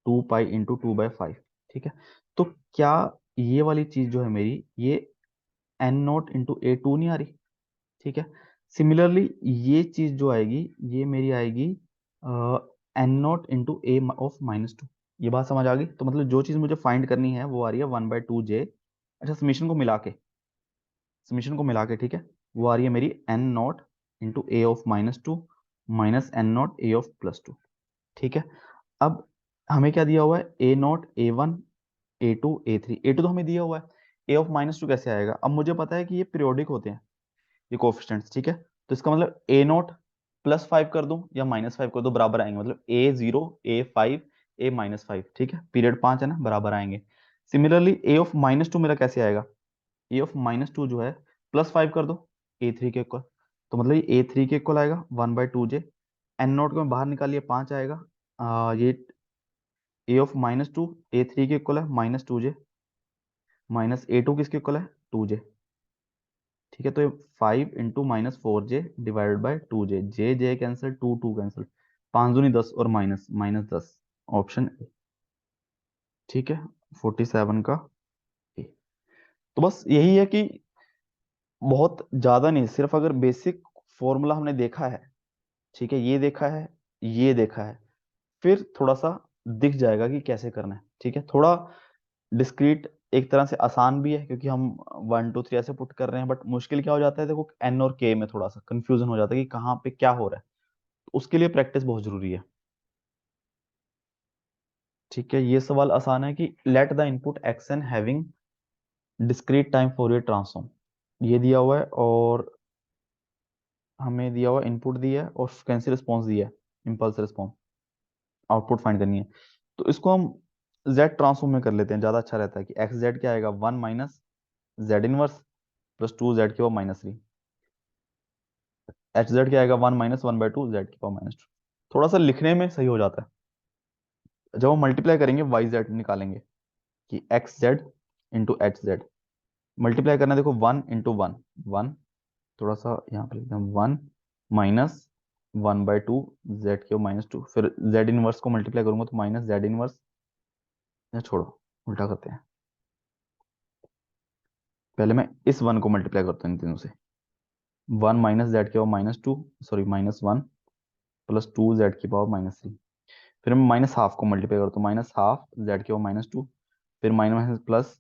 2 pi into 2/5। ठीक है, तो क्या ये वाली चीज जो है मेरी, ये n0 इंटू a2 नहीं आ रही। ठीक है, सिमिलरली ये चीज जो आएगी, ये मेरी आएगी n0 इंटू ए ऑफ -2। ये बात समझ आ गई, तो मतलब जो चीज मुझे फाइंड करनी है वो आ रही है 1/2j। अच्छा, समीशन को मिला के, समीशन को मिला के, ठीक है, वो आ रही है मेरी n0 into A of -2 minus n0 A of +2। ठीक है, अब हमें क्या दिया हुआ है, a0 a1 a2 a3, a2 तो हमें दिया हुआ है, ए ऑफ -2 कैसे आएगा। अब मुझे पता है कि ये पीरियोडिक होते हैं, ये कोफिशिएंट्स। ठीक है, तो इसका मतलब a0 +5 कर दूं या -5 कर दूं, बराबर आएंगे, मतलब a0 a5 a-5। ठीक है, पीरियड 5 है ना, बराबर आएंगे। सिमिलरली ए ऑफ -2 मेरा कैसे आएगा, ए ऑफ -2 जो है +5 कर दो a3 के इक्वल, तो मतलब ये a3 के इक्वल आएगा 1/2j। एन नोट को मैं बाहर निकाल लिया, 5 आएगा। ये ए ऑफ -2 a3 के इक्वल है -2j, माइनस a2 किसके इक्वल है 2j। ठीक है, तो ये 5 into -4j divided by 2j, J J cancel, 2 cancel, 5 दूनी 10 और माइनस -10, ऑप्शन ए। ठीक है, 47 का a। तो बस यही है कि बहुत ज्यादा नहीं, सिर्फ अगर बेसिक फॉर्मूला हमने देखा है, ठीक है, ये देखा है, ये देखा है, फिर थोड़ा सा दिख जाएगा कि कैसे करना है। ठीक है, थोड़ा डिस्क्रीट एक तरह से आसान भी है, क्योंकि हम 1 2 3 ऐसे पुट कर रहे हैं, बट मुश्किल क्या हो जाता है, देखो एन और के में थोड़ा सा कंफ्यूजन हो जाता है कि कहाँ पे क्या हो रहा है। उसके लिए प्रैक्टिस बहुत जरूरी है। ठीक है, ये सवाल आसान है कि let the input X N having discrete time Fourier transform, ये दिया हुआ है, और हमें दिया हुआ इनपुट दिया है और फ्रीक्वेंसी रिस्पॉन्स दिया है, इम्पल्स रिस्पॉन्स, आउटपुट फाइंड करनी है। तो इसको हम जेड ट्रांसफॉर्म में कर लेते हैं, ज्यादा अच्छा रहता है कि एक्स जेड क्या आएगा, 1 minus Z inverse plus 2 Z की पावर -3। एच जेड क्या आएगा, 1 माइनस 1/2 जेड की पावर -2। थोड़ा सा लिखने में सही हो जाता है। जब हम मल्टीप्लाई करेंगे वाई जेड निकालेंगे कि x Z into H Z, multiply करना है, देखो 1 इंटू 1 1, थोड़ा सा यहाँ पे लिखते हैं 1 माइनस 1/2 जेड की -2, फिर जेड इनवर्स को मल्टीप्लाई करूंगा तो माइनस जेड इनवर्स, या छोड़ो उल्टा करते हैं, पहले मैं इस 1 को मल्टीप्लाई करता हूँ इन तीनों से। 1 माइनस जेड की पावर -2, सॉरी -1 प्लस 2 जेड की पावर -3, फिर मैं माइनस हाफ को मल्टीप्लाई करता हूँ, माइनस हाफ जेड की पावर -2, फिर minus minus plus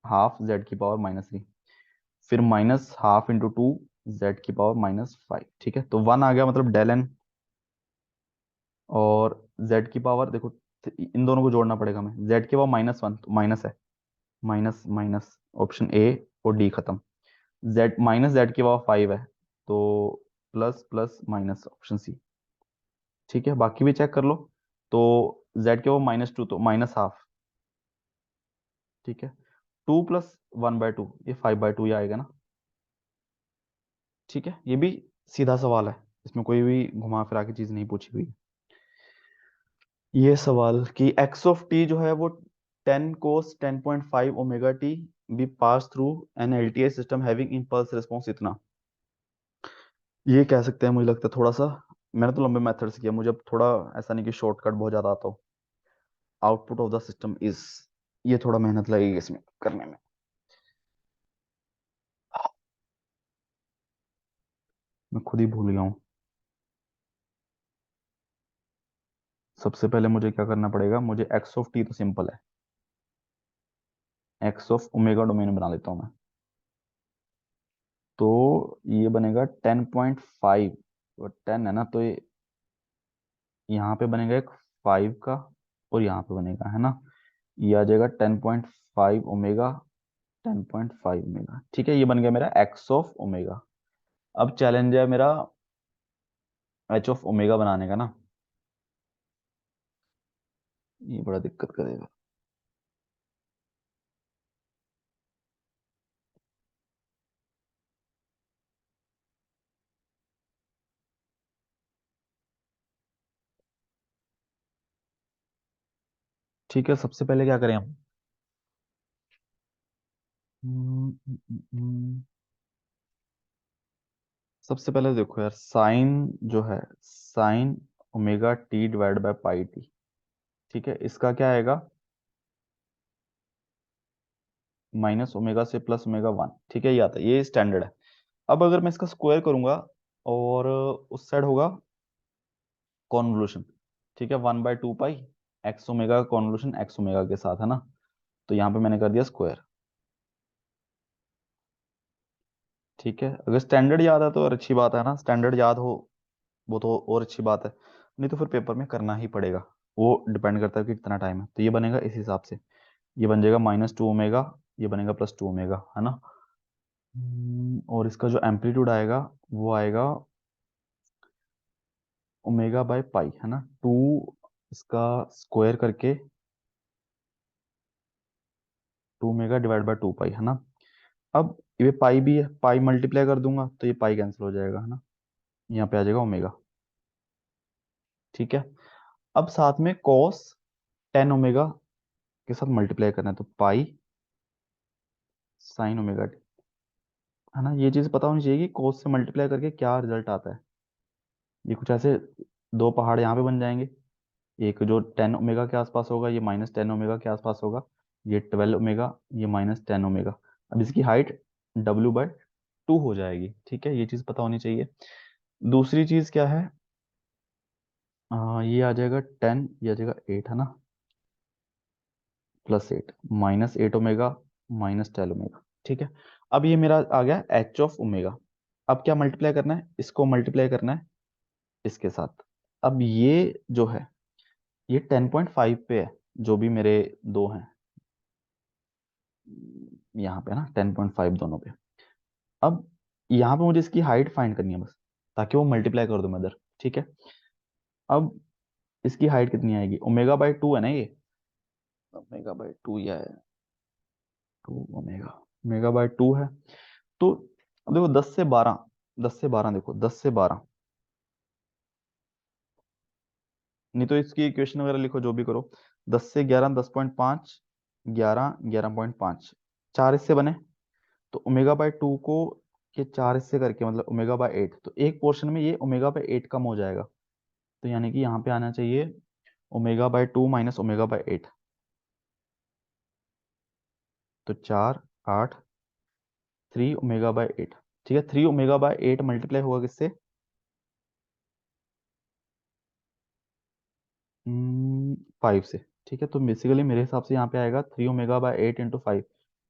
half Z की पावर -3, फिर माइनस हाफ इंटू 2 जेड की पावर -5। ठीक है, तो 1 आ गया, मतलब डेल एन, और जेड की पावर देखो, इन दोनों को जोड़ना पड़ेगा हमें, जेड की पावर -1 तो माइनस है, माइनस माइनस, ऑप्शन ए और डी खत्म। जेड माइनस जेड की पावर 5 है, तो plus plus minus, option C. ठीक है, बाकी भी चेक कर लो। तो जेड के वो -2 तो माइनस हाफ। ठीक है, 2 + 1/2, ये 5/2 ही आएगा ना। ठीक है, ये भी सीधा सवाल है, इसमें कोई भी घुमा फिरा की चीज नहीं पूछी हुई। ये सवाल कि एक्स ऑफ टी जो है वो 10 cos 10.5 omega T be pass through an L T I system having impulse response इतना, ये कह सकते हैं। मुझे लगता है थोड़ा सा, मैंने तो लंबे मेथड से किया, मुझे अब थोड़ा ऐसा नहीं कि शॉर्टकट बहुत ज्यादा आता हो। Output of the system is, ये थोड़ा मेहनत लगेगी इसमें करने में, मैं खुद ही भूल गया हूँ। सबसे पहले मुझे क्या करना पड़ेगा, मुझे एक्स ऑफ टी तो सिंपल है, एक्स ऑफ ओमेगा डोमेन बना लेता हूँ मैं। तो ये बनेगा 10.5, और 10 है ना, तो ये यहाँ पे बनेगा एक 5 का, और यहाँ पे बनेगा, है ना, ये आ जाएगा 10.5 ओमेगा, 10.5 ओमेगा। ठीक है, ये बन गया मेरा एक्स ऑफ ओमेगा। अब चैलेंज है मेरा एच ऑफ ओमेगा बनाने का ना, ये बड़ा दिक्कत करेगा। ठीक है, सबसे पहले क्या करें हम, हम्म, हम्म, हम्म, सबसे पहले देखो यार, साइन जो है, sine omega T divide by pi T, ठीक है, इसका क्या आएगा, -ओमेगा से +ओमेगा 1। ठीक है, ये आता है, ये स्टैंडर्ड है। अब अगर मैं इसका स्क्वायर करूंगा, और उस साइड होगा कॉन्वोल्यूशन, ठीक है, 1/2 पाई एक्स ओमेगा का कॉन्वोल्यूशन एक्स ओमेगा के साथ, है ना, तो यहाँ पे मैंने कर दिया स्क्वायर। ठीक है, अगर स्टैंडर्ड याद है तो और अच्छी बात है ना, स्टैंडर्ड याद हो वो तो और अच्छी बात है, नहीं तो फिर पेपर में करना ही पड़ेगा, वो डिपेंड करता है कि कितना टाइम है। तो ये बनेगा इस हिसाब से, ये बन जाएगा -2 ओमेगा, ये बनेगा +2 ओमेगा, है ना। और इसका जो एम्पलीट्यूड आएगा वो आएगा ओमेगा/पाई, है ना, 2, इसका स्क्वायर करके 2 ओमेगा/2 पाई, है ना। अब ये पाई भी है, पाई मल्टीप्लाई कर दूंगा तो ये पाई कैंसिल हो जाएगा, है ना, यहाँ पे आ जाएगा ओमेगा। ठीक है, अब साथ में कॉस 10 ओमेगा के साथ मल्टीप्लाई करना है, तो पाई साइन ओमेगा टी, है ना। ये चीज पता होनी चाहिए कि कॉस से मल्टीप्लाई करके क्या रिजल्ट आता है। ये कुछ ऐसे दो पहाड़ यहाँ पे बन जाएंगे, एक जो 10 ओमेगा के आसपास होगा, ये -10 ओमेगा के आसपास होगा, ये 12 ओमेगा, ये -10 ओमेगा। अब इसकी हाइट W/2 हो जाएगी, ठीक है, ये चीज़ पता होनी चाहिए। दूसरी चीज़ क्या है, ये आ जाएगा 10, ये आ जाएगा 8, है ना, +8, -8 ओमेगा, -12 ओमेगा, ठीक है। अब ये मेरा आ गया H(ओमेगा). अब क्या मल्टीप्लाई करना है, इसको मल्टीप्लाई करना है इसके साथ। अब ये जो है ये 10.5 पे है, जो भी मेरे दो हैं यहाँ पे ना, 10.5 दोनों पे। अब यहाँ पे मुझे इसकी हाइट फाइंड करनी है बस, ताकि वो मल्टीप्लाई कर दूं मैं इधर, ठीक है। अब इसकी हाइट कितनी आएगी, ओमेगा/2 है ना ये, ओमेगा/2 या है 2 ओमेगा, ओमेगा/2 है। तो अब देखो 10 से 12, 10 से 12, देखो 10 से 12, नहीं तो इसकी इक्वेशन वगैरह लिखो, जो भी करो। 10 से 11, 10.5, 11, 11.5, चार इससे बने। तो ओमेगा/2 को ये चार हिस्से करके मतलब ओमेगा/8, तो एक पोर्शन में ये ओमेगा/8 कम हो जाएगा। तो यानी कि यहाँ पे आना चाहिए ओमेगा/2 माइनस ओमेगा/8। तो 4, 8, 3 ओमेगा/8, ठीक है। 3 ओमेगा/8 मल्टीप्लाई होगा किससे, 5 से, ठीक है। तो बेसिकली मेरे हिसाब से यहाँ पे आएगा 3 ओमेगा/8 इंटू 5,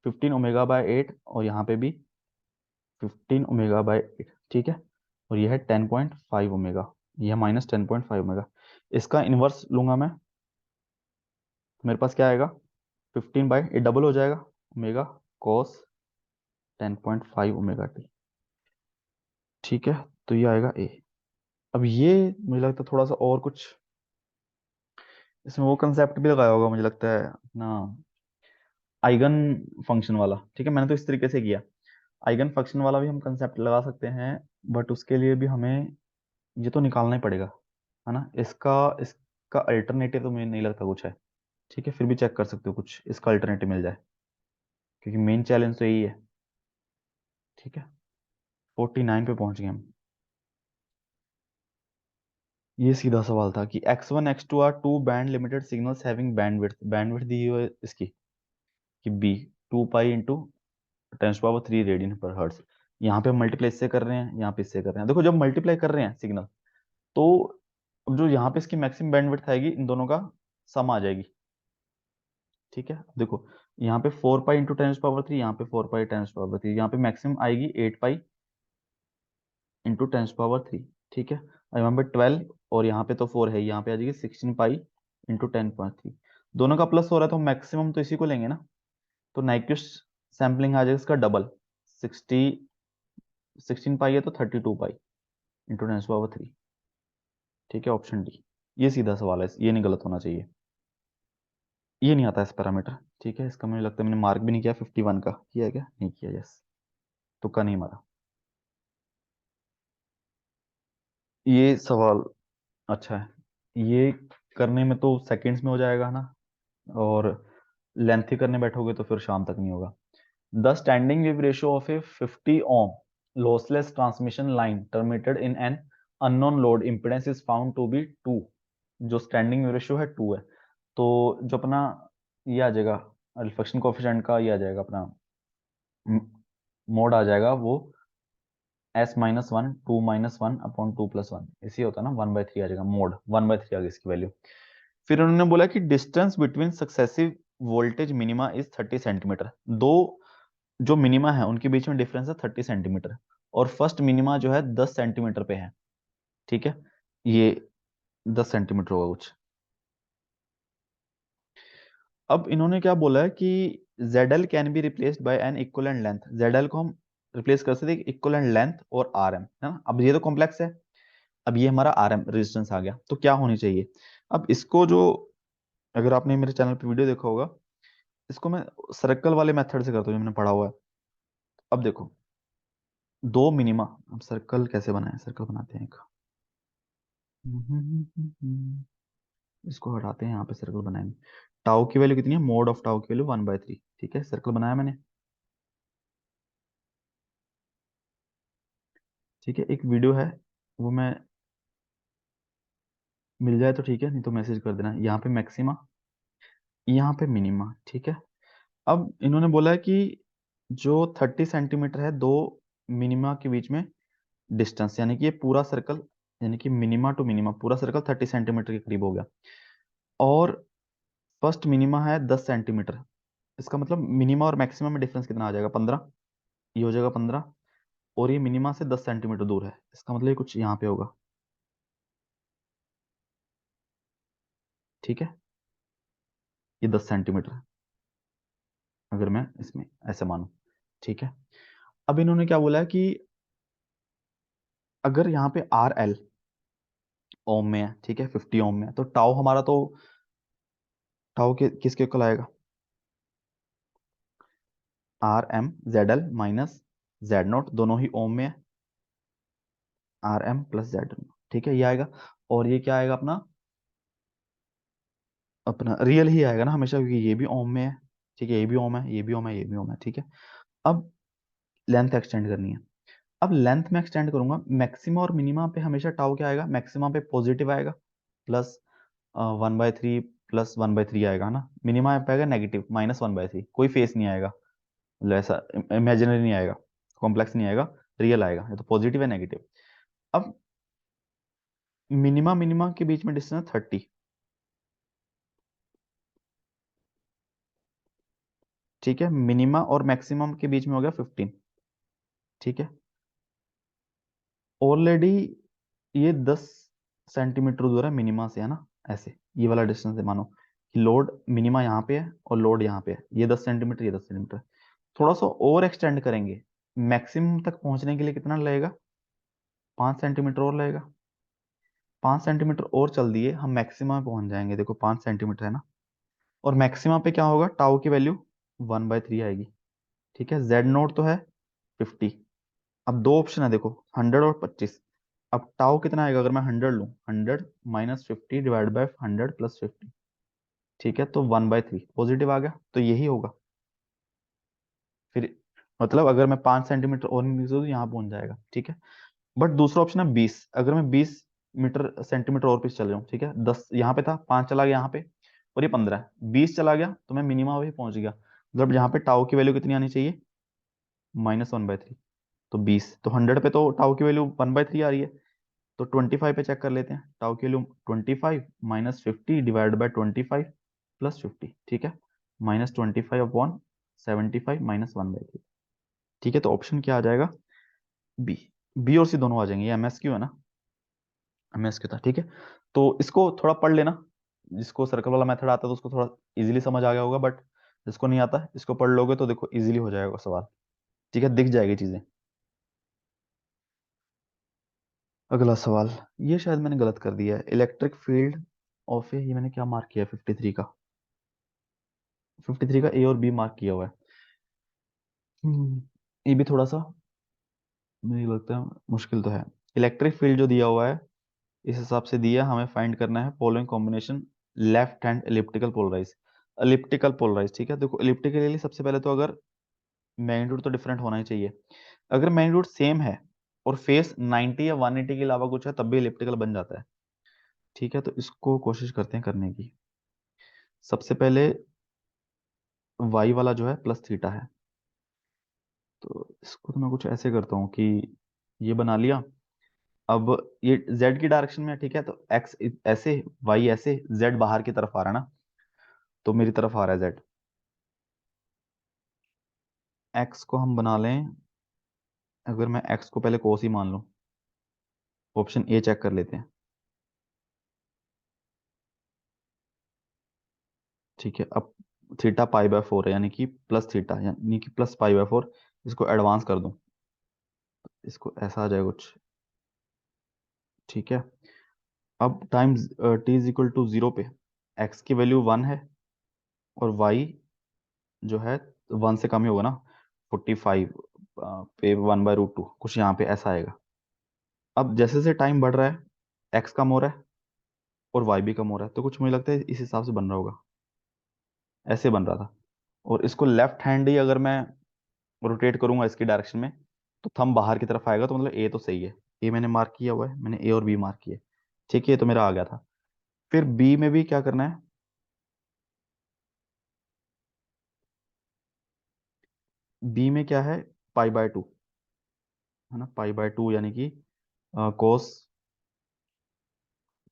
15 ओमेगा/8, और यहाँ पे भी 15 ओमेगा/8, ठीक है। और यह है 10.5 ओमेगा, यह -10.5 ओमेगा। इसका इन्वर्स लूंगा मैं, तो मेरे पास क्या आएगा, 15/8 डबल हो जाएगा, ओमेगा कॉस 10.5 ओमेगा t, ठीक है। तो ये आएगा ए। अब ये मुझे लगता है थोड़ा सा और कुछ इसमें वो कंसेप्ट भी लगाया होगा, मुझे लगता है ना, आइगन फंक्शन वाला, ठीक है। मैंने तो इस तरीके से किया, आइगन फंक्शन वाला भी हम कंसेप्ट लगा सकते हैं, बट उसके लिए भी हमें ये तो निकालना ही पड़ेगा, है ना। इसका अल्टरनेटिव तो मुझे नहीं लगता कुछ है, ठीक है। फिर भी चेक कर सकते हो कुछ इसका अल्टरनेटिव मिल जाए, क्योंकि मेन चैलेंज तो यही है, ठीक है। 49 पे पहुंच गए हम। ये सीधा सवाल था कि x1 x2 are two band limited signals having bandwidth, bandwidth दी हुई है इसकी कि b 2 पाई इंटू 10⁻³ रेडियन पर हर्ट्ज। यहाँ पे मल्टीप्लाई इससे कर रहे हैं, यहाँ पे इससे कर रहे हैं। देखो जब मल्टीप्लाई कर रहे हैं सिग्नल, तो अब जो यहाँ पे इसकी मैक्सिमम बैंडविड्थ आएगी, इन दोनों का सम आ जाएगी, ठीक है। देखो यहाँ पे 4 पाई इंटू 10⁻³ यहाँ पे 4 पाई 10⁻³, यहाँ पे मैक्सिमम आएगी 8 पाई इंटू 10⁻³, ठीक है। और यहाँ पे 12, और यहाँ पे तो 4 है, यहाँ पे आ जाएगी 16 पाई इंटू 10⁻³ दोनों का प्लस हो रहा है, तो मैक्सिमम तो इसी को लेंगे ना। तो नाइक्विस्ट सैम्पलिंग आ जाएगा इसका डबल, 16 पाई है तो 32 पाई इंटू 10⁻³, ठीक है, ऑप्शन डी। ये सीधा सवाल है, ये नहीं गलत होना चाहिए। ये नहीं आता इस पैरामीटर, ठीक है। इसका मुझे लगता है मैंने मार्क भी नहीं किया, 51 का किया क्या, नहीं किया, यस, तुक्का नहीं मारा। ये सवाल अच्छा है, ये करने में तो सेकंड्स में हो जाएगा ना, और लेंथी करने बैठोगे तो फिर शाम तक नहीं होगा। The standing wave ratio of a 50 ohm lossless transmission line terminated in an unknown load impedance is found to be 2। जो स्टैंडिंग वेव रेशियो है 2 है, तो जो अपना ये आ जाएगा रिफ्लेक्शन कोफिशिएंट का, ये आ जाएगा अपना मोड आ जाएगा वो S-1 2-1/2 + 1, इसी होता है ना, 1/3 आ जाएगा, मोड 1/3 आ गई इसकी वैल्यू। फिर उन्होंने बोला कि distance between successive voltage minima is 30 centimetre. दो जो मिनिमा है उनके बीच में डिफरेंस है 30 सेंटीमीटर, और फर्स्ट मिनिमा जो है 10 सेंटीमीटर पे है, ठीक है। ये 10 सेंटीमीटर होगा कुछ। अब इन्होंने क्या बोला है कि ZL can be replaced by N equivalent length, ZL को हम रिप्लेस कर सकते हैं इक्विवेलेंट लेंथ और RM, है ना। अब ये तो कॉम्प्लेक्स है, अब ये हमारा RM रेजिस्टेंस आ गया, तो क्या होनी चाहिए। अब इसको जो, अगर आपने मेरे चैनल पे वीडियो देखा होगा, इसको मैं सर्कल वाले मेथड से करता हूँ जो मैंने पढ़ा हुआ है। अब देखो दो मिनिमा, अब सर्कल कैसे बनाए, सर्कल बनाते हैं एक, इसको हटाते हैं, यहाँ पे सर्कल बनाएंगे। टाउ की वैल्यू कितनी है, मोड ऑफ टाउ की वैल्यू 1/3, ठीक है। सर्कल बनाया मैंने, ठीक है। एक वीडियो है, वो मैं मिल जाए तो ठीक है, नहीं तो मैसेज कर देना। यहाँ पे मैक्सिमा, यहाँ पे मिनिमा, ठीक है। अब इन्होंने बोला है कि जो 30 सेंटीमीटर है दो मिनिमा के बीच में डिस्टेंस, यानी कि ये पूरा सर्कल, यानी कि मिनिमा टू मिनिमा पूरा सर्कल 30 सेंटीमीटर के करीब हो गया। और फर्स्ट मिनिमा है 10 सेंटीमीटर। इसका मतलब मिनिमा और मैक्सिमम में डिफरेंस कितना आ जाएगा? 15। ये हो जाएगा 15। और ये मिनिमा से 10 सेंटीमीटर दूर है, इसका मतलब ये कुछ यहाँ पे होगा। ठीक है, ये 10 सेंटीमीटर है अगर मैं इसमें ऐसे मानूं। ठीक है, अब इन्होंने क्या बोला है कि अगर यहाँ पे आर एल ओम में है, ठीक है, 50 ओम में है, तो टाउ हमारा तो टाउ के किसके इक्वल आएगा? R M Z L minus Z naught, दोनों ही ओम में है। आर एम प्लस जेड, ठीक है, ये आएगा। और ये क्या आएगा अपना? अपना रियल ही आएगा ना हमेशा, क्योंकि ये भी ओम में है। ठीक है, ये भी ओम है, ये भी ओम है, ये भी ओम है। ठीक है, अब लेंथ एक्सटेंड करनी है। अब लेंथ में एक्सटेंड करूंगा, मैक्सिमा और मिनिमा पे हमेशा टाउ क्या आएगा? मैक्सिमा पे पॉजिटिव आएगा, प्लस 1/3 प्लस 1/3 आएगा ना। मिनिमा पे आएगा नेगेटिव -1/3, कोई फेस नहीं आएगा, मतलब ऐसा इमेजिनरी नहीं आएगा, कॉम्प्लेक्स नहीं आएगा, रियल आएगा। ये तो पॉजिटिव है नेगेटिव। अब मिनिमा मिनिमा के बीच में डिस्टेंस 30। ठीक है, मिनिमा और मैक्सिमम के बीच में हो गया 15। ठीक है, ऑलरेडी ये 10 सेंटीमीटर दूर है मिनिमा से, है ना। ऐसे ये वाला डिस्टेंस है, मानो कि लोड मिनिमा यहाँ पे है और लोड यहाँ पे है, ये 10 सेंटीमीटर, ये 10 सेंटीमीटर। थोड़ा सा और एक्सटेंड करेंगे, मैक्सिमम तक पहुंचने के लिए कितना लगेगा? 5 सेंटीमीटर और लगेगा। 5 सेंटीमीटर और चल दिए, हम मैक्सिमा में पहुंच जाएंगे। देखो 5 सेंटीमीटर है ना, और मैक्सिमा पे क्या होगा? टाउ की वैल्यू 1/3 आएगी। ठीक है, जेड नोट तो है 50। अब दो ऑप्शन है देखो, 100 और 25। अब टाउ कितना आएगा? अगर मैं 100 लूँ, 100 - 50 डिवाइड बाय 100 + 50। ठीक है, तो 1/3 पॉजिटिव आ गया, तो यही होगा फिर। मतलब अगर मैं 5 सेंटीमीटर और इंक्रीज तो यहाँ पहुंच जाएगा। ठीक है, बट दूसरा ऑप्शन है 20। अगर मैं 20 सेंटीमीटर और पीछे चल जाऊँ, ठीक है, 10 यहाँ पे था, 5 चला गया यहाँ पे, और ये 15 है, 20 चला गया, तो मैं मिनिमम वही पहुंच गया। मतलब यहाँ पे टाउ की वैल्यू कितनी आनी चाहिए? -1/3। तो 20, तो 100 पे तो टाउ की वैल्यू 1/3 आ रही है। तो 25 पे चेक कर लेते हैं, टाउ की वैल्यू 25 -50 डिवाइड बाय 25 + 50। ठीक है, -25/75 -1/3। ठीक है, तो ऑप्शन क्या आ जाएगा? बी। बी और सी दोनों आ जाएंगे, ये एमएसक्यू है ना, एमएसक्यू था। ठीक है, तो इसको थोड़ा पढ़ लेना। जिसको सर्कल वाला मेथड आता है तो उसको थोड़ा इजीली समझ आ गया होगा, बट जिसको नहीं आता इसको पढ़ लोगे तो देखो इजीली हो जाएगा सवाल। ठीक है, दिख जाएगी चीजें। अगला सवाल, ये शायद मैंने गलत कर दिया है। इलेक्ट्रिक फील्ड ऑफ ए, ये मैंने क्या मार्क किया है? 53 का, 53 का ए और बी मार्क किया हुआ है। ये भी थोड़ा सा मुझे लगता है मुश्किल तो है। इलेक्ट्रिक फील्ड जो दिया हुआ है इस हिसाब से दिया, हमें फाइंड करना है following combination left hand elliptical polarize. Elliptical polarize, ठीक है, देखो एलिप्टिकल के लिए सबसे पहले तो अगर मैग्नीट्यूड तो डिफरेंट होना ही चाहिए। अगर मैग्नीट्यूड सेम है और फेस 90 या 180 के अलावा कुछ है तब भी एलिप्टिकल बन जाता है। ठीक है, तो इसको कोशिश करते हैं करने की। सबसे पहले वाई वाला जो है +θ है, तो इसको तो मैं कुछ ऐसे करता हूँ कि ये बना लिया। अब ये z की डायरेक्शन में है, ठीक है, तो x ऐसे, y ऐसे, z बाहर की तरफ आ रहा है ना, तो मेरी तरफ आ रहा है z। x को हम बना लें, अगर मैं x को पहले cos ही मान लूं, ऑप्शन ए चेक कर लेते हैं। ठीक है, अब θ π/4 है, यानी कि +θ, यानी कि +π/4। इसको एडवांस कर दूं, इसको ऐसा आ जाएगा कुछ। ठीक है, अब टाइम t = 0 पे x की वैल्यू 1 है और y जो है 1 से कम ही होगा ना, 45 पे 1/√2 कुछ यहाँ पे ऐसा आएगा। अब जैसे जैसे टाइम बढ़ रहा है x कम हो रहा है और y भी कम हो रहा है, तो कुछ मुझे लगता है इस हिसाब से बन रहा होगा, ऐसे बन रहा था। और इसको लेफ्ट हैंड ही अगर मैं रोटेट करूंगा इसकी डायरेक्शन में, तो थंब बाहर की तरफ आएगा, तो मतलब ए तो सही है। ए मैंने मार्क किया हुआ है, मैंने ए और बी मार्क किए। ठीक है, ये तो मेरा आ गया था। फिर बी में भी क्या करना है? बी में क्या है, π/2 है ना, π/2 यानी कि कोस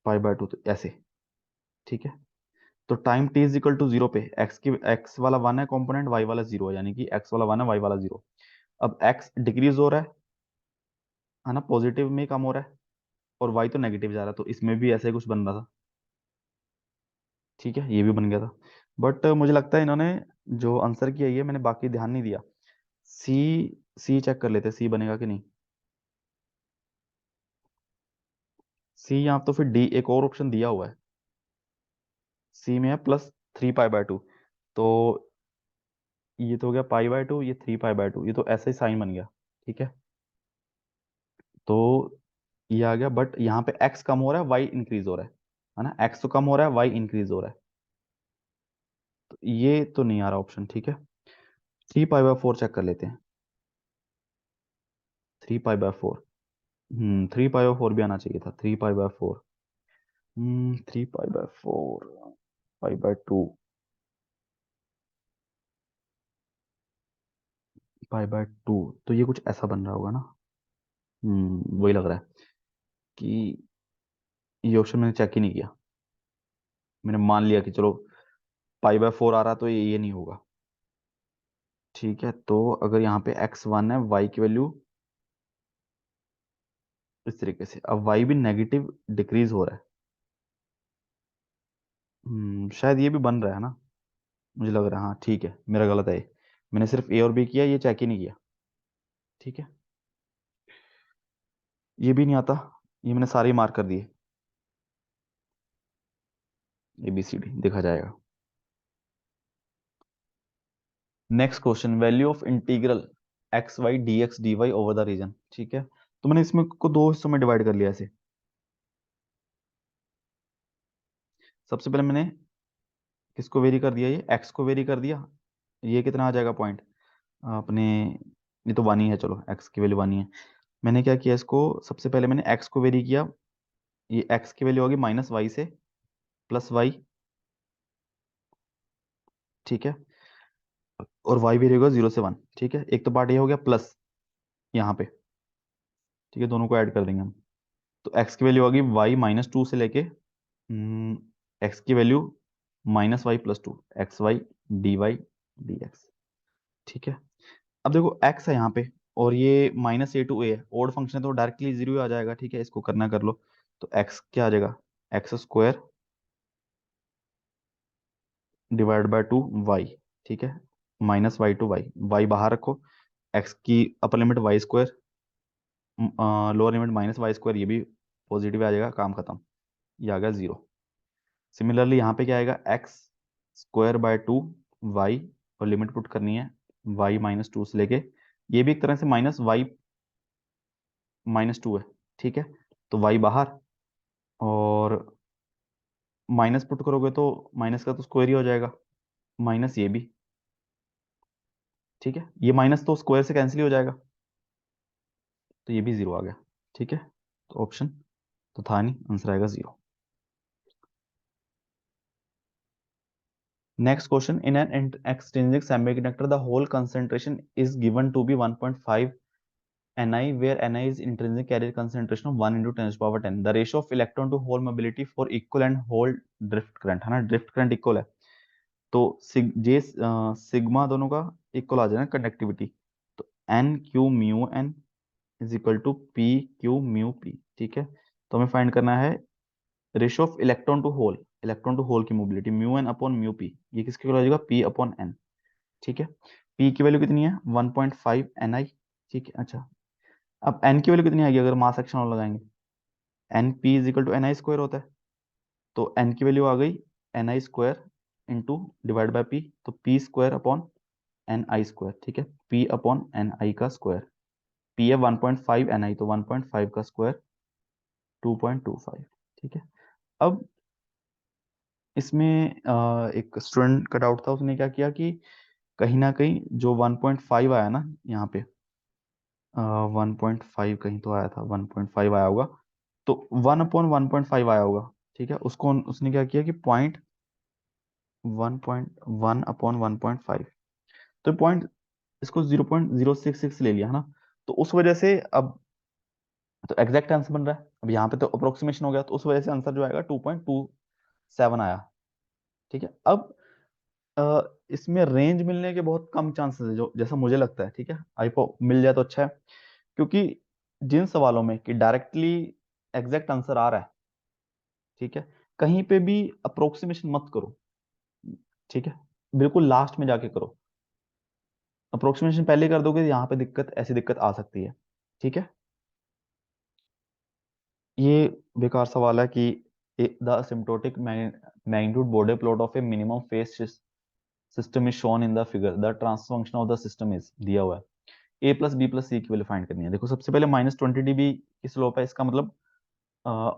π/2, तो ऐसे, ठीक है। तो time t is equal to 0 पे एक्स वाला 1 है कंपोनेंट, वाई वाला 0 है, यानी कि एक्स वाला 1 है, वाई वाला 0। अब एक्स डिक्रीज हो रहा है ना, पॉजिटिव में ही कम हो रहा है, और वाई तो नेगेटिव जा रहा है, तो इसमें भी ऐसे ही कुछ बन रहा था, ठीक है, ये भी बन गया था। बट मुझे लगता है इन्होंने जो आंसर किया ये मैंने बाकी ध्यान नहीं दिया। सी, सी चेक कर लेते, सी बनेगा कि नहीं। सी, यहाँ तो फिर डी एक और ऑप्शन दिया हुआ है, सी में है +3π/2, तो ये तो हो गया π/2, ये 3π/2, ये तो ऐसा ही साइन बन गया, ठीक है। तो ये आ गया, बट यहाँ पे x कम हो रहा है, y इंक्रीज हो रहा है ना, x तो कम हो रहा है, y इंक्रीज हो रहा है, तो ये तो नहीं आ रहा ऑप्शन, ठीक है। 3π/4 चेक कर लेते हैं, 3π/4, 3π/4 भी आना चाहिए था, 3π/4, 3π/4, π/2, π/2, तो ये कुछ ऐसा बन रहा होगा ना। वही लग रहा है कि ये ऑप्शन मैंने चेक ही नहीं किया, मैंने मान लिया कि चलो π/4 आ रहा तो ये नहीं होगा, ठीक है। तो अगर यहाँ पे x1 है, y की वैल्यू इस तरीके से, अब y भी नेगेटिव डिक्रीज हो रहा है, शायद ये भी बन रहा है ना, मुझे लग रहा है, हाँ ठीक है, मेरा गलत है ये। मैंने सिर्फ ए और बी किया, ये चेक ही नहीं किया, ठीक है। ये भी नहीं आता, ये मैंने सारे मार्क कर दिए, ABCD देखा जाएगा। Next question, value of integral X Y D X D Y over the region, ठीक है। तो मैंने इसमें को दो हिस्सों में डिवाइड कर लिया ऐसे। सबसे पहले मैंने किसको वेरी कर दिया, ये एक्स को वेरी कर दिया, ये कितना आ जाएगा पॉइंट अपने, ये तो 1 ही है, चलो एक्स की वैल्यू 1 ही है। मैंने क्या किया, इसको सबसे पहले मैंने एक्स को वेरी किया, ये एक्स की वैल्यू होगी -y से +y, ठीक है, और y वेरी होगा 0 से 1, ठीक है। एक तो पार्ट ये हो गया प्लस यहाँ पे, ठीक है, दोनों को ऐड कर देंगे हम। तो x की वैल्यू होगी y -2 से लेके x की value -y+2, X Y D Y D X, ठीक है। अब देखो x है यहाँ पे, और ये -a to a है, ओड फंक्शन है तो डायरेक्टली 0 आ जाएगा, ठीक है, इसको करना कर लो। तो x क्या आ जाएगा, x² /2y, ठीक है, -y to y, y बाहर रखो, x की upper limit y², lower limit -y², ये भी पॉजिटिव आ जाएगा, काम खत्म, ये आ गया 0। सिमिलरली यहाँ पे क्या आएगा, x² /2y, और लिमिट पुट करनी है y -2 से लेके, ये भी एक तरह से -y -2 है, ठीक है। तो y बाहर, और माइनस पुट करोगे तो माइनस का तो स्क्वायर ही हो जाएगा, माइनस ये भी, ठीक है, ये माइनस तो स्क्वायर से कैंसिल ही हो जाएगा, तो ये भी 0 आ गया, ठीक है। तो ऑप्शन तो था नहीं, आंसर आएगा 0। Next question, in an extrinsic semiconductor the hole concentration is given to be 1.5 Ni, where Ni is intrinsic carrier concentration of 1 into 10⁻10, the ratio of electron to hole mobility for equal and hole drift current, है ना, drift current equal है, तो sigma दोनों का equal आ जाएगा conductivity, तो N Q mu N is equal to P Q mu P, ठीक है। तो हमें फाइंड करना है ratio of electron to hole की mobility, mu N upon mu P, ये किसके इक्वल हो जाएगा, पी अपॉन एन, ठीक है। पी की वैल्यू कितनी है, 1.5 Ni, ठीक है। अच्छा, अब एन की वैल्यू कितनी आएगी अगर मास सेक्शन और लगाएंगे, N P is equal to Ni² होता है, तो एन की वैल्यू आ गई Ni² into divide by P, तो p² अपॉन Ni², ठीक है, p अपॉन Ni का स्क्वायर, p है 1.5 Ni, तो 1.5 का स्क्वायर 2.25, ठीक है। अब इसमें एक स्टूडेंट का डाउट था, उसने क्या किया कि कहीं ना कहीं जो 1.5 आया ना यहाँ पे, 1.5 कहीं तो आया था, 1.5 आया होगा, तो 1/1.5 आया होगा, ठीक है, उसको उसने क्या किया कि 1.1/1.5, तो पॉइंट इसको 0.066 ले लिया है ना, तो उस वजह से अब तो एग्जैक्ट आंसर बन रहा है। अब यहाँ पे तो अप्रोक्सीमेशन हो गया, तो उस वजह से आंसर जो आएगा 2.27 आया। ठीक है। अब इसमें रेंज मिलने के बहुत कम चांसेस है, जो जैसा मुझे लगता है। ठीक है, आईपो मिल जाए तो अच्छा है, क्योंकि जिन सवालों में कि डायरेक्टली एग्जैक्ट आंसर आ रहा है, ठीक है, कहीं पे भी अप्रोक्सीमेशन मत करो। ठीक है, बिल्कुल लास्ट में जाके करो। अप्रोक्सीमेशन पहले कर दोगे, यहाँ पे दिक्कत, ऐसी दिक्कत आ सकती है। ठीक है। ये बेकार सवाल है कि the asymptotic magnitude Bode plot of a minimum phase system is shown in the figure, the transfer function of the system is दिया हुआ है। A plus B plus C की वैल्यू फाइंड करनी है। देखो, सबसे पहले -20 dB की स्लोप है, इसका मतलब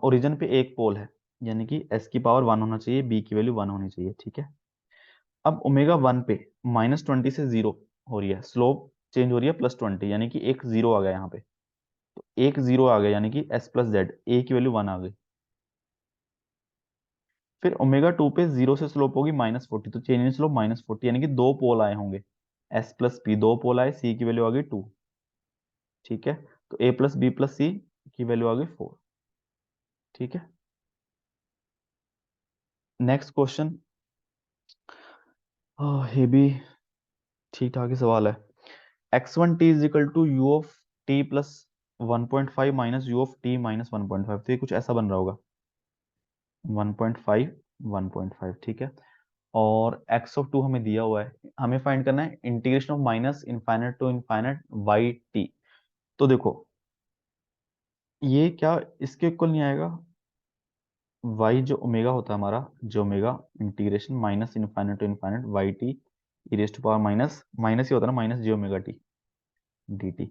ओरिजिन पे एक पोल है, यानी कि एस की पावर 1 होना चाहिए, बी की वैल्यू 1 होनी चाहिए। ठीक है। अब ओमेगा 1 पे -20 से 0 हो रही है, स्लोप चेंज हो रही है +20, यानी कि एक जीरो आ गया यहाँ पे। तो एक जीरो आ गया, यानी कि एस प्लस जेड, ए की वैल्यू 1 आ गई। फिर ओमेगा 2 पे 0 से स्लोप होगी -40, तो चेंज इन स्लोप -40, यानी कि दो पोल आए होंगे, एस प्लस पी, दो पोल आए, सी की वैल्यू आ गई 2। ठीक है। तो ए प्लस बी प्लस सी की वैल्यू आ गई 4। ठीक है। नेक्स्ट क्वेश्चन, ये भी ठीक ठाक ही सवाल है। x1t is equal to U of T plus 1.5 minus U of T minus 1.5, तो ये कुछ ऐसा बन रहा होगा, 1.5 1.5। ठीक है। और x ऑफ 2 हमें दिया हुआ है, हमें फाइंड करना है integration of minus infinite to infinite Y T. तो देखो, ये क्या इसके इक्वल नहीं आएगा? y जो ओमेगा होता है हमारा, जो omega integration minus infinite to infinite Y T E raise to power minus minus ही होता है ना, minus J omega T D T.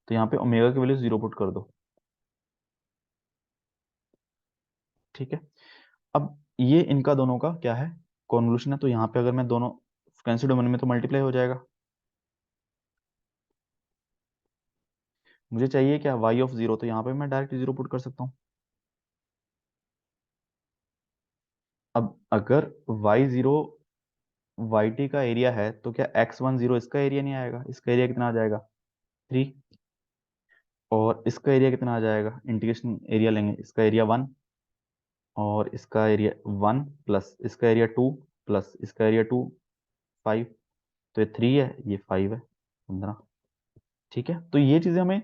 तो यहाँ पे ओमेगा की वैल्यू 0 पुट कर दो। ठीक है। अब ये इनका दोनों का क्या है, कॉन्वोल्यूशन है, तो यहाँ पे अगर मैं दोनों फ्रीक्वेंसी डोमेन में, तो मल्टीप्लाई हो जाएगा। मुझे चाहिए क्या, y ऑफ 0, तो यहाँ पे मैं डायरेक्ट 0 पुट कर सकता हूँ। अब अगर y0 yt का एरिया है, तो क्या x10 इसका एरिया नहीं आएगा? इसका एरिया कितना आ जाएगा, 3। और इसका एरिया कितना आ जाएगा, इंटीग्रेशन एरिया लेंगे, इसका एरिया 1, और इसका एरिया 1 प्लस इसका एरिया 2 प्लस इसका एरिया 2, 5। तो ये 3 है, ये 5 है, 15। ठीक है। तो ये चीजें हमें,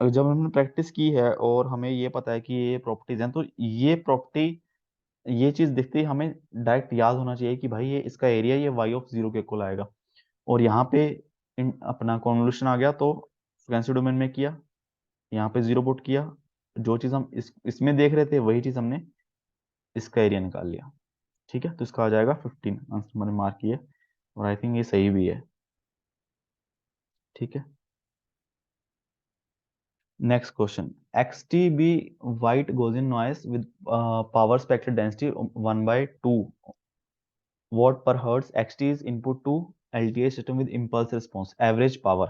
जब हमने प्रैक्टिस की है और हमें ये पता है कि ये प्रॉपर्टीज हैं, तो ये प्रॉपर्टी, ये चीज दिखते ही हमें डायरेक्ट याद होना चाहिए कि भाई ये इसका एरिया, ये y ऑफ 0 के इक्वल आएगा। और यहाँ पे अपना कॉन्वोल्यूशन आ गया, तो फ्रीक्वेंसी डोमेन में किया, यहाँ पे 0 पुट किया, जो चीज हम इसमें देख रहे थे वही चीज हमने इसका एरिया निकाल लिया। ठीक है। तो इसका आ जाएगा 15, आंसर मैंने मार्क किया, और आई थिंक ये सही भी है। ठीक है। Next question, XTB white Gaussian noise with power spectral density 1/2 watt per hertz, XT is input to LTI system with impulse response, average power।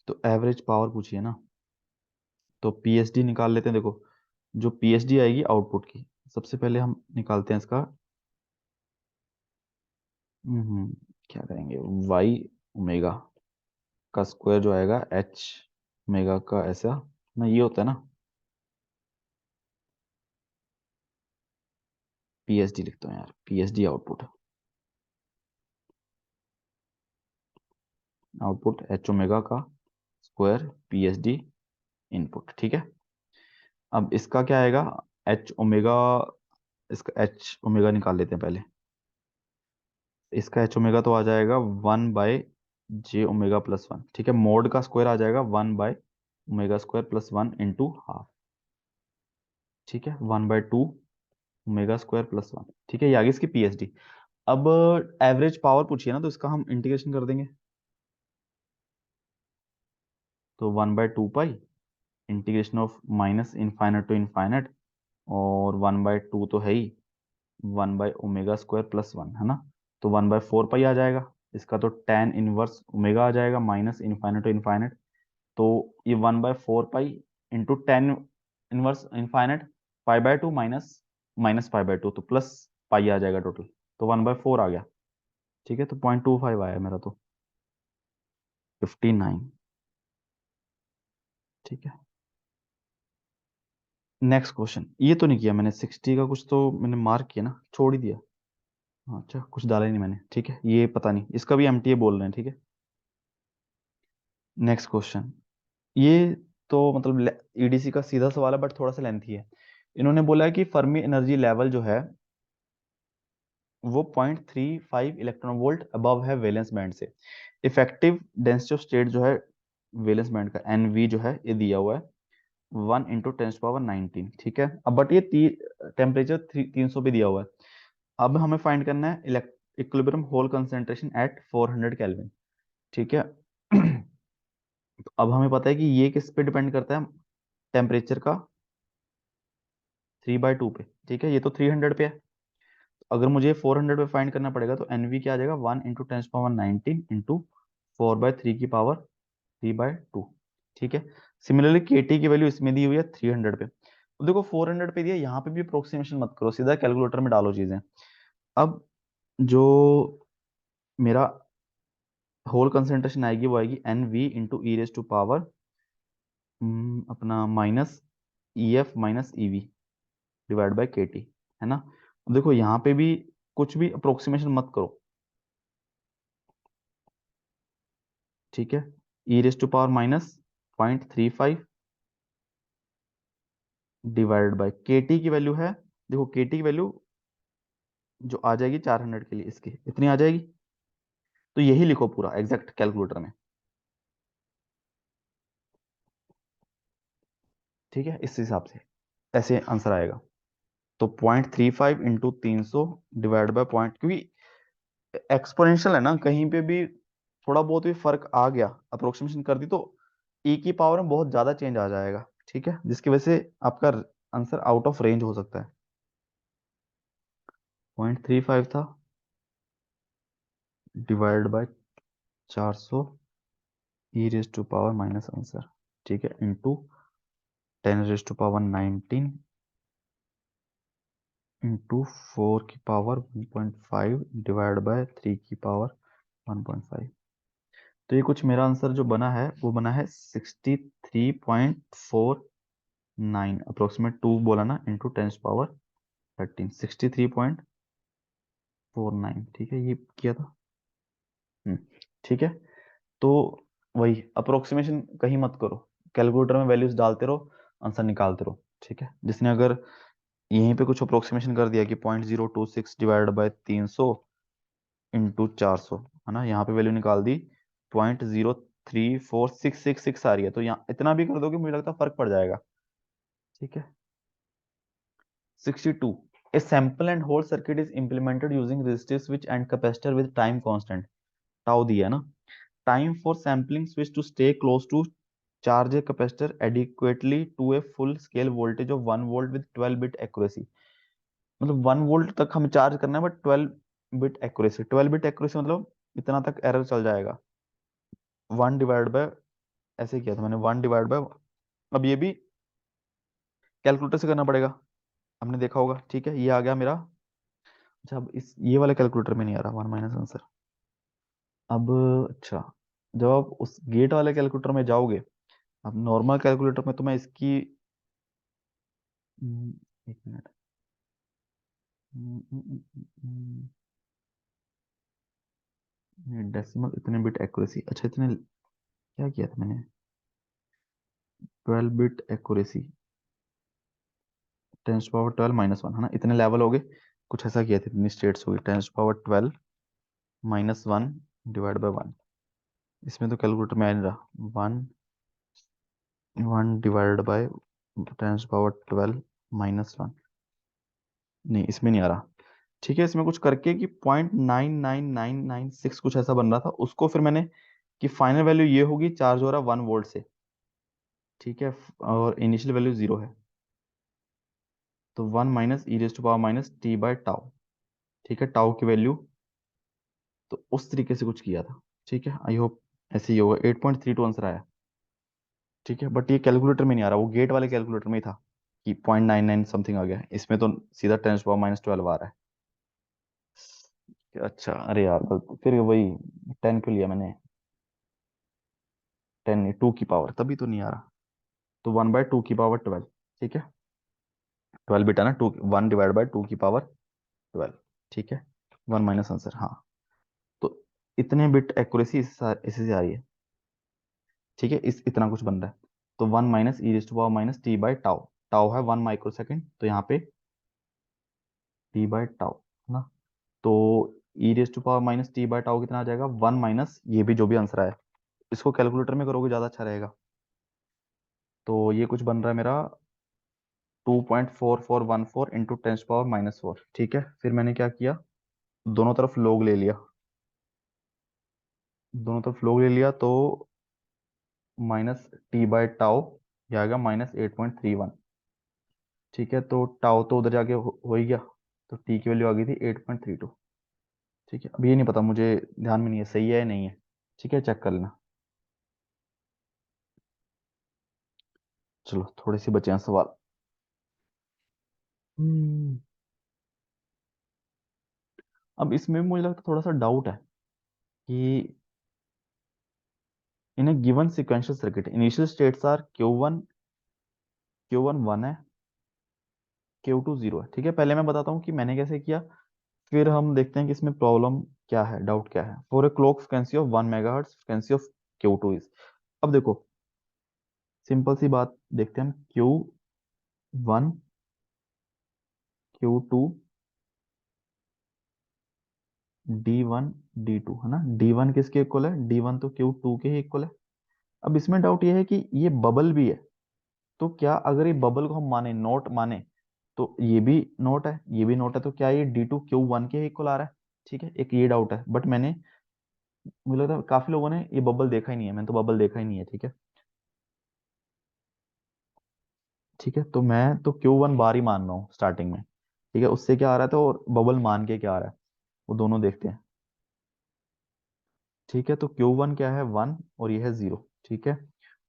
तो एवरेज पावर पूछिए ना, तो पीएसडी निकाल लेते हैं। देखो, जो पीएसडी आएगी आउटपुट की, सबसे पहले हम निकालते हैं इसका। हम्म क्या करेंगे, वाई ओमेगा का स्क्वायर जो आएगा एच ओमेगा का, ऐसा ना, ये होता है ना, पीएसडी लिखता हूँ यार, PSD output, output H omega का स्क्वायर पीएसडी इनपुट। ठीक है। अब इसका क्या आएगा, एच ओमेगा, इसका एच ओमेगा निकाल लेते हैं पहले। इसका एच ओमेगा तो आ जाएगा 1/j ओमेगा +1। ठीक है। मोड का स्क्वायर आ जाएगा 1/ओमेगा स्क्वायर +1 × ½ ठीक है, 1/2 ओमेगा स्क्वायर +1। ठीक है, ये आगे इसकी पीएसडी। अब एवरेज पावर पूछिए ना, तो इसका हम इंटीग्रेशन कर देंगे, तो 1/2 pi integration of minus infinite to infinite, और 1/2 तो है ही, 1/ओमेगा स्क्वायर +1 है ना, तो 1/4 पाई आ जाएगा। इसका तो tan इनवर्स ओमेगा आ जाएगा, माइनस इनफाइनाइट टू इनफाइनाइट, तो ये 1/4 pi into tan inverse infinite, π/2 minus minus π/2, तो प्लस पाई आ जाएगा टोटल, तो 1/4 आ गया। ठीक है। तो 0.25 आया मेरा तो। 59। ठीक है, नेक्स्ट क्वेश्चन। ये तो नहीं किया मैंने, 60 का कुछ तो मैंने मार्क किया ना, छोड़ ही दिया। हाँ, अच्छा, कुछ डाला ही नहीं मैंने। ठीक है, ये पता नहीं, इसका भी एमटीए बोल रहे हैं। ठीक है, नेक्स्ट क्वेश्चन। ये तो मतलब ईडीसी का सीधा सवाल है, बट थोड़ा सा लेंथी है। इन्होंने बोला है कि फर्मी एनर्जी लेवल जो है वो 0.35 इलेक्ट्रॉन वोल्ट अबव है वैलेंस बैंड से। इफेक्टिव डेंसिटी ऑफ स्टेट जो है वैलेंस बैंड का, एनवी जो है, ये दिया हुआ है 1 × 10⁻19। ठीक है, अब बट ये टेम्परेचर 300 पे दिया हुआ है। अब हमें फाइंड करना है equilibrium hole concentration at 400 kelvin. ठीक है तो अब हमें पता है कि ये किस पे डिपेंड करता है, टेम्परेचर का 3/2 पे। ठीक है, ये तो 300 पे है। अगर मुझे 400 पे फाइंड करना पड़ेगा तो एनवी क्या आ जाएगा, 1 × 10⁻19 इंटू 4/3 की पावर 3/2। ठीक है, सिमिलरली केटी की वैल्यू इसमें दी हुई है 300 पे। तो देखो 400 पे दिया, यहाँ पे भी अप्रोक्सीमेशन मत करो, सीधा कैलकुलेटर में डालो चीजें। अब जो मेरा होल कंसेंट्रेशन आएगी वो आएगी N V into E raise to power अपना minus E F minus E V divide by K T, है ना। अब देखो यहाँ पे भी कुछ भी अप्रोक्सीमेशन मत करो। ठीक है, E raise to power minus 0.35 divide by K T की वैल्यू है, देखो के टी की वैल्यू जो आ जाएगी 400 के लिए, इसकी इतनी आ जाएगी। तो यही लिखो पूरा एग्जैक्ट कैलकुलेटर में। ठीक है, इस हिसाब से ऐसे आंसर आएगा। तो 0.35 इंटू 300 डिवाइड बाय पॉइंट, क्योंकि एक्सपोनेंशियल है ना, कहीं पे भी थोड़ा बहुत भी फर्क आ गया, अप्रोक्सीमेशन कर दी, तो e की पावर में बहुत ज्यादा चेंज आ जाएगा। ठीक है, जिसकी वजह से आपका आंसर आउट ऑफ रेंज हो सकता है। 0.35 था divide by 400 E raise to power minus answer. ठीक है, इंटू 10⁻19 इंटू 4 की पावर 1.5 डिवाइड बाय 3 की पावर 1.5। तो ये कुछ मेरा आंसर जो बना है वो बना है 63.49, अप्रोक्सीमेट 2 बोला ना, इंटू 10⁻13, 63.49। ठीक है, ये किया था। हम्म, ठीक है। तो वही अप्रोक्सीमेशन कहीं मत करो, कैलकुलेटर में वैल्यूज डालते रहो, आंसर निकालते रहो। ठीक है, जिसने अगर यहीं पे कुछ अप्रोक्सीमेशन कर दिया कि 0.026 डिवाइड बाय 300 इंटू 400, है ना, यहाँ पे वैल्यू निकाल दी 0.034666 आ रही है, तो यहाँ इतना भी कर दोगे मुझे लगता है फर्क पड़ जाएगा। ठीक है, 62, a sample and hold circuit is implemented using resistive switch and capacitor with time constant tau दिया है ना। Time for sampling switch to stay close to charge a capacitor adequately to a full scale voltage of 1 volt with 12 bit accuracy। मतलब 1 volt तक हमें charge करना है, but 12 bit accuracy, 12 bit accuracy मतलब इतना तक एरर चल जाएगा। 1 डिवाइड बाय, ऐसे किया था मैंने, 1 डिवाइड बाय, अब ये भी कैलकुलेटर से करना पड़ेगा, हमने देखा होगा। ठीक है, ये आ गया मेरा। अच्छा, अब इस ये वाले कैलकुलेटर में नहीं आ रहा 1 माइनस आंसर। अब अच्छा, जब आप उस गेट वाले कैलकुलेटर में जाओगे, अब नॉर्मल कैलकुलेटर में तो मैं इसकी एक मिनट, डेसिमल इतने बिट एक्यूरेसी, अच्छा इतने क्या किया था मैंने, 12 बिट एक्यूरेसी 10⁻12 - 1, है ना, इतने लेवल हो गए, कुछ ऐसा किया था, इतनी स्टेट्स हो गई 10⁻12 - 1 डिवाइड बाय 1। इसमें तो कैलकुलेटर में आ नहीं रहा, 1 डिवाइड बाय 10⁻12 - 1, नहीं इसमें नहीं आ रहा। ठीक है, इसमें कुछ करके कि 0.99996 कुछ ऐसा बन रहा था, उसको फिर मैंने कि फाइनल वैल्यू ये होगी, चार्ज हो रहा है 1 वोल्ट से। ठीक है, और इनिशियल वैल्यू 0 है, तो 1 minus E raise to power minus T by tau. ठीक है, टाउ की वैल्यू, तो उस तरीके से कुछ किया था। ठीक है, आई होप ऐसे ही होगा, 8.32 आंसर आया। ठीक है, बट ये कैलकुलेटर में नहीं आ रहा, वो गेट वाले कैलकुलेटर में ही था कि 0.99 समथिंग आ गया, इसमें तो सीधा 10⁻12 आ रहा है। अच्छा, अरे यार फिर वही 10 क्यों लिया मैंने। 10 नहीं, 2 की पावर, तभी तो नहीं आ रहा। तो 1/2 की पावर 12, ठीक है। 12 बिट है ना, 1/2 की पावर 12, ठीक है। 1 माइनस आंसर, हाँ। तो इतने बिट एक्यूरेसी इसी से आ रही है, ठीक है। इतना कुछ बन रहा है। तो 1 - e⁻ t/टाउ, टाउ है 1 माइक्रो सेकेंड, तो यहाँ पे t/टाउ है ना। तो e⁻t/टाउ कितना आ जाएगा, 1 माइनस ये भी जो भी आंसर आया, इसको कैलकुलेटर में करोगे ज़्यादा अच्छा रहेगा। तो ये कुछ बन रहा है मेरा 2.4414 × 10⁻⁻4, ठीक है। फिर मैंने क्या किया, दोनों तरफ लोग ले लिया, दोनों तरफ लोग ले लिया, तो -t/टाउ, ये आएगा -8.31, ठीक है। तो टाउ तो उधर जाके हो ही गया, तो टी की वैल्यू आ गई थी 8.32, ठीक है। अब ये नहीं पता मुझे, ध्यान में नहीं है सही है या नहीं है, ठीक है, चेक कर लेना। चलो थोड़े से बचे हैं सवाल। हम्म, अब इसमें मुझे लगता है थोड़ा सा डाउट है कि in a given sequential circuit initial states are Q1 1 है, Q2 0 है, ठीक है। पहले मैं बताता हूँ कि मैंने कैसे किया, फिर हम देखते हैं कि इसमें प्रॉब्लम क्या है, डाउट क्या है। For a clock frequency of 1 megahertz, frequency of Q2 is, अब देखो सिंपल सी बात देखते हैं हम, Q1 Q2 D1 D2 है ना। D1 किसके इक्वल है, D1 तो Q2 के ही इक्वल है। अब इसमें डाउट ये है कि ये बबल भी है, तो क्या अगर ये बबल को हम माने, नोट माने, तो ये भी नोट है, ये भी नोट है, तो क्या ये D2 Q1 के इक्वल आ रहा है, ठीक है। एक ये डाउट है, बट मैंने, मुझे लगता है काफी लोगों ने ये बबल देखा ही नहीं है, मैंने तो बबल देखा ही नहीं है, ठीक है। ठीक है, तो मैं तो Q1 बार ही मान रहा हूँ स्टार्टिंग में, ठीक है। उससे क्या आ रहा था और बबल मान के क्या आ रहा है, वो दोनों देखते हैं, ठीक है। तो Q1 क्या है, 1, और ये है 0, ठीक है।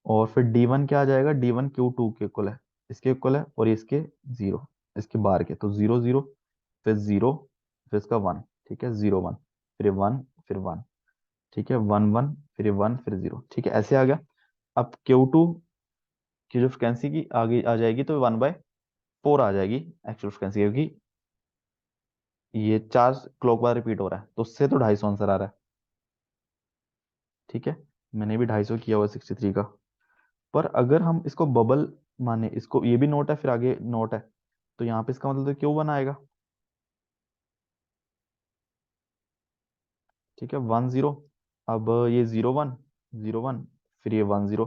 और फिर D1 क्या आ जाएगा, D1 Q2 के इक्वल है, इसके इक्वल है, और इसके 0, इसके बार के, तो 0 0, फिर 0, फिर इसका 1, ठीक है, 0 1, फिर 1, फिर 1, ठीक है, 1 1, फिर 1, फिर 0, ठीक है, ऐसे आ गया। अब Q2 की जो फ्रिक्वेंसी की आगे आ जाएगी, तो 1/4 आ जाएगी एक्चुअल फ्रिक्वेंसी, क्योंकि ये 4 क्लॉक बार रिपीट हो रहा है, तो उससे तो 250 आंसर आ रहा है, ठीक है। मैंने भी 250 किया हुआ 63 का। पर अगर हम इसको बबल माने, इसको ये भी नोट है, फिर आगे नोट है, तो यहाँ पे इसका मतलब तो Q1 आएगा, ठीक है, 1 0। अब ये 0 1, 0 1, फिर ये 1 0,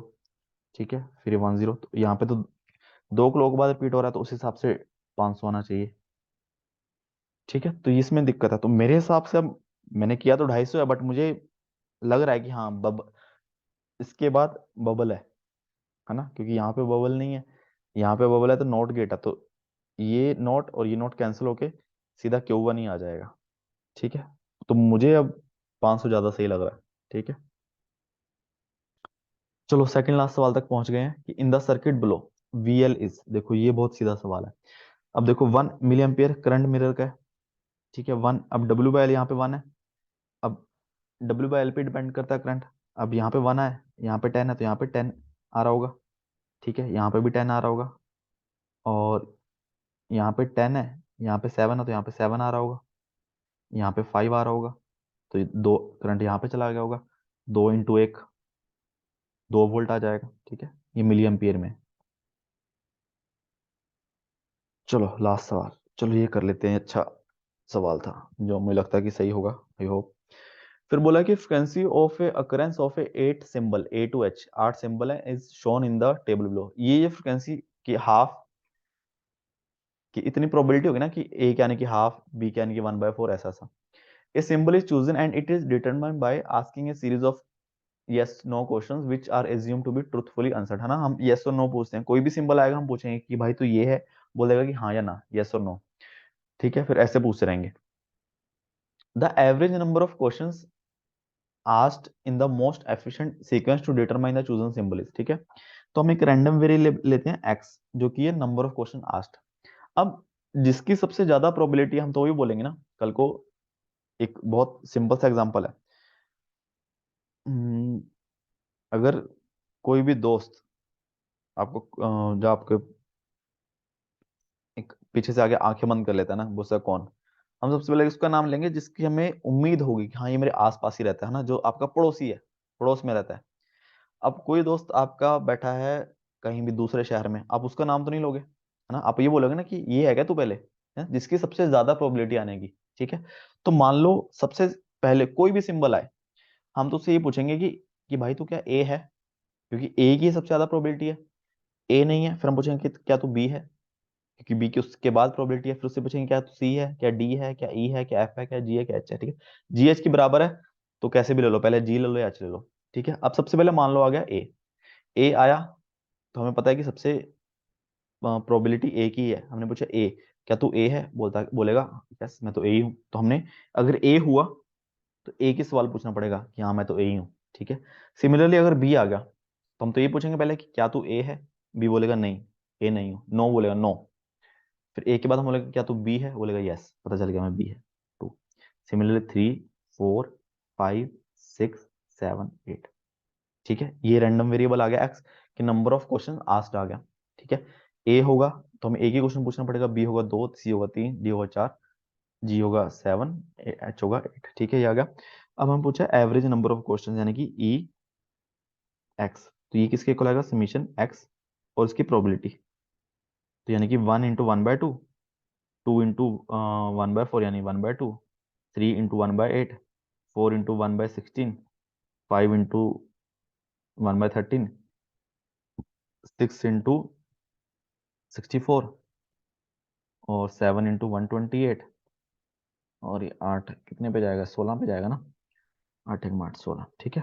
ठीक है, फिर ये 1 0, तो यहाँ पे तो 2 क्लॉक बाद रिपीट हो रहा है, तो उस हिसाब से 500 आना चाहिए, ठीक है। तो इसमें दिक्कत है, तो मेरे हिसाब से अब मैंने किया तो 250 है, बट मुझे लग रहा है कि हाँ इसके बाद बबल है ना, क्योंकि यहाँ पे बबल नहीं है, यहाँ पे बबल है, तो नॉट गेट है, तो ये नॉट और ये नॉट कैंसिल होके सीधा Q1 ही आ जाएगा, ठीक है। तो मुझे अब 500 ज्यादा सही लग रहा है, ठीक है। चलो सेकंड लास्ट सवाल तक पहुंच गए हैं कि in the circuit below VL is, देखो ये बहुत सीधा सवाल है। अब देखो 1 मिली एम्पियर करंट मिरर का है, ठीक है, 1। अब W/L यहाँ पे 1 है, अब W/L पे डिपेंड करता है करंट। अब यहाँ पे 1 है, यहाँ पे 10 है, तो यहाँ पे 10 आ रहा होगा, ठीक है, यहाँ पे भी 10 आ रहा होगा, और यहाँ पे 10 है, यहाँ पे 7 है, तो यहाँ पे 7 आ रहा होगा, यहाँ पे 5 आ रहा होगा, तो ये दो करंट यहाँ पे चला गया होगा, 2 × 1, 2 वोल्ट आ जाएगा, ठीक है। ये मिली एम्पियर में है। चलो लास्ट सवाल, चलो ये कर लेते हैं, अच्छा सवाल था, जो मुझे लगता है कि सही होगा, आई होप। फिर बोला कि frequency of a occurrence of a 8 symbol A to H, 8 symbol है, is shown in the table below. ये फ्रिक्वेंसी की हाफ की इतनी प्रोबेबिलिटी होगी ना कि A के आने की हाफ, B के आने की 1/4, ऐसा सा। A symbol is chosen and it is determined by asking a series of yes no questions which are assumed to be truthfully answered, है ना। हम yes और no पूछते हैं, कोई भी सिंबल आएगा हम पूछेंगे कि भाई तो ये है, बोलेगा कि हाँ या ना, yes और no, ठीक है। फिर ऐसे पूछते रहेंगे। The average number of questions asked in the most efficient sequence to determine the chosen symbol is, ठीक है। तो हम एक रैंडम वेरिएबल लेते हैं x, जो कि है नंबर ऑफ क्वेश्चन आस्क्ड। अब जिसकी सबसे ज्यादा प्रोबेबिलिटी, हम तो वही बोलेंगे ना कल को। एक बहुत सिंपल सा एग्जांपल है, अगर कोई भी दोस्त आपको जो आपके एक पीछे से आगे आंखें बंद कर लेता है ना, वो उसका कौन? हम सबसे पहले उसका नाम लेंगे जिसकी हमें उम्मीद होगी कि हाँ ये मेरे आसपास ही रहता है ना, जो आपका पड़ोसी है, पड़ोस में रहता है। अब कोई दोस्त आपका बैठा है कहीं भी दूसरे शहर में, आप उसका नाम तो नहीं लोगे, है ना, आप ये बोलोगे ना कि ये है क्या तू पहले, है जिसकी सबसे ज्यादा प्रोबेबिलिटी आने की। ठीक है, तो मान लो सबसे पहले कोई भी सिंबल आए, हम तो उससे ये पूछेंगे कि भाई तू क्या ए है, क्योंकि ए की सबसे ज्यादा प्रोबेबिलिटी है। ए नहीं है, फिर हम पूछेंगे कि क्या तू बी है, क्योंकि बी की उसके बाद प्रोबेबिलिटी है। फिर उससे पूछेंगे क्या तू सी है, क्या डी है, क्या ई है, क्या एफ है, क्या जी है, क्या एच है। ठीक है, जी एच की बराबर है तो कैसे भी ले लो, पहले जी ले लो या एच ले लो। ठीक है, अब सबसे पहले मान लो आ गया ए। ए आया तो हमें पता है कि सबसे प्रोबेबिलिटी ए की है। हमने पूछा ए, क्या तू ए है, बोलेगा यस मैं तो ए ही हूँ। तो हमने अगर ए हुआ तो ए की सवाल पूछना पड़ेगा कि हाँ मैं तो ए ही हूँ। ठीक है, सिमिलरली अगर बी आ गया तो हम तो ये पूछेंगे पहले कि क्या तू ए है, बी बोलेगा नहीं ए नहीं हूँ, नो बोलेगा नो। फिर ए के बाद हम बोलेगा क्या तू बी है, बोलेगा यस पता चल गया मैं बी है। Two, similarly 3 4 5 6 7 8। ठीक है, ये रैंडम वेरिएबल आ गया एक्स कि नंबर ऑफ क्वेश्चन आस्क्ड आ गया। ठीक है, ए होगा तो हमें एक ही क्वेश्चन पूछना पड़ेगा, बी होगा 2, सी होगा 3, डी होगा 4, जी होगा 7, एच होगा 8। ठीक है, ये आ गया। अब हम पूछा एवरेज नंबर ऑफ क्वेश्चन यानी कि ई एक्स, तो ये किसके इक्वल आएगा, समीशन एक्स और इसकी प्रोबेबिलिटी। तो यानी कि 1 × 1/2, 2 × 1/4 यानी 1/2, 3 × 1/8, 4 × 1/16, 5 × 1/13, 6 × 64 और 7 × 128। और ये 8 कितने पे जाएगा, 16 पे जाएगा ना, 8 × 8 16। ठीक है,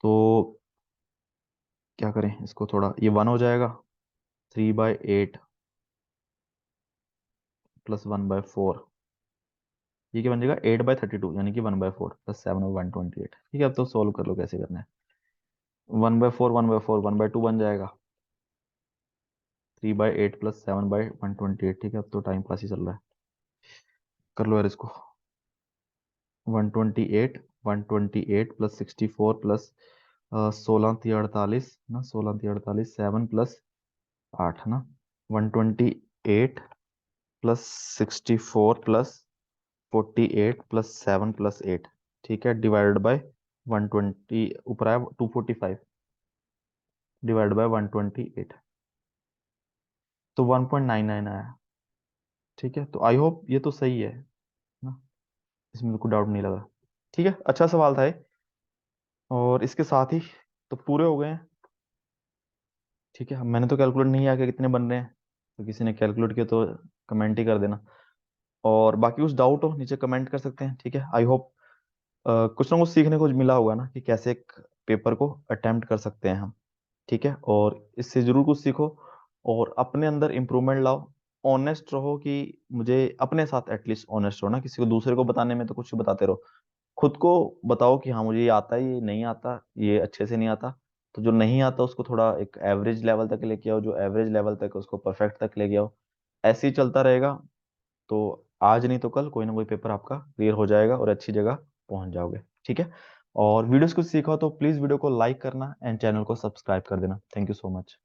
तो क्या करें इसको, थोड़ा ये 1 हो जाएगा, 3/8 प्लस 1/4, ये क्या बन जाएगा 8/32 यानी कि 1/4 प्लस 7/128। ठीक है, अब तो सॉल्व कर लो कैसे करना है। 1/4 1/4 1/2 बन जाएगा, 3/8 प्लस 7/128। ठीक है, अब तो टाइम पास ही चल रहा है, कर लो यार इसको। 128 128 प्लस 64 प्लस 16 × 3 = 48 ना, 16 × 3 = 48, 7 + 8 ना, 128 प्लस 64 प्लस 48 प्लस 7 प्लस 8। ठीक है, डिवाइडेड बाय 120, ऊपर आया 245 डिवाइड बाय 128, तो 1.99 आया। ठीक है, तो आई होप ये तो सही है ना, इसमें तो कोई डाउट नहीं लगा। ठीक है, अच्छा सवाल था ये, और इसके साथ ही तो पूरे हो गए हैं। ठीक है, मैंने तो कैलकुलेट नहीं किया कि कितने बन रहे हैं, तो किसी ने कैलकुलेट किया तो कमेंट ही कर देना, और बाकी कुछ डाउट हो नीचे कमेंट कर सकते हैं। ठीक है, आई होप कुछ ना कुछ सीखने को मिला होगा ना कि कैसे एक पेपर को अटेम्प्ट कर सकते हैं हम। ठीक है, और इससे जरूर कुछ सीखो और अपने अंदर इम्प्रूवमेंट लाओ। ऑनेस्ट रहो कि मुझे अपने साथ एटलीस्ट ऑनेस्ट रहो ना, किसी को दूसरे को बताने में तो कुछ बताते रहो, खुद को बताओ कि हाँ मुझे ये आता है, ये नहीं आता, ये अच्छे से नहीं आता। तो जो नहीं आता उसको थोड़ा एक एवरेज लेवल तक लेके आओ, जो एवरेज लेवल तक है, उसको परफेक्ट तक लेके आओ। ऐसे ही चलता रहेगा तो आज नहीं तो कल कोई ना कोई पेपर आपका क्लियर हो जाएगा और अच्छी जगह पहुंच जाओगे। ठीक है, और वीडियोस कुछ सीखा हो तो प्लीज वीडियो को लाइक करना एंड चैनल को सब्सक्राइब कर देना। Thank you so much.